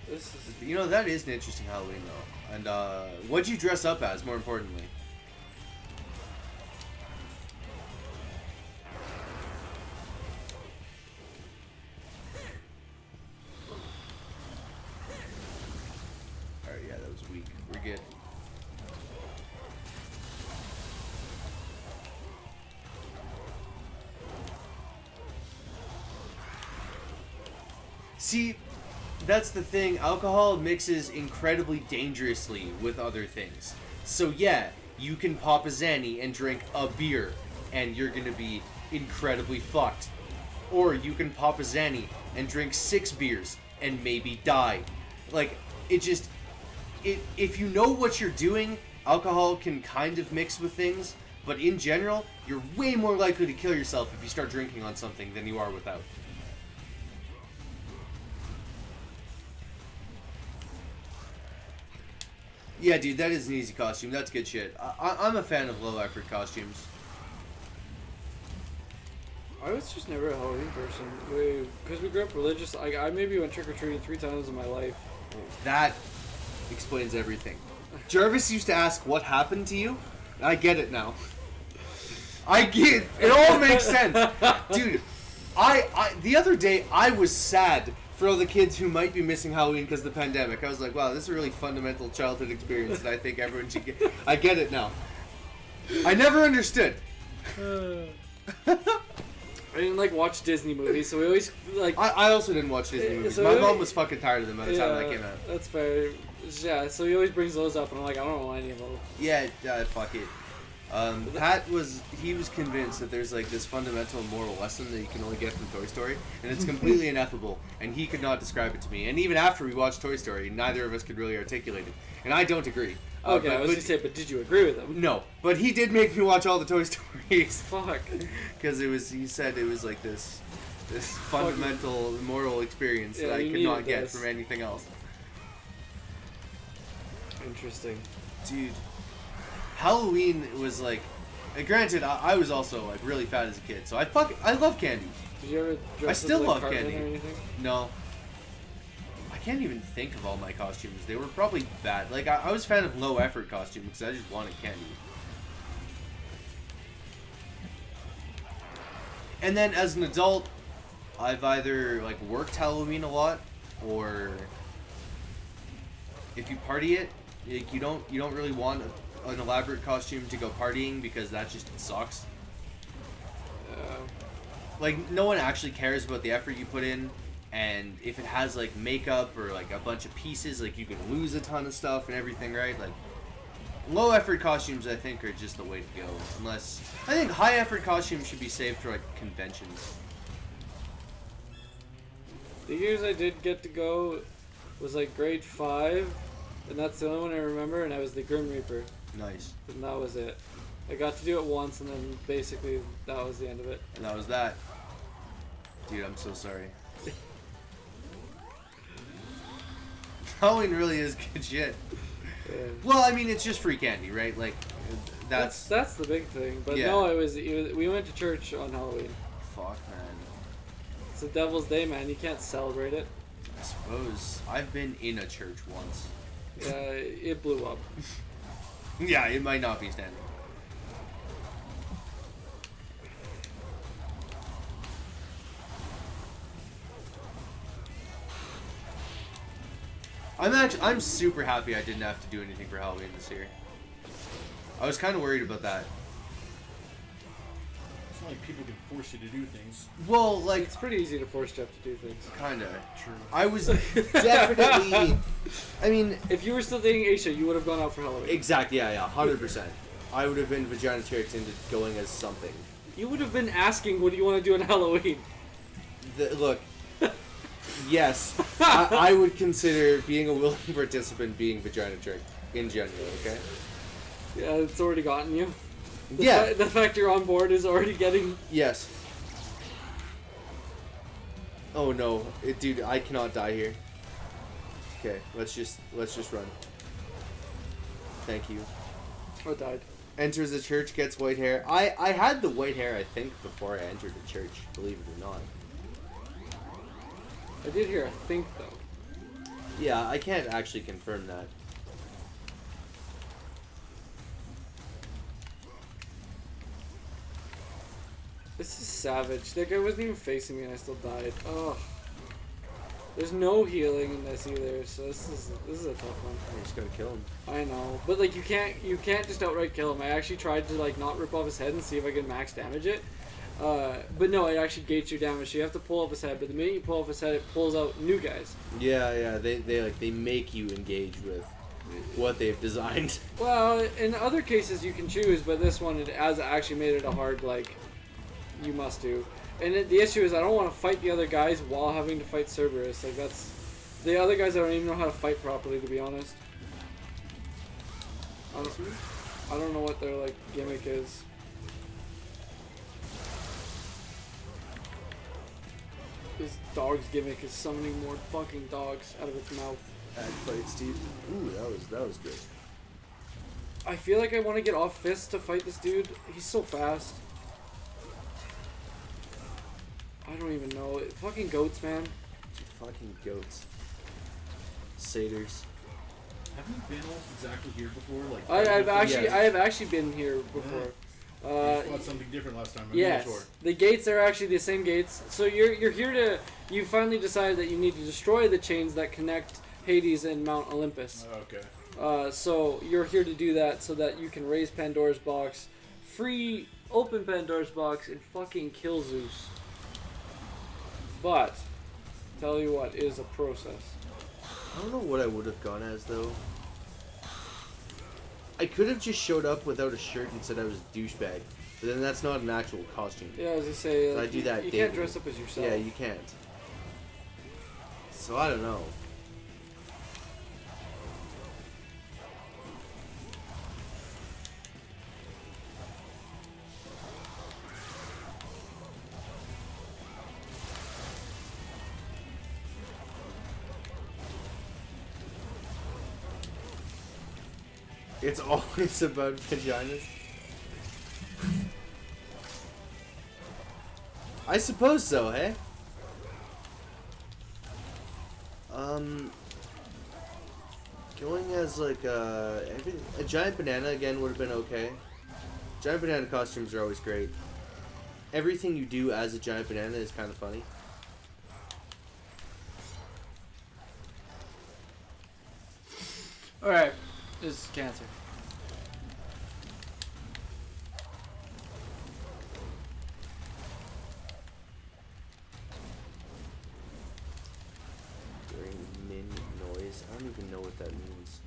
This is... You know, that is an interesting Halloween, though. And, what'd you dress up as, more importantly? Alright, yeah, that was weak. We're good. See, that's the thing. Alcohol mixes incredibly dangerously with other things. So yeah, you can pop a Zanny and drink a beer, and you're gonna be incredibly fucked. Or you can pop a Zanny and drink 6 beers and maybe die. Like, if you know what you're doing, alcohol can kind of mix with things, but in general, you're way more likely to kill yourself if you start drinking on something than you are without. Yeah, dude, that is an easy costume. That's good shit. I'm a fan of low-effort costumes. I was just never a Halloween person. Because we grew up religious. I maybe went trick-or-treating 3 times in my life. That explains everything. Jarvis used to ask, what happened to you? I get it now. I get it. It all makes sense. Dude, the other day, I was sad for all the kids who might be missing Halloween because of the pandemic. I was like, wow, this is a really fundamental childhood experience that I think everyone should get. I get it now. I never understood. I didn't like watch Disney movies, so we always like. I also didn't watch Disney movies. So My mom was fucking tired of them by the time that came out. That's fair. Yeah, so he always brings those up, and I'm like, I don't know any of those. Yeah, fuck it. Pat was convinced that there's like this fundamental moral lesson that you can only get from Toy Story, and it's completely ineffable, and he could not describe it to me. And even after we watched Toy Story, neither of us could really articulate it, and I don't agree. Okay, I was gonna say, but did you agree with him? No, but he did make me watch all the Toy Stories. Fuck. Because he said it was like this fundamental moral experience that I could not get from anything else. Interesting. Dude, Halloween was like, granted, I was also like really fat as a kid, so I love candy. Did you ever dress I still as, love Cartman candy. or anything? No. I can't even think of all my costumes. They were probably bad. Like, I was a fan of low effort costumes because I just wanted candy. And then as an adult, I've either like worked Halloween a lot, or if you party it, like, you don't really want an elaborate costume to go partying because that just sucks. Like, no one actually cares about the effort you put in, and if it has like makeup or like a bunch of pieces, like you can lose a ton of stuff and everything, right? Like, low effort costumes I think are just the way to go. Unless I think high effort costumes should be saved for like conventions. The years I did get to go was like grade 5, and that's the only one I remember, and I was the Grim Reaper. Nice. And that was it. I got to do it once, and then basically that was the end of it. And that was that. Dude, I'm so sorry. Halloween really is good shit. Yeah. Well, I mean, it's just free candy, right? Like, that's That's the big thing. But Yeah. no, it was we went to church on Halloween. fuck, man. It's the Devil's Day, man. You can't celebrate it. I suppose I've been in a church once. It blew up. Yeah, it might not be standing. I'm super happy I didn't have to do anything for Halloween this year. I was kind of worried about that. It's not like people can force you to do things. Well, like, It's pretty easy to force Jeff to do things. kinda. True. I was definitely. I mean, If you were still dating Aisha, you would have gone out for Halloween. exactly. Yeah, 100%. I would have been vagina tricked into going as something. You would have been asking, what do you want to do on Halloween? Look, yes, I would consider being a willing participant being vagina tricked in general. Okay. Yeah, it's already gotten you. Yeah. The fact you're on board is already getting... Yes. Oh no, dude, I cannot die here. Okay, let's just run. Thank you. Oh, died. Enters the church, gets white hair. I had the white hair, I think, before I entered the church, believe it or not. I did hear a think, though. Yeah, I can't actually confirm that. This is savage. That guy wasn't even facing me and I still died. Oh. There's no healing in this either, so this is a tough one. I just gotta kill him. I know, but like you can't just outright kill him. I actually tried to like not rip off his head and see if I could max damage it. But no, it actually gates your damage. So you have to pull off his head. But the minute you pull off his head, it pulls out new guys. Yeah, they make you engage with what they've designed. Well, in other cases you can choose, but this one it has actually made it a hard like you must do. And the issue is I don't want to fight the other guys while having to fight Cerberus. Like that's the other guys I don't even know how to fight properly, to be honest. I don't know what their like gimmick is. This dog's gimmick is summoning more fucking dogs out of its mouth. Bad fights, dude. Ooh, that was good. I feel like I want to get off Fist to fight this dude. He's so fast. I don't even know. Fucking goats, man. Fucking goats. Satyrs. Haven't you been almost exactly here before? Like I have actually been here before. You fought something different last time. Yes, Sure. the gates are actually the same gates. So you're here to. You finally decided that you need to destroy the chains that connect Hades and Mount Olympus. Okay. So you're here to do that so that you can raise Pandora's box, open Pandora's box, and fucking kill Zeus. But tell you what, it is a process. I don't know what I would have gone as though. I could have just showed up without a shirt and said I was a douchebag, but then that's not an actual costume. Yeah, as you say, I do that You daily. can't dress up as yourself. Yeah, you can't. So I don't know. It's always about vaginas. I suppose so, hey? Going as like a giant banana again would have been okay. Giant banana costumes are always great. Everything you do as a giant banana is kind of funny. Alright, this is cancer. During min noise. I don't even know what that means.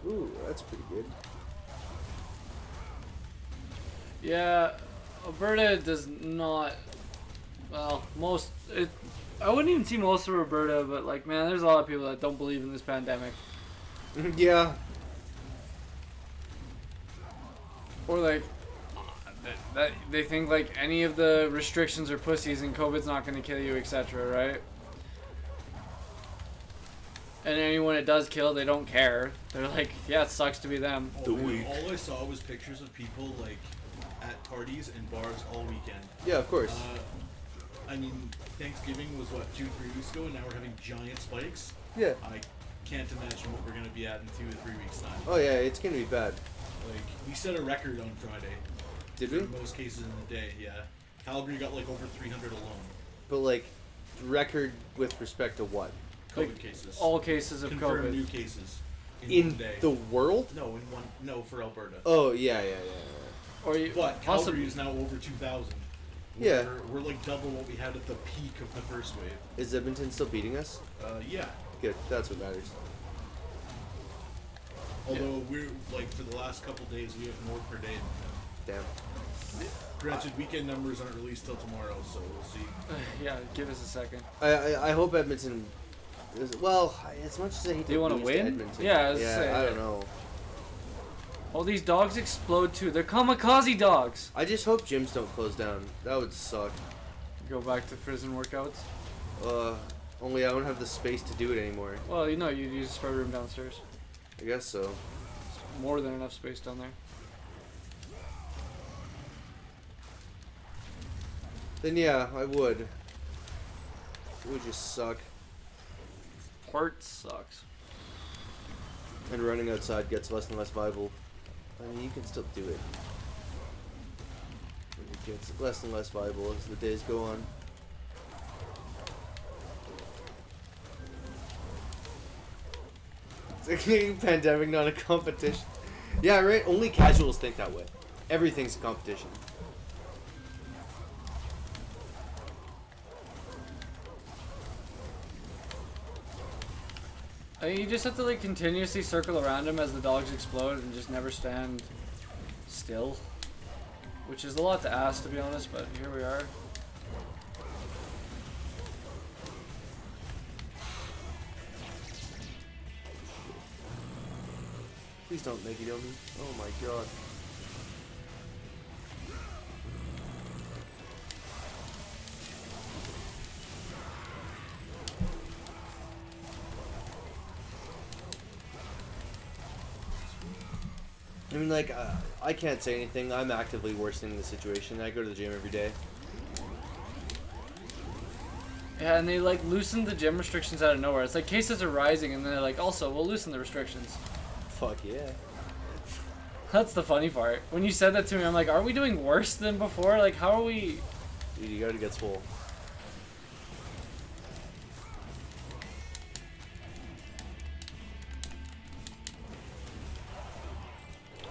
Ooh, that's pretty good. Yeah, Alberta does not. Well, I wouldn't even see most of Alberta, but like, man, there's a lot of people that don't believe in this pandemic. Yeah. Or like, that they think like any of the restrictions are pussies and COVID's not going to kill you, etc. Right? And anyone it does kill, they don't care. They're like, yeah, it sucks to be them. Oh, man, all I saw was pictures of people like at parties and bars all weekend. Yeah, of course. I mean, Thanksgiving was what 2-3 weeks ago, and now we're having giant spikes. Yeah. I can't imagine what we're gonna be at in 2 or 3 weeks time. Oh yeah, it's gonna be bad. Like we set a record on Friday. Did for we? most cases in the day, yeah. Calgary got like over 300 alone. But like, record with respect to what? COVID cases. All cases of Confirmed COVID. new cases In one day. the world? No, in one. No, for Alberta. Oh yeah. Or you, But possibly- Calgary is now over 2,000. Yeah. We're like double what we had at the peak of the first wave. Is Edmonton still beating us? Yeah. Good. That's what matters. Although we're like for the last couple days we have more per day. Damn. Granted, weekend numbers aren't released till tomorrow, so we'll see. Yeah, give us a second. I hope Edmonton. Well, as much as I hate Do you to wanna lose win? Edmonton, Yeah, I was saying. I don't know. All these dogs explode too. They're kamikaze dogs. I just hope gyms don't close down. That would suck. Go back to prison workouts. Only I don't have the space to do it anymore. Well, you know, you use a spare room downstairs. I guess so. More than enough space down there. Then yeah, I would. It would just suck. Part sucks. And running outside gets less and less viable. I mean, you can still do it. It gets less and less viable as the days go on. It's like pandemic, not a competition. Yeah, right? Only casuals think that way. Everything's a competition. I mean, you just have to like continuously circle around them as the dogs explode and just never stand still. Which is a lot to ask, to be honest, but here we are. Please don't make it on me. Oh my god. I mean, like, I can't say anything. I'm actively worsening the situation. I go to the gym every day. Yeah, and they like loosened the gym restrictions out of nowhere. It's like cases are rising, and then they're like, also, we'll loosen the restrictions. Fuck yeah. That's the funny part. When you said that to me, I'm like, are we doing worse than before? Like, how are we... Dude, you gotta get swole.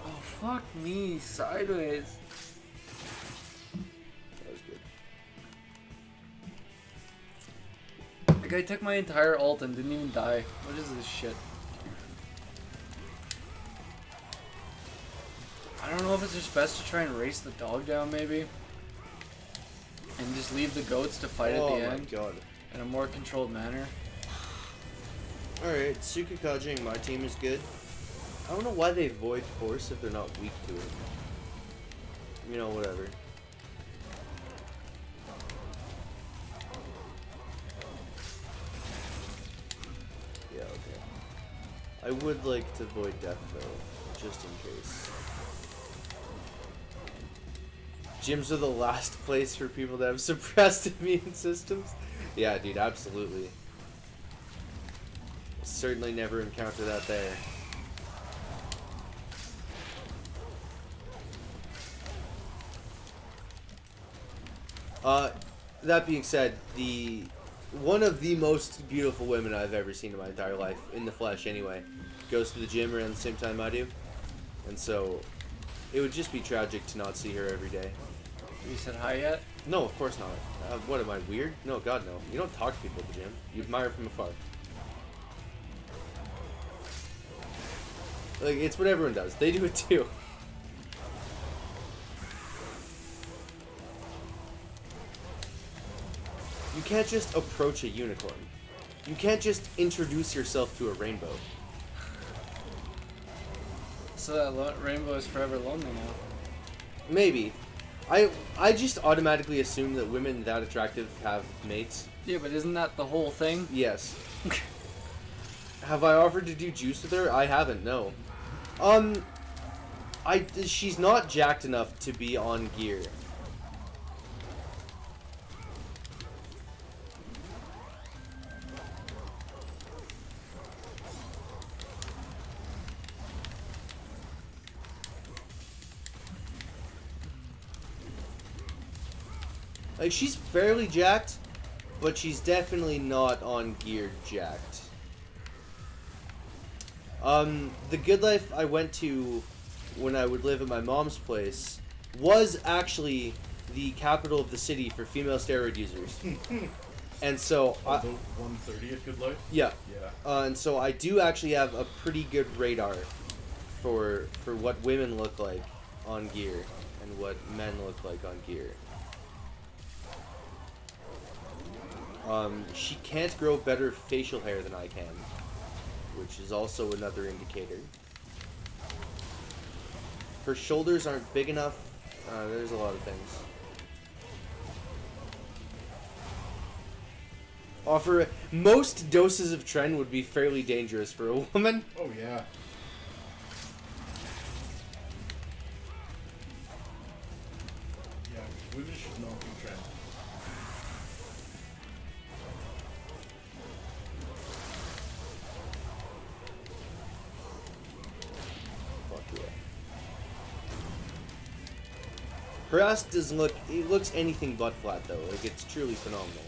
Oh, fuck me, sideways. That was good. The guy took my entire ult and didn't even die. What is this shit? I don't know if it's just best to try and race the dog down, maybe? And just leave the goats to fight at the end God. in a more controlled manner. Alright, Tsukikajing, my team is good. I don't know why they void force if they're not weak to it. You know, whatever. Yeah, okay. I would like to void death though, just in case. Gyms are the last place for people that have suppressed immune systems. Yeah, dude, absolutely. Certainly never encountered that there. That being said, one of the most beautiful women I've ever seen in my entire life, in the flesh anyway, goes to the gym around the same time I do. And so, it would just be tragic to not see her every day. Have you said hi yet? No, of course not. What, am I weird? No, God, no. You don't talk to people at the gym. You admire from afar. Like, it's what everyone does. They do it too. You can't just approach a unicorn. You can't just introduce yourself to a rainbow. So that rainbow is forever lonely now. Maybe. I just automatically assume that women that attractive have mates. Yeah, but isn't that the whole thing? Yes. Have I offered to do juice with her? I haven't, no. She's not jacked enough to be on gear. Like, she's fairly jacked, but she's definitely not on gear jacked. The good life I went to when I would live at my mom's place was actually the capital of the city for female steroid users. And so... the 130th Good Life? Yeah. Yeah. And so I do actually have a pretty good radar for what women look like on gear and what men look like on gear. She can't grow better facial hair than I can, which is also another indicator. Her shoulders aren't big enough. There's a lot of things. Most doses of Tren would be fairly dangerous for a woman. Oh, yeah. Yeah, women should not be Tren. Fuck yeah. Her ass doesn't look... It looks anything but flat, though. Like, it's truly phenomenal.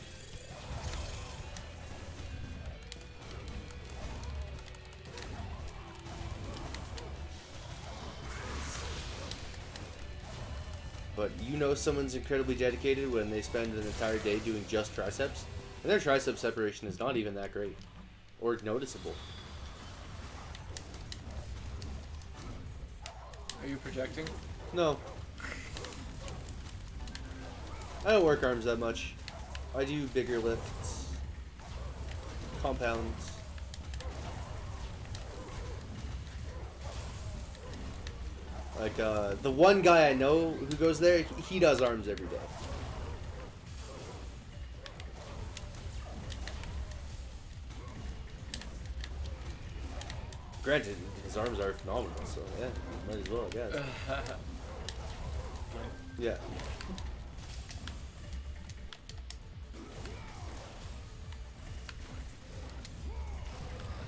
But you know someone's incredibly dedicated when they spend an entire day doing just triceps, and their tricep separation is not even that great. Or noticeable. Are you projecting? No. I don't work arms that much. I do bigger lifts. Compounds. Like, the one guy I know who goes there, he does arms every day. Granted, his arms are phenomenal, so yeah, might as well, I guess. Yeah.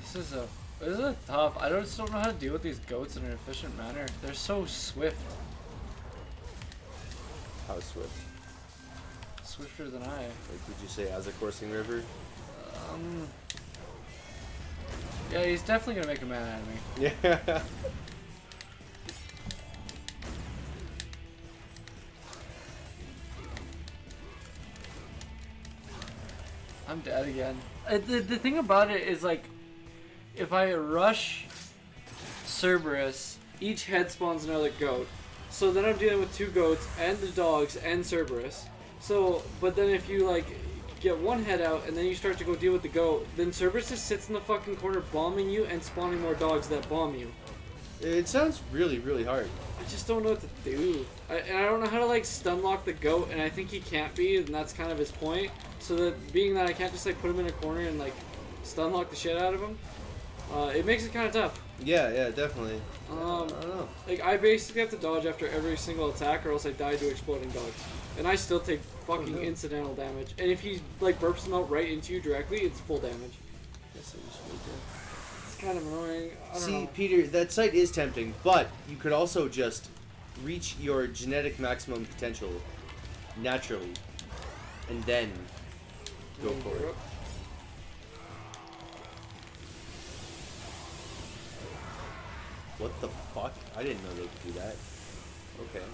This is a tough. I just don't know how to deal with these goats in an efficient manner. They're so swift. How swift? Swifter than I. Like, would you say as a coursing river? Yeah, he's definitely gonna make a man out of me. Yeah. I'm dead again. The thing about it is, like, if I rush Cerberus, each head spawns another goat. So then I'm dealing with 2 goats and the dogs and Cerberus. So, but then if you, like, get one head out and then you start to go deal with the goat, then Cerberus just sits in the fucking corner bombing you and spawning more dogs that bomb you. It sounds really, really hard. I just don't know what to do. And I don't know how to, like, stun lock the goat, and I think he can't be, and that's kind of his point. So that being that I can't just, like, put him in a corner and, like, stun lock the shit out of him, it makes it kind of tough. Yeah, definitely. I Um, don't know. Like, I basically have to dodge after every single attack, or else I die to exploding dogs. And I still take fucking incidental damage. And if he, like, burps them out right into you directly, it's full damage. Guess I just wait there. It's kind of annoying. I don't See, know. Peter, that site is tempting, but you could also just reach your genetic maximum potential naturally, and then go for it. What the fuck? I didn't know they could do that. Okay.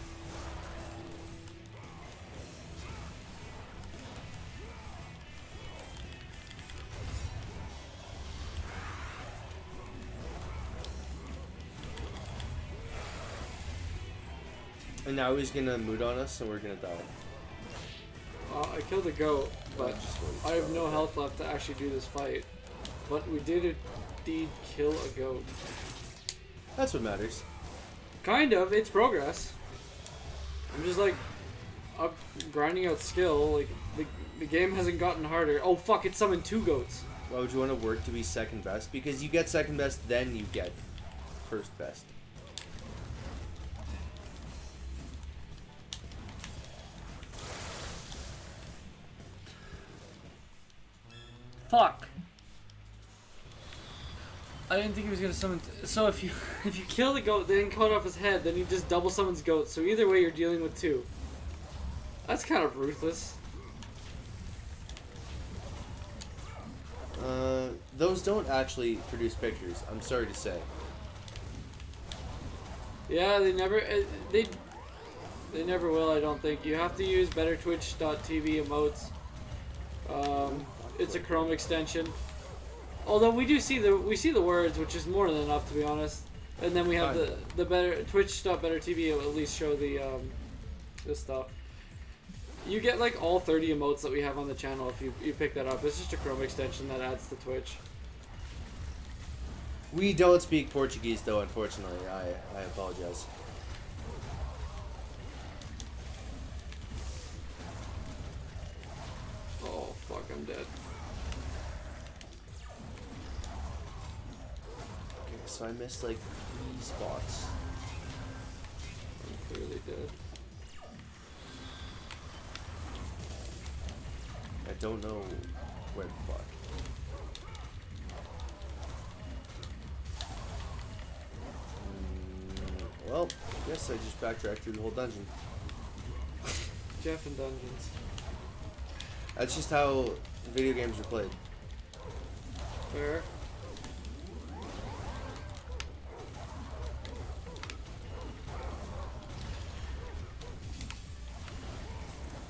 And now he's gonna mood on us and we're gonna die. I killed a goat, but I have no health left to actually do this fight. But we did indeed kill a goat. That's what matters. Kind of. It's progress. I'm just, like, up grinding out skill. Like, the game hasn't gotten harder. Oh, fuck, it summoned 2 goats. Why would you want to work to be second best? Because you get second best, then you get first best. Fuck. I didn't think he was gonna summon. So if you kill the goat, then cut off his head, then he just double summons goats. So either way, you're dealing with 2. That's kind of ruthless. Those don't actually produce pictures. I'm sorry to say. Yeah, they never. They never will. I don't think. You have to use better Twitch.tv emotes. It's a Chrome extension. Although we see the words, which is more than enough, to be honest. And then we have the better Twitch.BetterTV will at least show the this stuff. You get, like, all 30 emotes that we have on the channel if you pick that up. It's just a Chrome extension that adds to Twitch. We don't speak Portuguese, though, unfortunately. I apologize. Oh fuck, I'm dead. Okay, so I missed like 3 spots. I'm clearly dead. I don't know where the fuck. Well, I guess I just backtracked through the whole dungeon. Jeff and Dungeons. That's just how video games are played. Fair.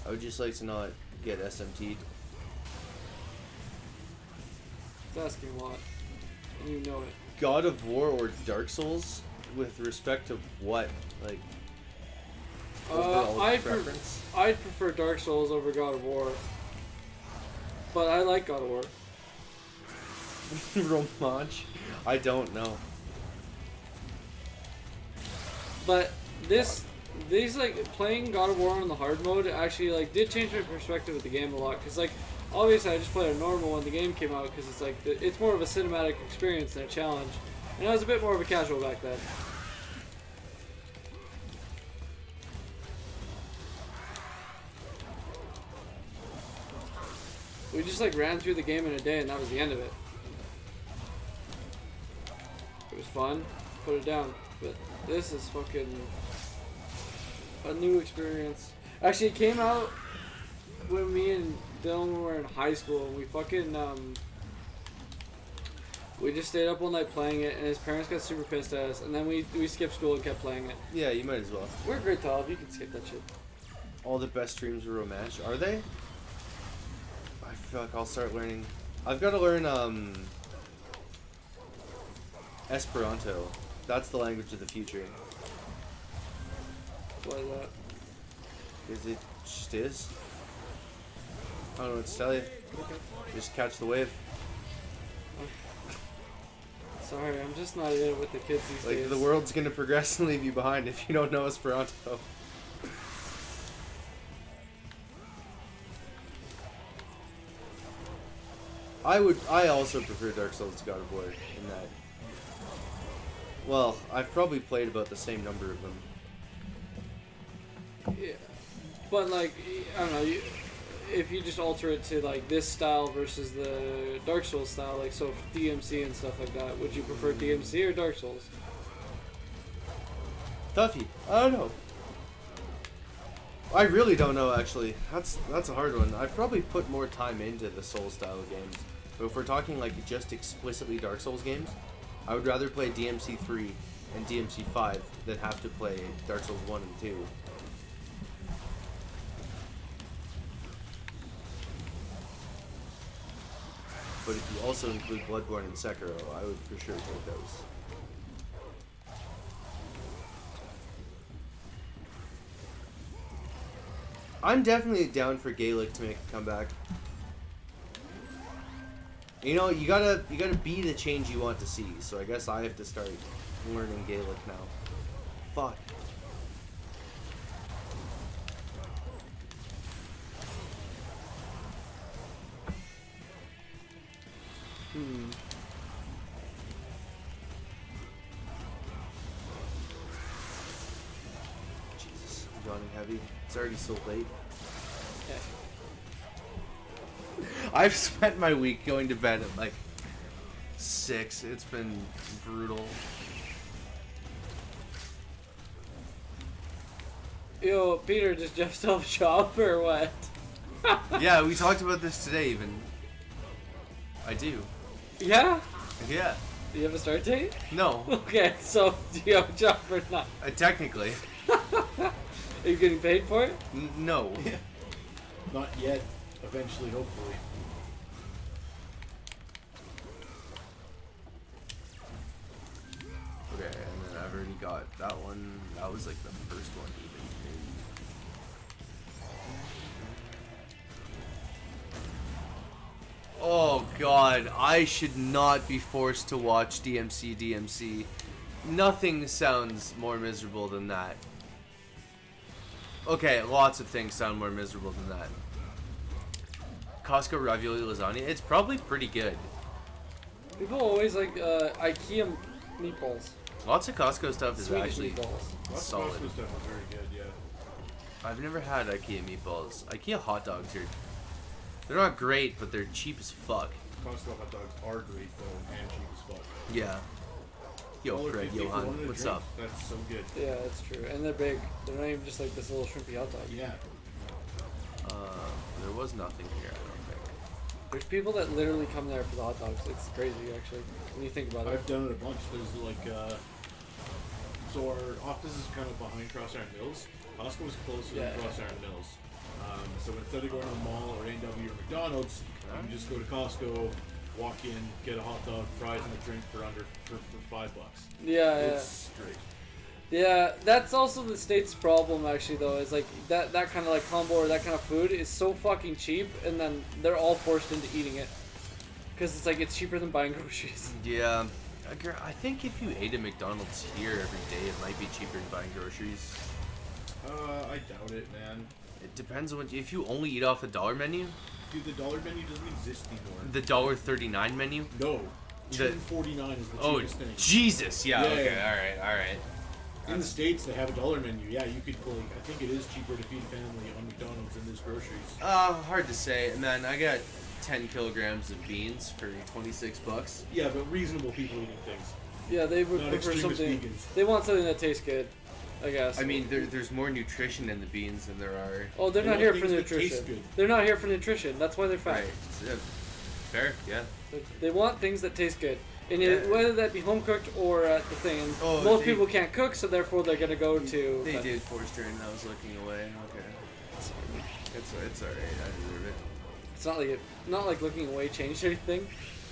I would just like to not get SMT'd. It's asking a lot. And you know it. God of War or Dark Souls? With respect to what? Like, overall I'd preference? prefer Dark Souls over God of War. But I like God of War. Romanch? I don't know. But these like playing God of War on the hard mode actually like did change my perspective of the game a lot. Cause like obviously I just played a normal when the game came out because it's like it's more of a cinematic experience than a challenge, and I was a bit more of a casual back then. We just like ran through the game in a day and that was the end of it. It was fun, put it down, but this is fucking a new experience. Actually, it came out when me and Dylan were in high school, and we fucking we just stayed up all night playing it, and his parents got super pissed at us, and then we skipped school and kept playing it. Yeah, you might as well. We're grade 12, you can skip that shit. All the best streams are Romanch. Are they? I feel like I'll start learning. I've got to learn Esperanto. That's the language of the future. Why that? Because it just is. I don't know what to tell you. Just catch the wave. Sorry, I'm just not in it with the kids these Like, days. the world's gonna progress and leave you behind if you don't know Esperanto. I also prefer Dark Souls to God of War in that. Well, I've probably played about the same number of them. Yeah. But like, I don't know, if you just alter it to like this style versus the Dark Souls style, like so DMC and stuff like that, would you prefer DMC or Dark Souls? Tuffy, I don't know. I really don't know actually. That's a hard one. I've probably put more time into the Soul style games. But if we're talking like just explicitly Dark Souls games, I would rather play DMC 3 and DMC 5 than have to play Dark Souls 1 and 2. But if you also include Bloodborne and Sekiro, I would for sure take those. I'm definitely down for Gaelic to make a comeback. You know, you gotta be the change you want to see. So I guess I have to start learning Gaelic now. Fuck. Jesus, I'm yawning heavy. It's already so late. I've spent my week going to bed at like 6. It's been brutal. Yo, Peter, does Jeff still have a job or what? Yeah, we talked about this today even. I do. Yeah? Yeah. Do you have a start date? No. Okay, so do you have a job or not? Technically. Are you getting paid for it? No. Not yet. Eventually, hopefully. Okay, and then I've already got that one. That was like the first one even. Oh god, I should not be forced to watch DMC. Nothing sounds more miserable than that. Okay, lots of things sound more miserable than that. Costco ravioli lasagna, it's probably pretty good. People always like IKEA meatballs. Lots of Costco stuff is Swedish actually meatballs. solid. Costco stuff is very good, yeah. I've never had IKEA meatballs. IKEA hot dogs are... They're not great, but they're cheap as fuck. Costco hot dogs are great though, and cheap as fuck. Yeah. Yo, $1.50 Fred, for Johan, one and a what's drink. up? That's so good. Yeah, that's true. And they're big. They're not even just like this little shrimpy hot dog. Yeah. There was nothing here, I don't think. There's people that literally come there for the hot dogs. It's crazy, actually, when you think about it. I've done it a bunch. There's like, so our office is kind of behind Crossiron Mills. Costco is closer Yeah. than Crossiron Mills. So instead of going to the mall or A&W or McDonald's, you can just go to Costco, walk in, get a hot dog, fries, and a drink for $5. Yeah, It's straight. yeah. That's also the state's problem, actually, though, is like that kind of like combo or that kind of food is so fucking cheap, and then they're all forced into eating it. Because it's like, it's cheaper than buying groceries. Yeah. I think if you ate at McDonald's here every day, it might be cheaper than buying groceries. I doubt it, man. It depends on if you only eat off the dollar menu. Dude, the dollar menu doesn't exist anymore. The $1.39 menu. No. The- $2.49 is the Oh, cheapest thing. Jesus! Yeah. Yeah, Okay. yeah. All right. In the States, they have a dollar menu. Yeah, you could like, I think it is cheaper to feed a family on McDonald's than this groceries. Hard to say. And then I got 10 kilograms of beans for $26. Yeah, but reasonable people eating things. Yeah, they would Not prefer extremist something. vegans. They want something that tastes good, I guess. I mean, there's more nutrition in the beans than there are. Oh, they're They not want here for things that taste nutrition. good. They're not here for nutrition. That's why they're fat. Right. Yeah. Fair. Yeah. They want things that taste good, and Yeah. whether that be home cooked or at the thing. And Oh, most they- people can't cook, so therefore they're gonna go to. They did force drain. I was looking away. Okay. It's alright. I deserve it. It's not like looking away changed anything.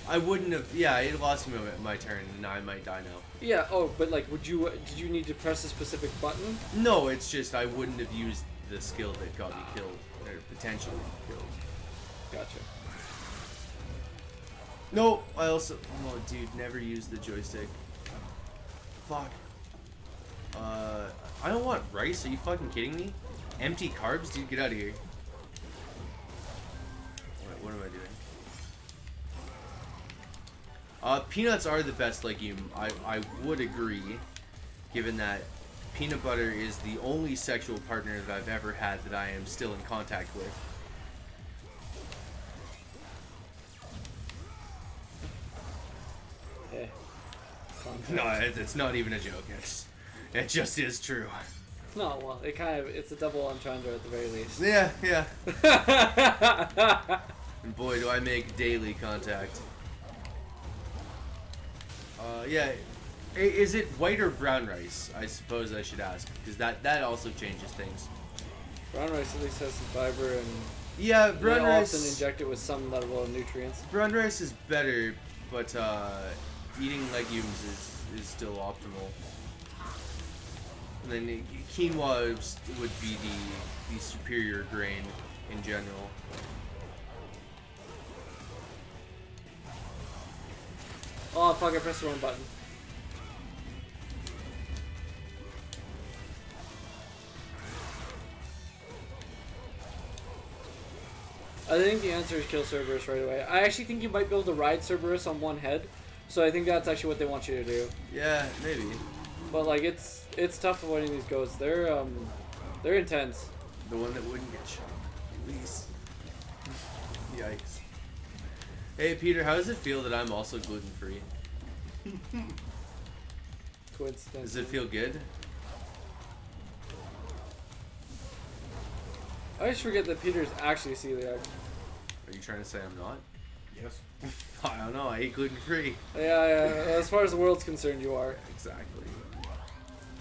I wouldn't have. Yeah, it lost me my turn, and now I might die now. Yeah. Oh, but like, did you need to press a specific button? No, it's just I wouldn't have used the skill that got me killed, or potentially killed. Gotcha. No, I also. Oh, dude, never use the joystick. Fuck. I don't want rice. Are you fucking kidding me? Empty carbs, dude. Get out of here. What am I doing? Peanuts are the best legume. I would agree, given that peanut butter is the only sexual partner that I've ever had that I am still in contact with. Hey. No, it's not even a joke. It just is true. No, well, it's a double entendre at the very least. Yeah, yeah. And boy, do I make daily contact. Yeah. Is it white or brown rice? I suppose I should ask, because that also changes things. Brown rice at least has some fiber, and Yeah, brown they rice. often inject it with some level of nutrients. Brown rice is better, but eating legumes is still optimal. And then quinoa would be the superior grain in general. Oh fuck! I pressed the wrong button. I think the answer is kill Cerberus right away. I actually think you might be able to ride Cerberus on one head, so I think that's actually what they want you to do. Yeah, maybe. But like it's tough avoiding these goats. They're intense. The one that wouldn't get shot. Please. Yikes. Hey Peter, how does it feel that I'm also gluten free? Coincidence. Does it feel good? I always forget that Peter's actually celiac. Are you trying to say I'm not? Yes. I don't know. I eat gluten free. Yeah. As far as the world's concerned, you are. Exactly.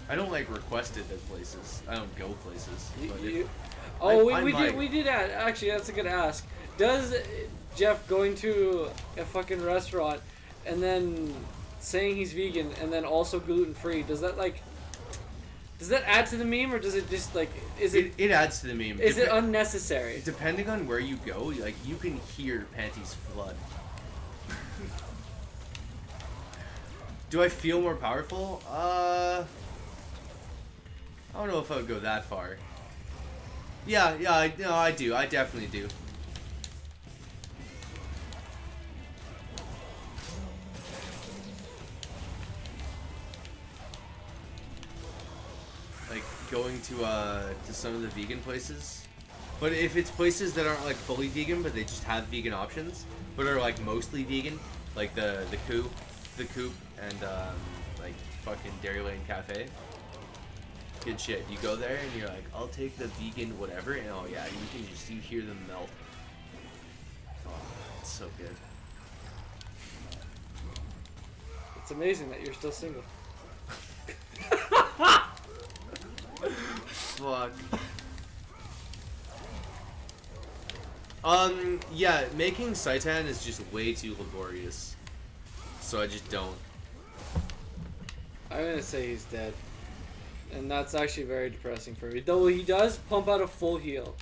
I don't like requested at places. I don't go places. But We did add, actually, that's a good ask. Does Jeff going to a fucking restaurant and then saying he's vegan and then also gluten free, does that add to the meme, or does it just like it adds to the meme? Is it unnecessary? Depending on where you go, like you can hear panties flood. Do I feel more powerful? I don't know if I would go that far. Yeah, I do. I definitely do. Like going to some of the vegan places. But if it's places that aren't like fully vegan, but they just have vegan options, but are like mostly vegan, like the Coop, and like fucking Dairy Lane Cafe. Good shit. You go there and you're like, I'll take the vegan whatever, and oh yeah, you hear them melt. Oh, it's so good. It's amazing that you're still single. Fuck. Yeah, making Seitan is just way too laborious. So I just don't. I'm gonna say he's dead. And that's actually very depressing for me. Though he does pump out a full heal.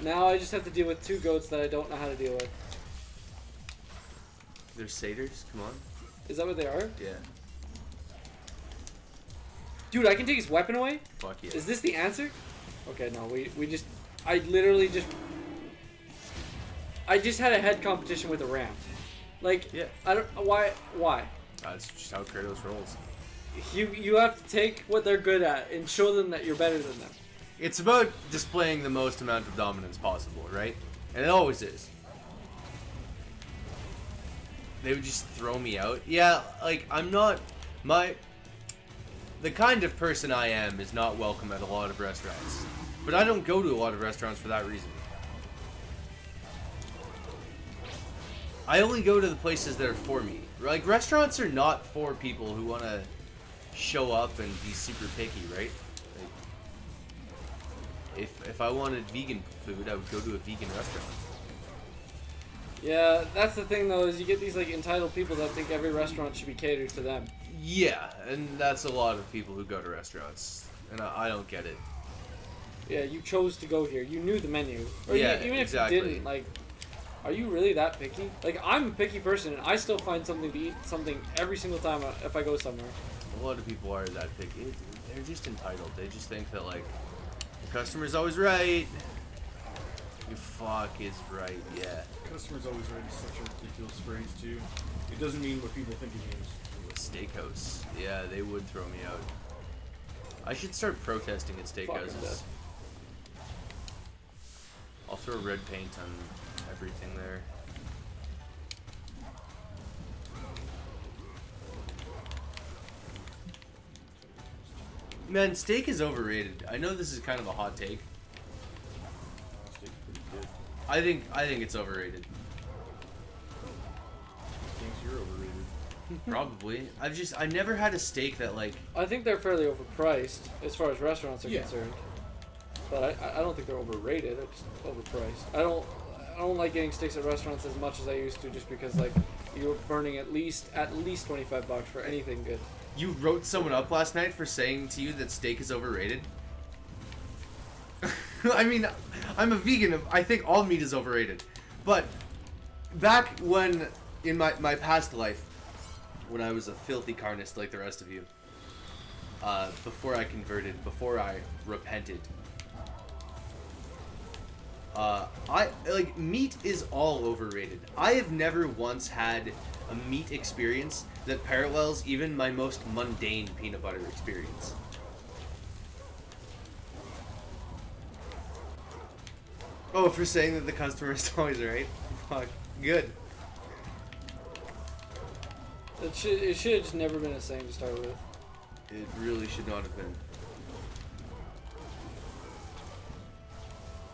Now I just have to deal with two goats that I don't know how to deal with. They're satyrs? Come on. Is that what they are? Yeah. Dude, I can take his weapon away? Fuck yeah. Is this the answer? Okay, no, we just... I literally just... I just had a head competition with a ram. Like, yeah. I don't... Why? That's just how Kratos rolls. You have to take what they're good at and show them that you're better than them. It's about displaying the most amount of dominance possible, right? And it always is. They would just throw me out. Yeah, like, I'm not... The kind of person I am is not welcome at a lot of restaurants. But I don't go to a lot of restaurants for that reason. I only go to the places that are for me. Like, restaurants are not for people who want to show up and be super picky, right? If I wanted vegan food, I would go to a vegan restaurant. Yeah, that's the thing though, is you get these like entitled people that think every restaurant should be catered to them. Yeah, and that's a lot of people who go to restaurants, and I don't get it. Yeah, you chose to go here. You knew the menu. Or Yeah, even if exactly. you didn't, like, are you really that picky? Like, I'm a picky person, and I still find something to eat something every single time if I go somewhere. A lot of people are that picky. They're just entitled. They just think that, like, the customer's always right. You fuck is right, yeah. Customer's always right is such a ridiculous phrase, too. It doesn't mean what people think it means. Steakhouse. Yeah, they would throw me out. I should start protesting at steakhouses. death. I'll throw red paint on everything there. Man, steak is overrated. I know this is kind of a hot take. Steak's pretty good. I think it's overrated. Thinks you're overrated. Probably. I never had a steak that like. I think they're fairly overpriced as far as restaurants are Yeah. concerned. But I don't think they're overrated. They're just overpriced. I don't like getting steaks at restaurants as much as I used to, just because like you're burning at least $25 for anything good. You wrote someone up last night for saying to you that steak is overrated? I mean, I'm a vegan. I think all meat is overrated. But back when, in my past life, when I was a filthy carnist like the rest of you, before I converted, before I repented, meat is all overrated. I have never once had a meat experience that parallels even my most mundane peanut butter experience. Oh, for saying that the customer is always right? Fuck. Good. It should have just never been a saying to start with. It really should not have been.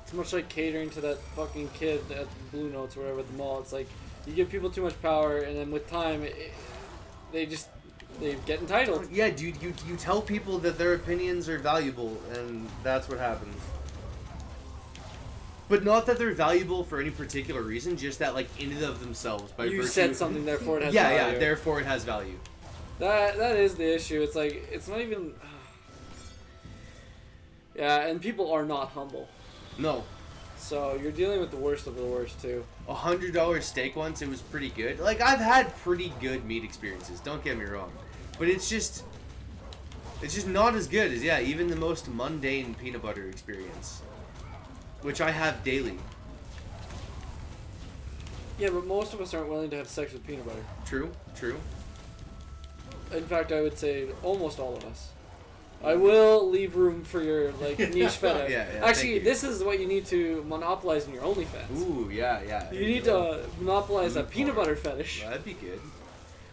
It's much like catering to that fucking kid at Blue Notes or whatever at the mall. It's like you give people too much power, and then with time, they get entitled. Yeah, dude, you tell people that their opinions are valuable, and that's what happens. But not that they're valuable for any particular reason, just that, like, in and of themselves, by You virtue. said something, therefore it has yeah, value. Yeah, therefore it has value. That is the issue. It's like, it's not even... Yeah, and people are not humble. No. So you're dealing with the worst of the worst, too. $100 steak once, it was pretty good. Like, I've had pretty good meat experiences, don't get me wrong. But it's just not as good as, even the most mundane peanut butter experience. Which I have daily. Yeah, but most of us aren't willing to have sex with peanut butter. True, true. In fact, I would say almost all of us. I will leave room for your like niche fetish. Yeah, Actually, this is what you need to monopolize in your OnlyFans. Ooh, yeah. You need to monopolize a peanut butter fetish. That'd be good.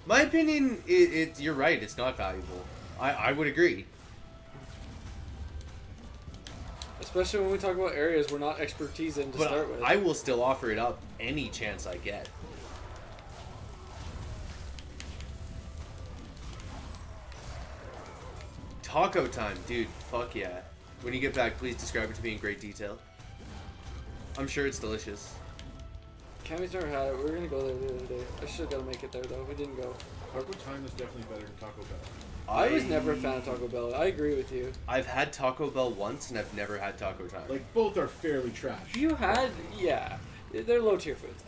My opinion, you're right, it's not valuable. I would agree. Especially when we talk about areas we're not expertise in to But start with. I will still offer it up any chance I get. Taco time, dude. Fuck yeah. When you get back, please describe it to me in great detail. I'm sure it's delicious. Cammy's never had it. We were gonna go there the other day. I should have got to make it there though. We didn't go. Taco time is definitely better than Taco Bell. I was never a fan of Taco Bell. I agree with you. I've had Taco Bell once, and I've never had Taco Time. Like, both are fairly trash. You had, they're low tier foods.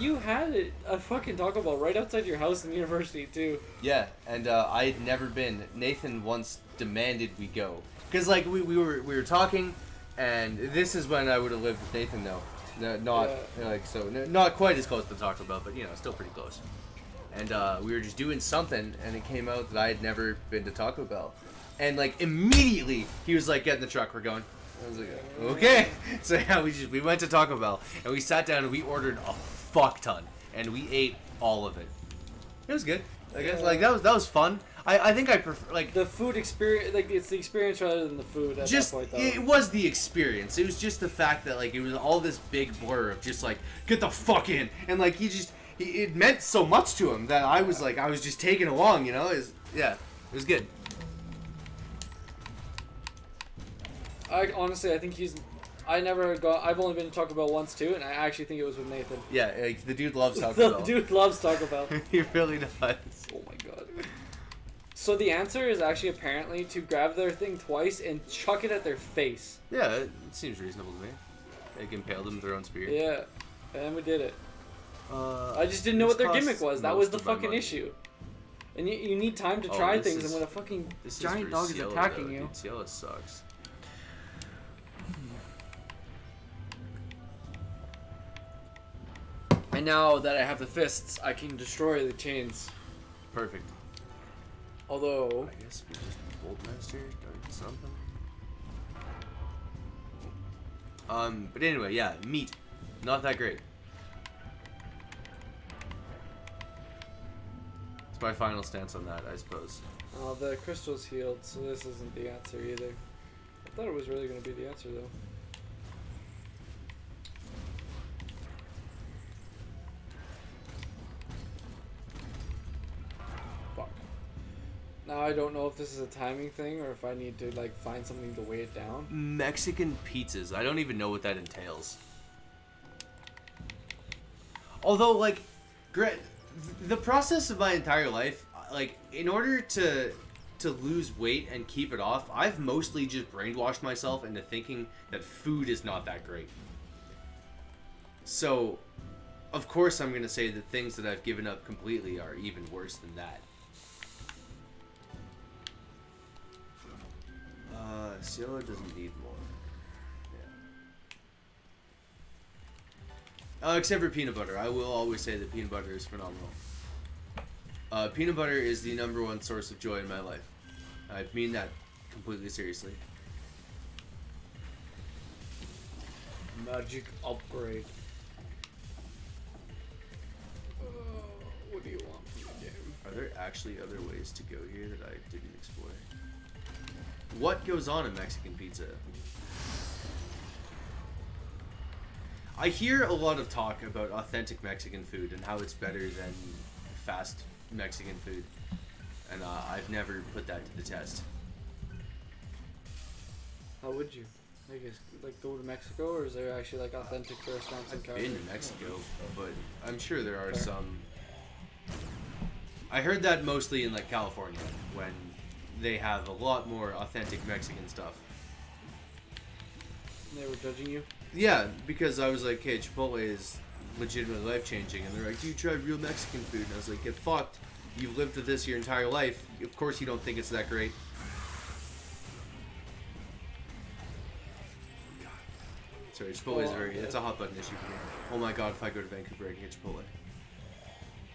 You had a fucking Taco Bell right outside your house in university too. Yeah, and I had never been. Nathan once demanded we go, because like we were talking, and this is when I would have lived with Nathan though. Not not quite as close to Taco Bell, but still pretty close. And we were just doing something, and it came out that I had never been to Taco Bell. And like immediately he was like, "Get in the truck, we're going." I was like, "Okay." So yeah, we went to Taco Bell, and we sat down and we ordered a fuck ton, and we ate all of it. It was good. I guess like that was fun. I think I prefer like the food experience. Like it's the experience rather than the food. At just that point, though. it was the experience. It was just the fact that like it was all this big blur of just like get the fuck in, and like it meant so much to him that I was just taken along. It was good. honestly, I think he's. I never got. I've only been to Taco Bell once too, and I actually think it was with Nathan. Yeah, like, the dude loves Taco The Bell. dude loves Taco Bell. He really does. Oh my god. So the answer is actually apparently to grab their thing twice and chuck it at their face. Yeah, it seems reasonable to me. They can impale them with their own spear. Yeah, and we did it. I just didn't know what their gimmick was. That was the fucking issue. And you need time to try things, and when a fucking giant dog is attacking you. Dude, Cielo sucks. And now that I have the fists, I can destroy the chains. Perfect. Although... I guess we just Boltmaster or something. But anyway, yeah, meat. Not that great. It's my final stance on that, I suppose. The crystal's healed, so this isn't the answer either. I thought it was really going to be the answer, though. Fuck. Now I don't know if this is a timing thing or if I need to, like, find something to weigh it down. Mexican pizzas. I don't even know what that entails. Although, like, the process of my entire life, like, in order to lose weight and keep it off, I've mostly just brainwashed myself into thinking that food is not that great. So, of course I'm going to say that things that I've given up completely are even worse than that. Cielo doesn't need more. Yeah. Except for peanut butter. I will always say that peanut butter is phenomenal. Peanut butter is the #1 source of joy in my life. I mean that completely seriously. Magic upgrade. What do you want from the game? Are there actually other ways to go here that I didn't explore? What goes on in Mexican pizza? I hear a lot of talk about authentic Mexican food and how it's better than fast Mexican food. And I've never put that to the test. How would you? I guess, like, go to Mexico, or is there actually, like, authentic restaurants in I've Calgary? been to Mexico, but I'm sure there are some. I heard that mostly in, like, California, when they have a lot more authentic Mexican stuff. And they were judging you? Yeah, because I was like, hey, Chipotle is legitimately life-changing, and they're like, do you try real Mexican food? And I was like, get fucked. You've lived with this your entire life. Of course you don't think it's that great. Sorry, Chipotle is it's a hot button issue for me. Oh my god, if I go to Vancouver, I can get Chipotle.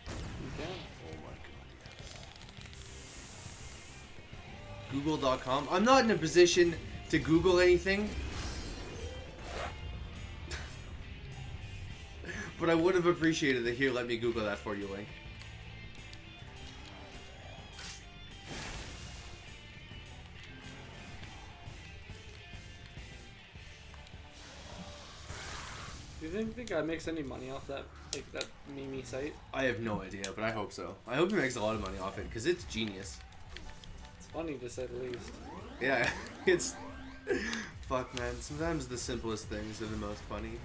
You can. Oh my god, yes. Google.com. I'm not in a position to Google anything. But I would have appreciated it. Here, let me Google that for you, Link. Do you think I makes any money off that, like, that Mimi site? I have no idea, but I hope so. I hope he makes a lot of money off it, because it's genius. It's funny to say the least. Yeah, it's... Fuck, man. Sometimes the simplest things are the most funny.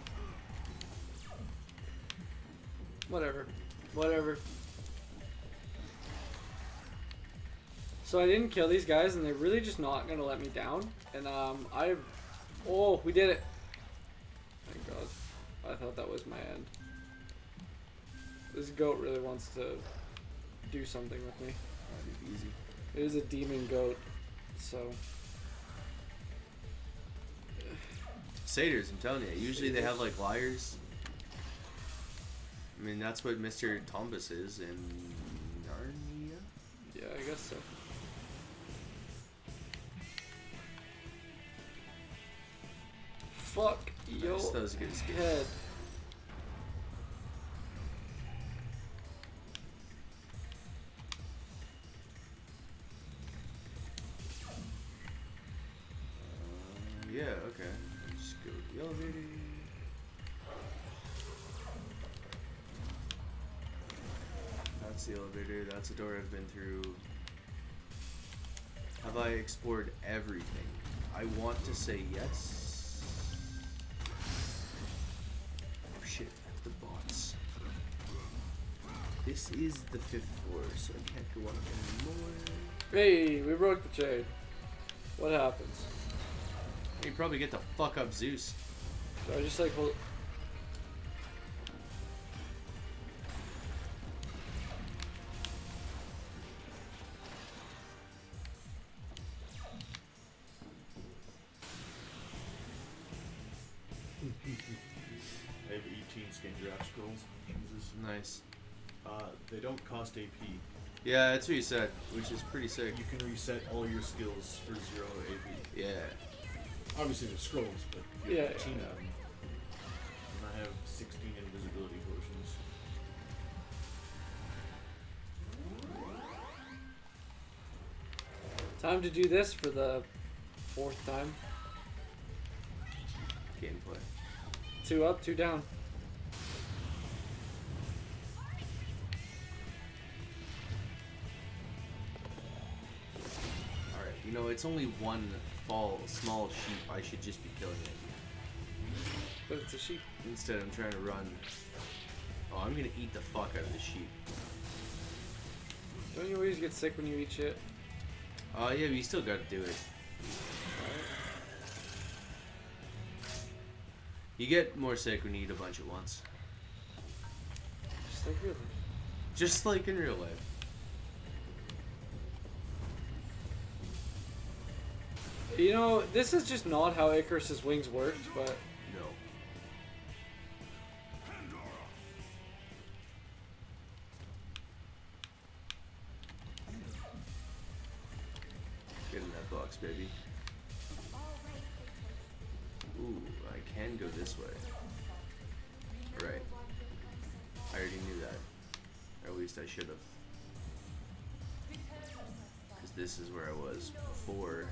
Whatever. Whatever. So I didn't kill these guys, and they're really just not gonna let me down. And oh, we did it! Thank God. I thought that was my end. This goat really wants to do something with me. That'd be easy. It is a demon goat, so. Satyrs, I'm telling you. Usually they have like liars. I mean, that's what Mr. Tombus is in Narnia? Yeah, I guess so. Fuck yo That was a good escape. head. Yeah, okay. Let's just go to the elevator. That's the elevator. That's a door I've been through. Have I explored everything? I want to say yes. Oh shit, the bots. This is the 5th floor, so I can't go up anymore. Hey, we broke the chain. What happens? You probably get the fuck up Zeus. So I just like hold. I have 18 skin draft scrolls. Jesus. Nice. They don't cost AP. Yeah, that's what you said, which is pretty sick. You can reset all your skills for 0 AP. Yeah. Obviously there's scrolls, but you have Yeah, 18 yeah. of them. And I have 16 invisibility potions. Time to do this for the 4th time. Gameplay. 2 up, 2 down. Alright, you know, it's only one small sheep. I should just be killing it. But it's a sheep. Instead, I'm trying to run. Oh, I'm gonna eat the fuck out of this sheep. Don't you always get sick when you eat shit? Oh, yeah, but you still gotta do it. You get more sick when you eat a bunch at once. Just like really. Just like in real life. You know, this is just not how Icarus's wings worked, but No. Get in that box, baby. Ooh, I can go this way. Right. I already knew that. Or at least I should have. Because this is where I was before.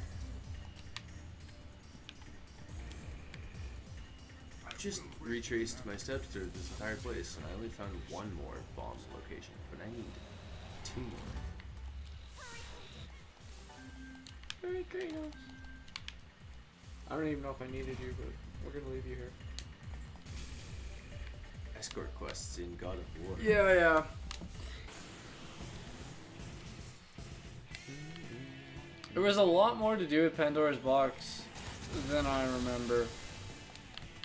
I've just retraced my steps through this entire place, and I only found one more bomb location, but I need 2 more. very Kratos. I don't even know if I needed you, but we're gonna leave you here. Escort quests in God of War. Yeah, yeah. There was a lot more to do with Pandora's box than I remember.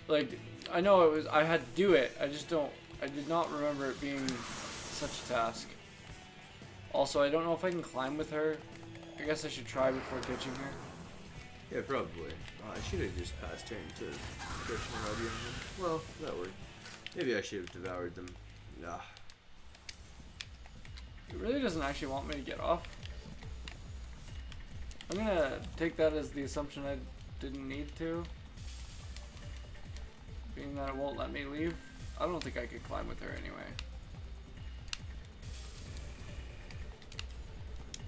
Like, I know it was, I had to do it, I did not remember it being such a task. Also, I don't know if I can climb with her. I guess I should try before ditching her. Yeah, probably. I should have just passed her into Christian Radiant. Well, that worked. Maybe I should have devoured them. Nah. It really doesn't actually want me to get off. I'm gonna take that as the assumption I didn't need to. Being that it won't let me leave. I don't think I could climb with her anyway.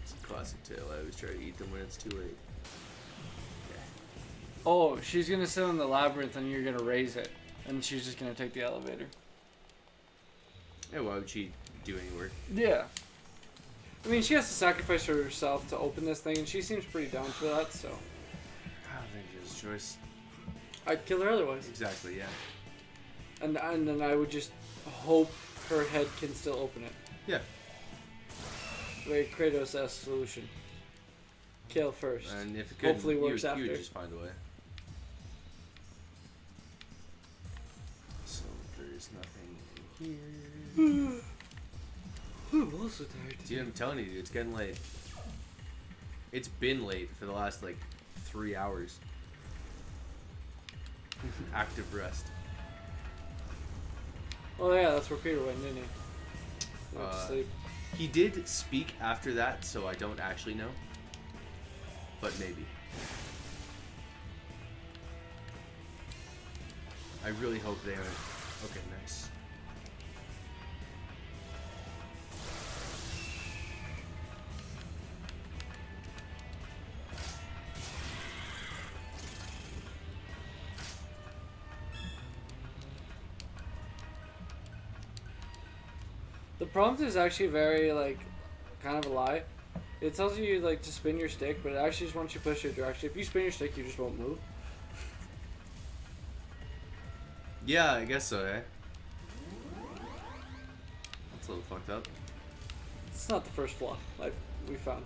It's a classic tale. I always try to eat them when it's too late. Oh, she's gonna sit in the labyrinth and you're gonna raise it. And she's just gonna take the elevator. Yeah, why would she do any work? Yeah. I mean, she has to sacrifice herself to open this thing, and she seems pretty down for that, so. I don't think she has a choice. I'd kill her otherwise. Exactly, yeah. And then I would just hope her head can still open it. Yeah. Very Kratos-esque solution. Kill first. And if it couldn't, hopefully works you after. would just find a way. So there's nothing in here. I'm also tired. Dude, I'm telling you, dude, it's getting late. It's been late for the last, like, 3 hours. Active rest. Oh yeah, that's where Peter went, didn't he? Went to sleep. He did speak after that, so I don't actually know. But maybe. I really hope they aren't. Okay, nice. The prompt is actually very, like, kind of a lie. It tells you like to spin your stick, but it actually just wants you to push your direction. If you spin your stick, you just won't move. Yeah, I guess so, eh? That's a little fucked up. It's not the first flaw we found.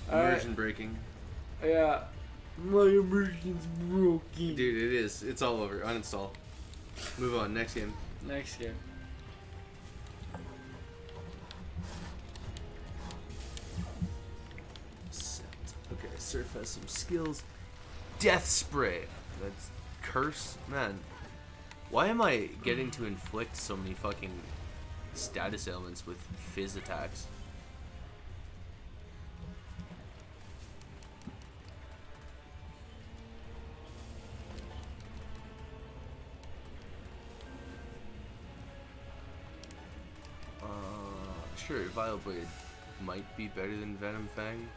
Immersion breaking. Yeah. My immersion's broken. Dude, it is. It's all over. Uninstall. Move on. Next game. Next game. Okay, Surf has some skills. Death Spray. That's curse. Man, why am I getting to inflict so many fucking status ailments with fizz attacks? Sure, Vile Blade might be better than Venom Fang.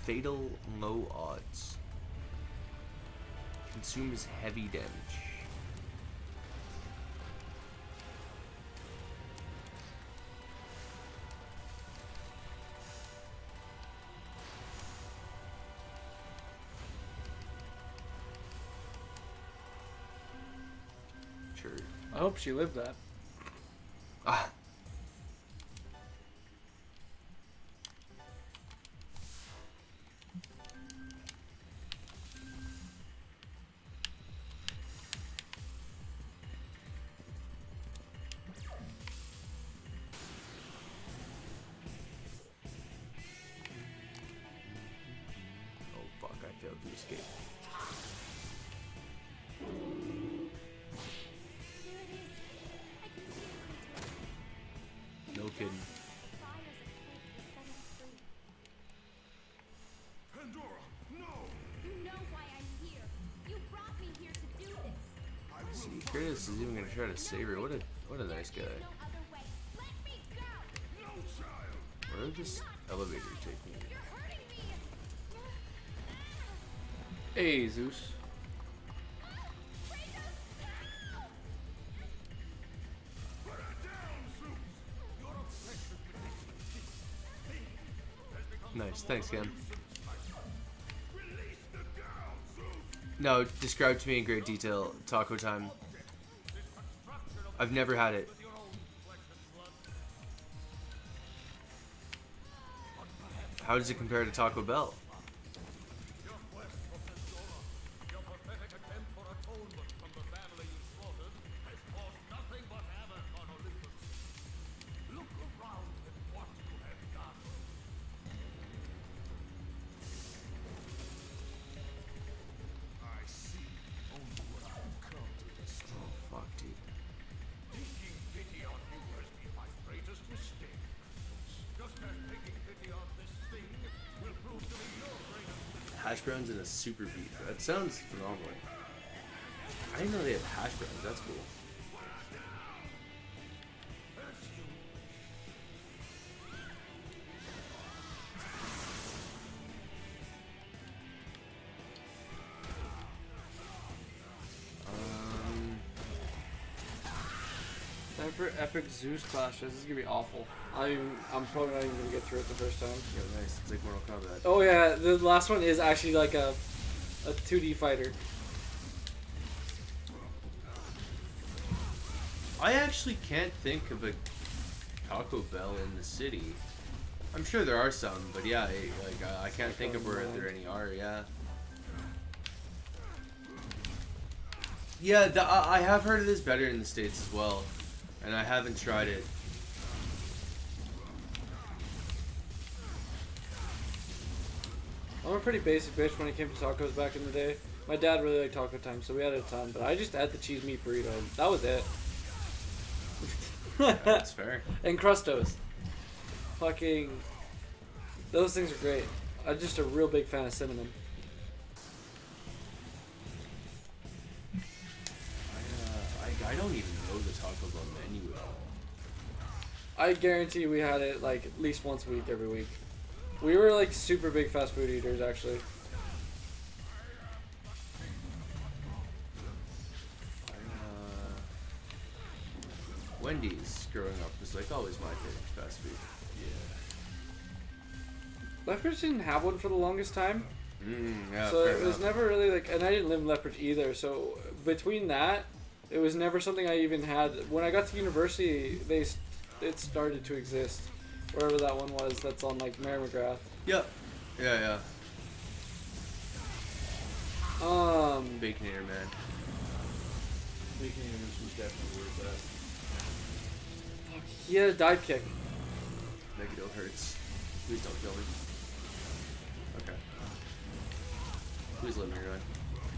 Fatal low odds. Consumes heavy damage. Sure. I hope she lived that. Ah. Oh fuck, I failed to escape. No kidding. Pandora, no! You know why I'm here. You brought me here to do this. See, Curtis is even gonna try to save her. What a nice guy. No other way. Let me go. No, child! Where did this elevator take me? You're hurting me. Hey, Zeus. Put her down, Zeus! Your obsession with this thing has become Nice, thanks, Cam. release the girl, Zeus! No, describe to me in great detail. Taco time. I've never had it. Your own flesh and blood. How does it compare to Taco Bell? Your quest for Pandora, your pathetic attempt for atonement from the family you slaughtered, has caused nothing but havoc on Olympus. Look around at what you have done. I see only what I've come to destroy. Fuck, dude. Taking pity on you has been my greatest mistake. Just as taking pity on this thing will prove to be your greatest mistake. Hash browns and a super beef. That sounds phenomenal. I didn't know they have hash browns. That's cool. Time for epic Zeus clashes. This is gonna be awful. I'm probably not even gonna get through it the first time. Yeah, nice. It's like Mortal Kombat. Oh yeah, the last one is actually like a 2D fighter. I actually can't think of a Taco Bell in the city. I'm sure there are some, but yeah, I can't think of where there any are. Yeah. Yeah, I have heard it is better in the States as well, and I haven't tried it. I'm a pretty basic bitch when it came to tacos back in the day. My dad really liked Taco Time, so we had a ton, but I just had the cheese meat burrito. That was it. Yeah, that's fair. And Crustos. Fucking... Those things are great. I'm just a real big fan of cinnamon. I don't even know the Taco Bell menu at all. I guarantee we had it like at least once a week, every week. We were like super big fast food eaters, actually. Wendy's growing up was like always my favorite fast food. Lethbridge didn't have one for the longest time. Yeah, So fair it was enough. never really like, and I didn't live in Lethbridge either. So between that, it was never something I even had. When I got to university, it started to exist. Wherever that one was, that's on like Mary McGrath. Yep. Yeah. Baconator, man. Baconators was definitely worth that. He had a dive kick. Megiddo hurts. Please don't kill me. Okay. Please let me run.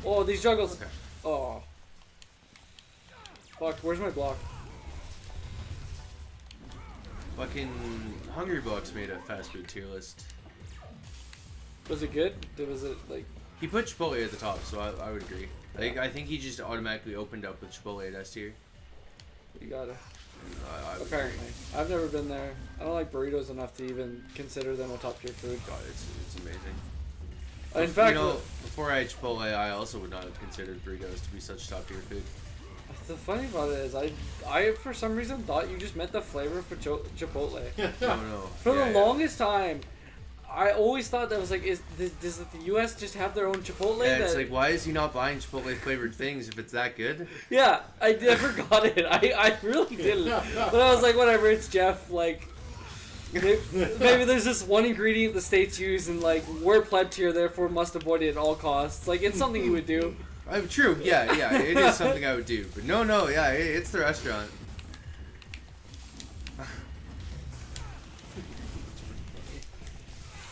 Oh, these juggles. Okay. Oh. Fuck, where's my block? Fucking Hungry Bucks made a fast food tier list. Was it good? Was it like... He put Chipotle at the top, so I would agree. I think he just automatically opened up with Chipotle at S tier. You gotta. I would Apparently. agree. I've never been there. I don't like burritos enough to even consider them a top tier food. God, it's amazing. In fact, you know, before I ate Chipotle, I also would not have considered burritos to be such top tier food. the funny about it is I for some reason thought you just meant the flavor for Chipotle. No. For Yeah, the longest time, I always thought that was like, does the U.S. just have their own Chipotle? Yeah, it's that... like, why is he not buying Chipotle flavored things if it's that good? Yeah, I never got it. I really didn't. But I was like, whatever, it's Jeff. Like, maybe there's this one ingredient the States use, and like, we're pleb tier, therefore must avoid it at all costs. Like, it's something you would do. True, yeah, it is something I would do. But no, yeah, it's the restaurant.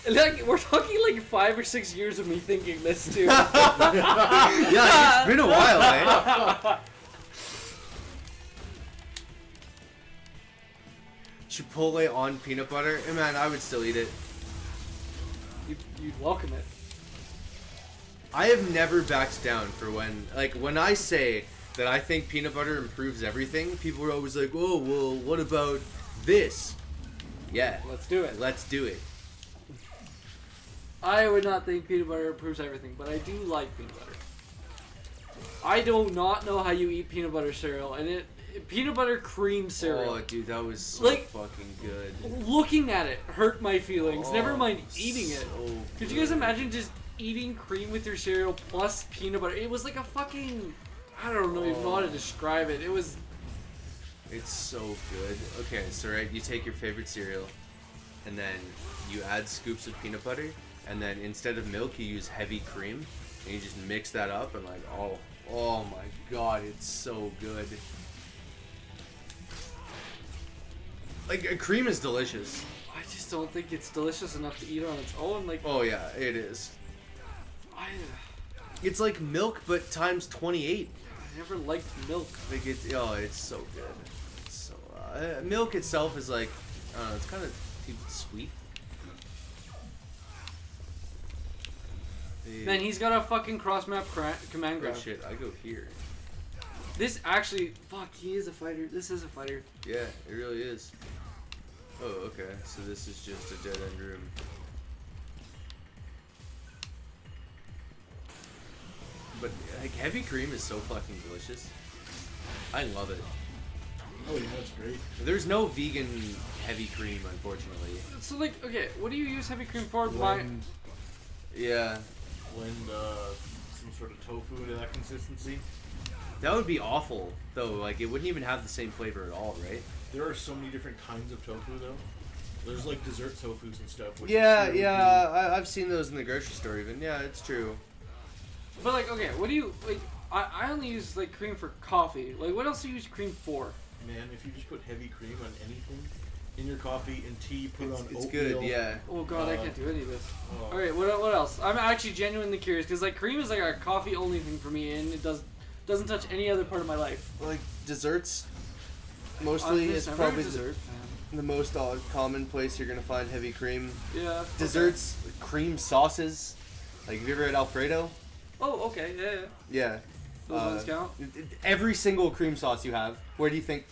Like, we're talking like 5 or 6 years of me thinking this too. Yeah, it's been a while, eh? Chipotle on peanut butter? Man, I would still eat it. You'd welcome it. I have never backed down for when I say that I think peanut butter improves everything, people are always like, oh, well, what about this? Yeah. Let's do it. Let's do it. I would not think peanut butter improves everything, but I do like peanut butter. I do not know how you eat peanut butter cereal, and peanut butter cream cereal. Oh, dude, that was so Like, fucking good. Looking at it hurt my feelings. Oh, Never mind eating it. so Could you guys good. imagine just eating cream with your cereal plus peanut butter? It was like a fucking... I don't know even know how to describe it. It was... It's so good. Okay, so right, you take your favorite cereal, and then you add scoops of peanut butter, and then instead of milk, you use heavy cream, and you just mix that up, and like, oh my god, it's so good. Like, cream is delicious. I just don't think it's delicious enough to eat on its own. Like, Oh yeah, it is. I It's like milk, but times 28. never liked milk. Like, it's so good. It's so, milk itself is like, I don't know, it's kind of too sweet. Man, he's got a fucking cross-map command Oh grab. shit, I go here. This actually... Fuck, he is a fighter. This is a fighter. Yeah, it really is. Oh, okay. So this is just a dead-end room. But, like, heavy cream is so fucking delicious. I love it. Oh yeah, that's great. There's no vegan heavy cream, unfortunately. So, like, okay, what do you use heavy cream for? Blend, Yeah. Some sort of tofu to that consistency. That would be awful, though. Like, it wouldn't even have the same flavor at all, right? There are so many different kinds of tofu though. There's like dessert tofus and stuff. Which Yeah, is really I've seen those in the grocery store even. Yeah, it's true. But, like, okay, what do you... Like, I only use, like, cream for coffee. Like, what else do you use cream for? good. Man, if you just put heavy cream on anything, in your coffee, in tea, put it on It's oatmeal. good, yeah. Oh, God, I can't do any of this. Oh. Okay, what else? I'm actually genuinely curious, because, like, cream is, like, a coffee-only thing for me, and it doesn't touch any other part of my life. Like, desserts, mostly, I'm is a probably dessert fan. the most common place you're gonna find heavy cream. Yeah. Desserts, cream sauces. Like, have you ever had Alfredo? Oh, okay, yeah. Yeah. Those ones count? Every single cream sauce you have, where do you think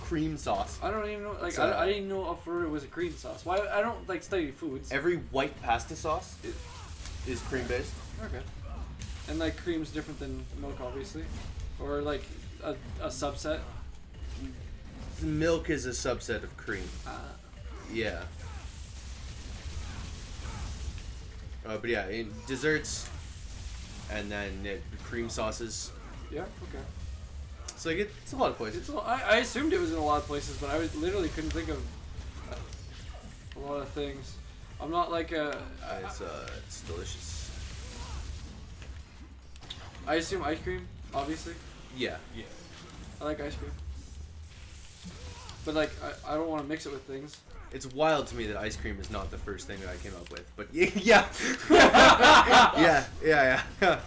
cream sauce? I don't even know. Like, It's, I didn't know Alfredo was a cream sauce. Why? I don't like study foods. Every white pasta sauce is cream based. Okay. And like cream's different than milk, obviously, or like a subset. Milk is a subset of cream. Yeah. But yeah, in desserts, and then cream sauces. Yeah. Okay. So like it's a lot of places. I assumed it was in a lot of places, but I literally couldn't think of a lot of things. I'm not like a. It's delicious. I assume ice cream, obviously. Yeah. I like ice cream. But like, I don't want to mix it with things. It's wild to me that ice cream is not the first thing that I came up with, but yeah. yeah.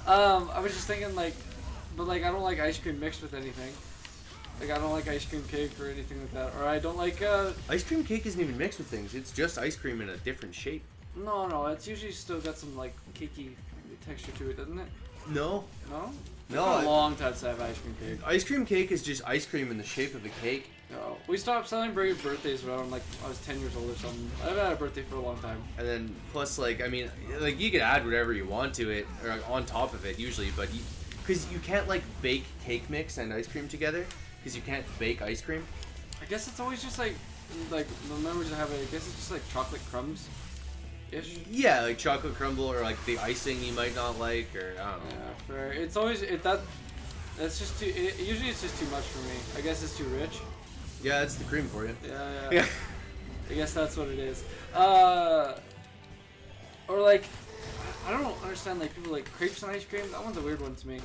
I was just thinking like, but like I don't like ice cream mixed with anything. Like I don't like ice cream cake or anything like that. Or I don't like Ice cream cake isn't even mixed with things. It's just ice cream in a different shape. No, it's usually still got some like cakey texture to it, doesn't it? No. No? No. It's been a long time since I have ice cream cake. Ice cream cake is just ice cream in the shape of a cake. No. We stopped celebrating birthdays when I was 10 years old or something. I haven't had a birthday for a long time. And then plus like, I mean, like you could add whatever you want to it or on top of it usually, but because you can't like bake cake mix and ice cream together because you can't bake ice cream. I guess it's always just like the memories I have. I guess it's just like chocolate crumbs. Ish. Yeah, like chocolate crumble or like the icing you might not like or I don't know. Yeah, fair. It's always that's just too. Usually it's just too much for me. I guess it's too rich. Yeah, it's the cream for you. Yeah. I guess that's what it is. Or like, I don't understand like people like crepes and ice cream. That one's a weird one to me.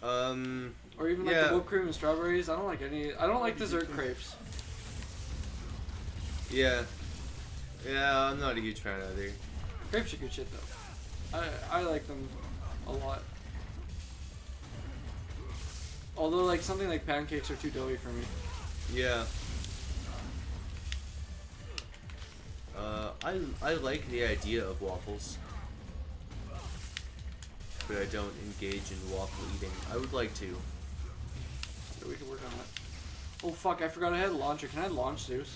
Or even like the whipped cream and strawberries. I don't like any. I don't like dessert crepes. Yeah, I'm not a huge fan either. Crepes are good shit though. I like them a lot. Although like something like pancakes are too doughy for me. Yeah. I like the idea of waffles, but I don't engage in waffle eating. I would like to. So we can work on that. Oh fuck! I forgot I had a launcher. Can I launch Zeus?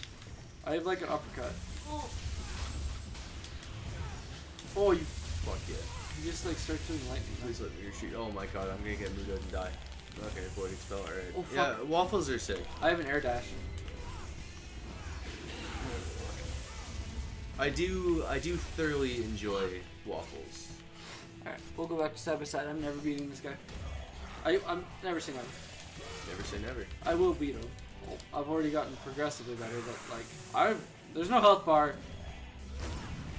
I have like an uppercut. Oh, you Fuck yeah. You just like start doing lightning. Please let me shoot. Oh my god, I'm gonna get moved out and die. Okay, void expel. Alright. Oh, fuck. Yeah, waffles are sick. I have an air dash. I do thoroughly enjoy waffles. Alright, we'll go back to side by side. I'm never beating this guy. I'm never saying never. Never say never. I will beat him. I've already gotten progressively better, but like there's no health bar.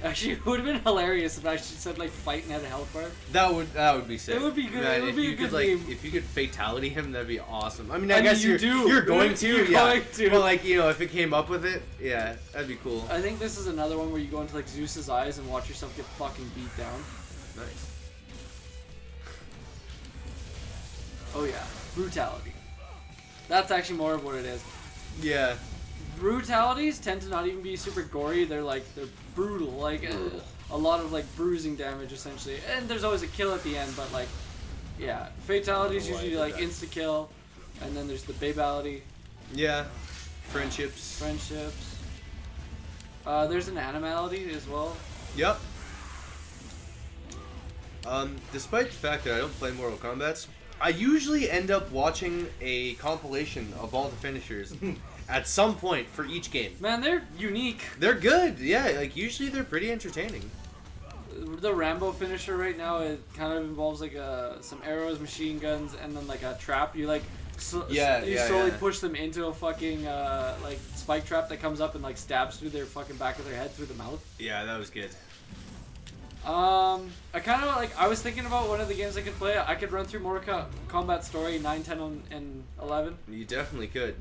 Actually, it would have been hilarious if I said like fight and had a health bar. That would be sick. It would be good. Man, it would be a good like, meme. if you could fatality him, that'd be awesome. I mean, I I guess mean, you're going to. You're Yeah. going to. But like, you know, if it came up with it, yeah, that'd be cool. I think this is another one where you go into like Zeus's eyes and watch yourself get fucking beat down. Nice. Oh yeah, brutality. That's actually more of what it is. Yeah. Brutalities tend to not even be super gory. They're brutal. Like a lot of like bruising damage essentially. And there's always a kill at the end, but like, yeah, fatalities usually like insta kill, and then there's the babality. Yeah. Friendships. There's an animality as well. Yep. Despite the fact that I don't play Mortal Kombat, I usually end up watching a compilation of all the finishers at some point for each game. Man, they're unique. They're good, yeah. Like usually they're pretty entertaining. The Rambo finisher right now, it kind of involves like some arrows, machine guns, and then like a trap. You like slowly push them into a fucking like spike trap that comes up and like stabs through their fucking back of their head through the mouth. Yeah, that was good. I kind of like. I was thinking about one of the games I could play. I could run through Mortal Kombat Story 9, 10, and 11. You definitely could.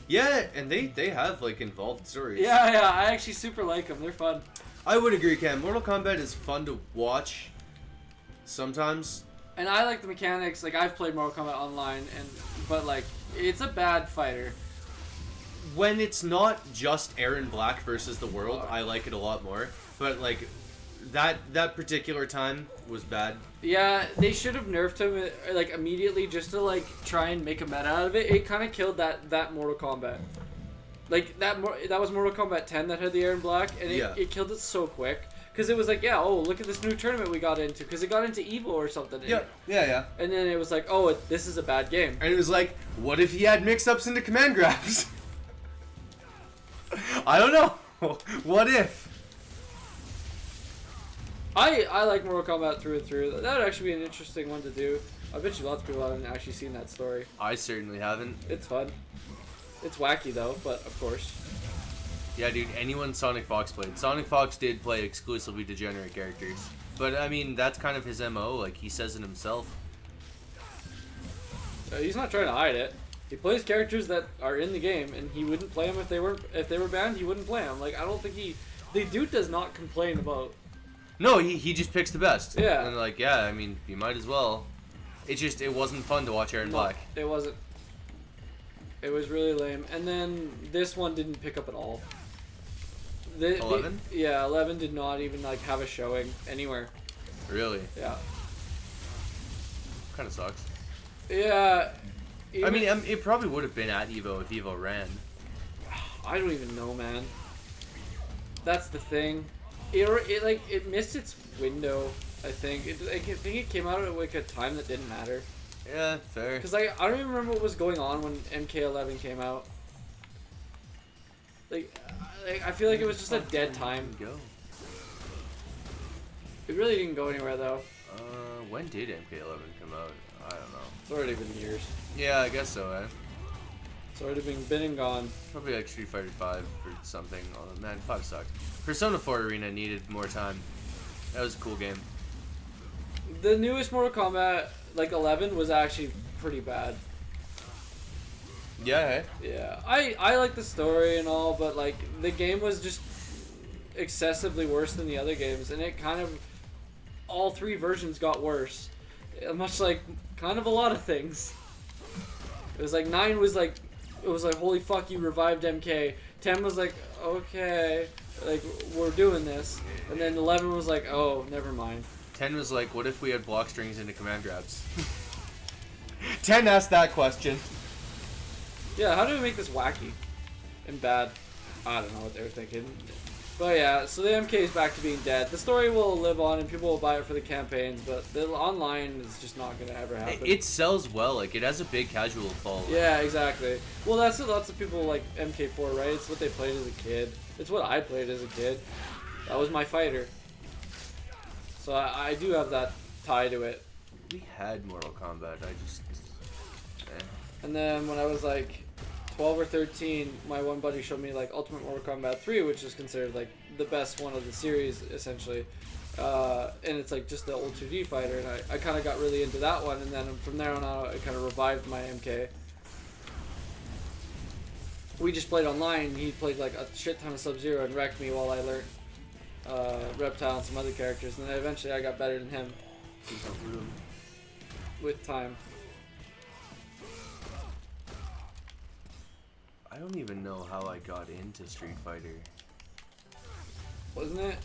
Yeah, and they have like involved stories. Yeah. I actually super like them. They're fun. I would agree, Cam. Mortal Kombat is fun to watch. Sometimes. And I like the mechanics. Like I've played Mortal Kombat Online, but like it's a bad fighter. When it's not just Aaron Black versus the world, I like it a lot more. But like. That particular time was bad. Yeah, they should have nerfed him like immediately just to like try and make a meta out of it. It kind of killed that Mortal Kombat. Like that was Mortal Kombat 10 that had the Aaron Black, and it killed it so quick. because it was like, yeah, oh, look at this new tournament we got into, because it got into Evo or something. Yeah. And then it was like, oh, this is a bad game. And it was like, what if he had mix-ups into command grabs? I don't know. What if? I like Mortal Kombat through and through. That would actually be an interesting one to do. I bet you lots of people haven't actually seen that story. I certainly haven't. It's fun. It's wacky though, but of course. Yeah, dude, anyone Sonic Fox played. Sonic Fox did play exclusively degenerate characters. But, I mean, that's kind of his MO, like, he says it himself. He's not trying to hide it. He plays characters that are in the game, and he wouldn't play them if they were banned. He wouldn't play them. Like, I don't think the dude does not complain about. No, he just picks the best. Yeah. And like, yeah, I mean, you might as well. It wasn't fun to watch Aaron Black. It wasn't. It was really lame. And then this one didn't pick up at all. 11? Yeah, 11 did not even like have a showing anywhere. Really? Yeah. Kind of sucks. Yeah. I mean, it probably would have been at Evo if Evo ran. I don't even know, man. That's the thing. It missed its window. I think it came out at like a time that didn't matter. Yeah, fair. Because I don't even remember what was going on when MK11 came out. Like I feel like it was just a dead time. Go. It really didn't go anywhere though. When did MK11 come out? I don't know. It's already been years. Yeah, I guess so, eh? It's already been and gone. Probably like Street Fighter 5 or something. Oh man, 5 sucked. Persona 4 Arena needed more time. That was a cool game. The newest Mortal Kombat, like 11, was actually pretty bad. Yeah, eh? Yeah, I like the story and all, but like the game was just excessively worse than the other games, and it kind of all three versions got worse, much like kind of a lot of things. It was like 9 was like, it was like holy fuck, you revived MK. 10 was like okay, like we're doing this, and then 11 was like oh never mind. 10 was like, what if we had block strings into command grabs? 10 asked that question. Yeah, how do we make this wacky and bad? I don't know what they were thinking. But yeah, so the MK is back to being dead. The story will live on and people will buy it for the campaigns, but the online is just not going to ever happen. It sells well, like it has a big casual following. Yeah, exactly. Well, that's what lots of people like MK4, right? It's what they played as a kid. It's what I played as a kid. That was my fighter. So I do have that tie to it. We had Mortal Kombat, I just... And then when I was like 12 or 13, my one buddy showed me like Ultimate Mortal Kombat 3, which is considered like the best one of the series, essentially. And it's like just the old 2D fighter, and I kind of got really into that one, and then from there on out, I kind of revived my MK. We just played online. He played like a shit ton of Sub-Zero and wrecked me while I learned Reptile and some other characters, and then eventually I got better than him with time. I don't even know how I got into Street Fighter. Wasn't it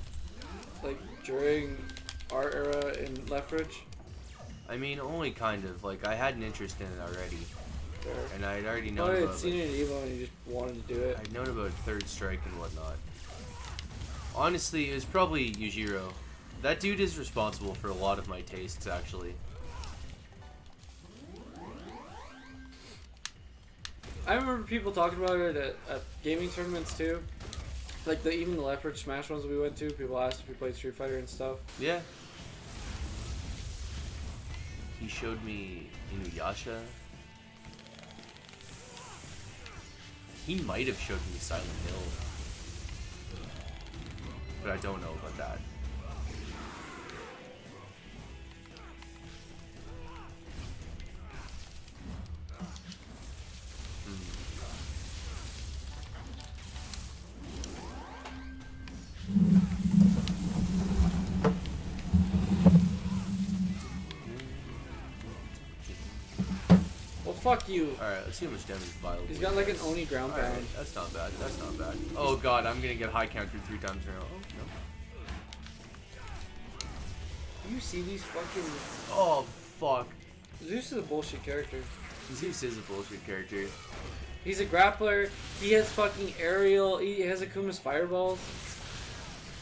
like during our era in Lethbridge? I mean, only kind of. Like, I had an interest in it already. Sure. And I'd already known I had about seen it in Evo and you just wanted to do it. I'd known about Third Strike and whatnot. Honestly, it was probably Yujiro. That dude is responsible for a lot of my tastes, actually. I remember people talking about it at gaming tournaments too. Like even the Lethbridge Smash ones we went to, people asked if we played Street Fighter and stuff. Yeah. He showed me Inuyasha. He might have showed me Silent Hill. But I don't know about that. Well, fuck you. Alright, let's see how much damage Vile He's got like an Oni ground pound. Alright, that's not bad, that's not bad. Oh god, I'm gonna get high countered 3 times in a row. Oh, no. You see these fucking... Oh, fuck. Zeus is a bullshit character. Zeus is a bullshit character. He's a grappler. He has fucking aerial. He has Akuma's fireballs.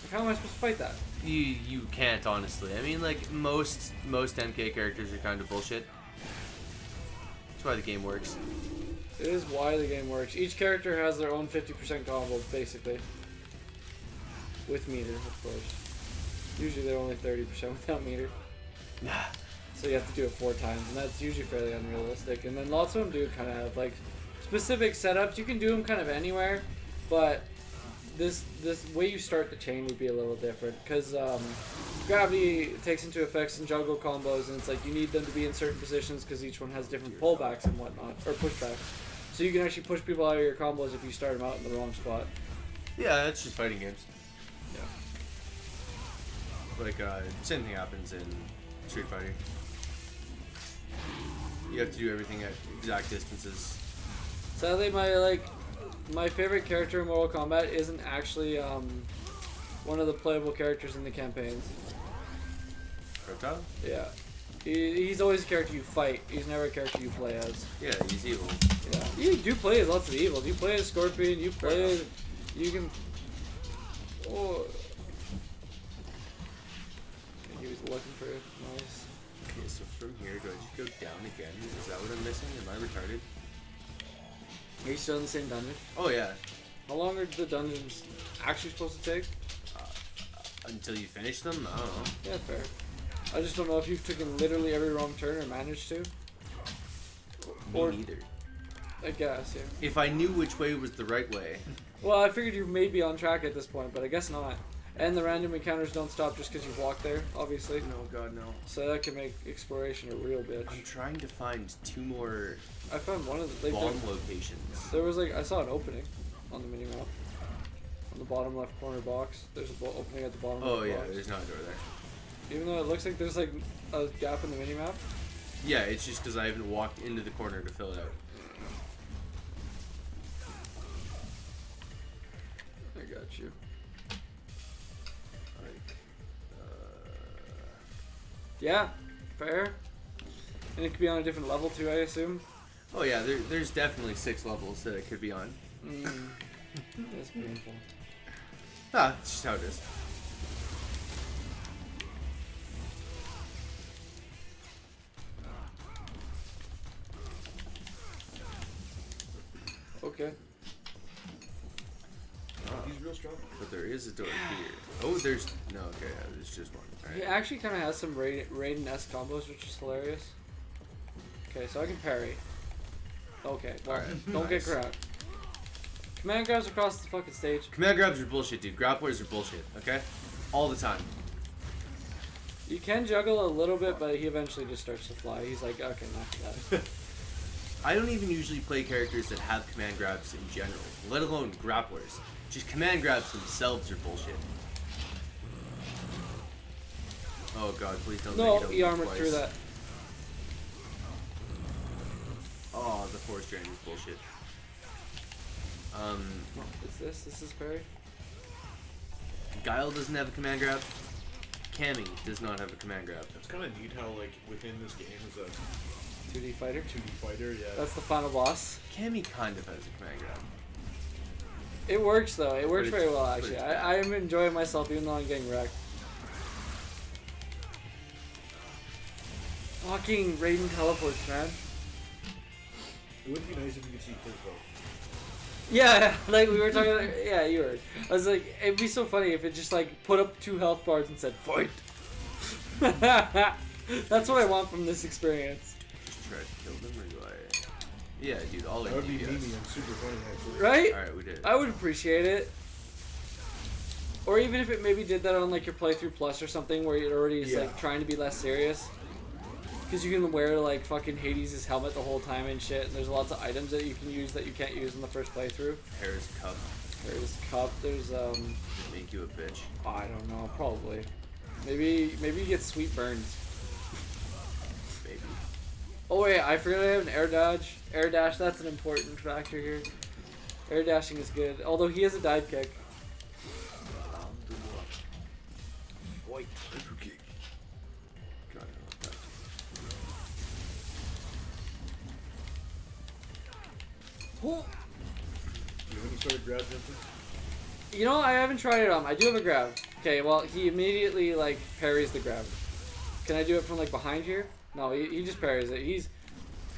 Like, How am I supposed to fight that? You can't, honestly. I mean, like, most MK characters are kind of bullshit. That's why the game works. It is why the game works. Each character has their own 50% combo, basically. With meter, of course. Usually they're only 30% without meter. So you have to do it 4 times, and that's usually fairly unrealistic. And then lots of them do kind of have, like, specific setups. You can do them kind of anywhere, but this way you start the chain would be a little different, because gravity takes into effects and juggle combos, and it's like you need them to be in certain positions because each one has different pullbacks and whatnot, or pushbacks. So you can actually push people out of your combos if you start them out in the wrong spot. Yeah, that's just fighting games. Yeah. Like, same thing happens in Street Fighter. You have to do everything at exact distances. Sadly, my favorite character in Mortal Kombat isn't actually one of the playable characters in the campaigns. Reptile? Yeah. He's always a character you fight. He's never a character you play as. Yeah, he's evil. Yeah. You do play as lots of evil. You play as Scorpion. You play as... You can... Oh. He was looking for it. Nice. Okay, so from here, do I just go down again? Is that what I'm missing? Am I retarded? Are you still in the same dungeon? Oh, yeah. How long are the dungeons actually supposed to take? Until you finish them? I don't know. Yeah, fair. I just don't know if you've taken literally every wrong turn or managed to. Me neither. I guess, yeah. If I knew which way was the right way. Well, I figured you may be on track at this point, but I guess not. And the random encounters don't stop just because you've walked there, obviously. No, God, no. So that can make exploration a real bitch. I'm trying to find 2 more I found one of the... bomb locations. There was like... I saw an opening on the minimap. On the bottom left corner box. There's an opening at the bottom Oh, of the yeah, box. there's not a door there. Even though it looks like there's like a gap in the minimap. Yeah, it's just because I haven't walked into the corner to fill it out. I got you. Like, Yeah, fair. And it could be on a different level too, I assume. Oh yeah, there's definitely 6 levels that it could be on. That's painful. Ah, it's just how it is. Okay. He's real strong. But there is a door here. Oh, there's... No, okay, yeah, there's just one. All He right. actually kind of has some Raiden-esque combos, which is hilarious. Okay, so I can parry. Okay, well, Alright, don't nice. get grabbed. Command grabs across the fucking stage. Command grabs are bullshit, dude. Grapplers are bullshit, okay? All the time. You can juggle a little bit, but he eventually just starts to fly. He's like, okay, not that. I don't even usually play characters that have command grabs in general, let alone grapplers. Just command grabs themselves are bullshit. Oh god, please don't No, make it he over armored twice. through that. Oh, the force drain is bullshit. What's this? This is parry? Guile doesn't have a command grab. Cammy does not have a command grab. It's kind of neat how, like, within this game is a 2D fighter? 2D fighter, yeah. That's the final boss. Cammy kind of has a command grab. It works though. It works But very it's- well but actually. it's I am enjoying myself even though I'm getting wrecked. Fucking Raiden teleports, man. It would be nice if you could see his though. Yeah, like we were talking about, yeah, you heard. I was like, it'd be so funny if it just like put up 2 health bars and said, fight! That's what I want from this experience. Just try to kill them, or do I... Yeah, dude, all That I would be do, meaty yes. and super funny, actually. Right? Alright, we did it. I would appreciate it. Or even if it maybe did that on like your playthrough plus or something where it already is like Yeah. trying to be less serious. Because you can wear like fucking Hades' helmet the whole time and shit, and there's lots of items that you can use that you can't use in the first playthrough. Harris Cup. There's cup, there's Make you a bitch. I don't know, probably. Maybe you get sweet burns. Maybe. Oh wait, I forgot I have an air dodge. Air dash, that's an important factor here. Air dashing is good, although he has a dive kick. White hyper kick. God, I love that. You have any sort of grab, Jensen? You know, I haven't tried it on. I do have a grab. Okay, well, he immediately, like, parries the grab. Can I do it from, like, behind here? No, he just parries it. He's...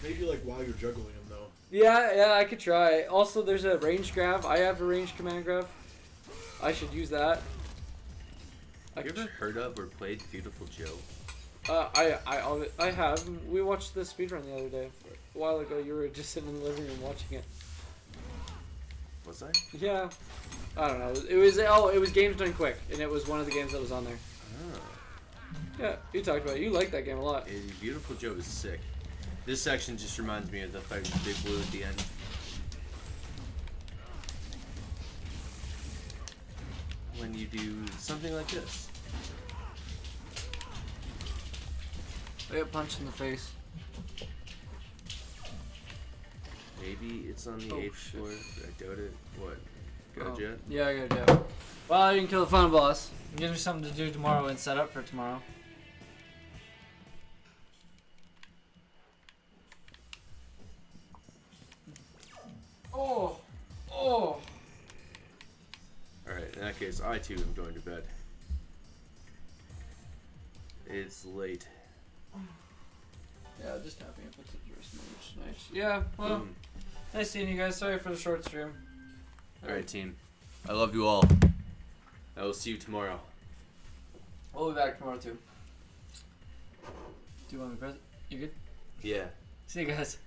Maybe like while you're juggling him though. Yeah, I could try. Also, there's a ranged grab. I have a ranged command grab. I should use that. Have you ever heard of or played Beautiful Joe? I have. We watched the speedrun the other day. A while ago, you were just sitting in the living room watching it. Was I? Yeah. I don't know. It was games done quick, and it was one of the games that was on there. Oh. Yeah, you talked about it. You like that game a lot. Beautiful Joe is sick. This section just reminds me of the fight with Big Blue at the end. When you do something like this. I get punched in the face. Maybe it's on the 8th floor. I doubt it. What? Got a jet? Yeah, I got a jet. Well, I didn't kill the final boss. It gives me something to do tomorrow and set up for tomorrow. Oh! Alright, in that case, I too am going to bed. It's late. Yeah, just tapping up with the first mage. Nice. Yeah, well, nice seeing you guys. Sorry for the short stream. Alright, team. I love you all. I will see you tomorrow. We'll be back tomorrow too. Do you want me to press it? You good? Yeah. See you guys.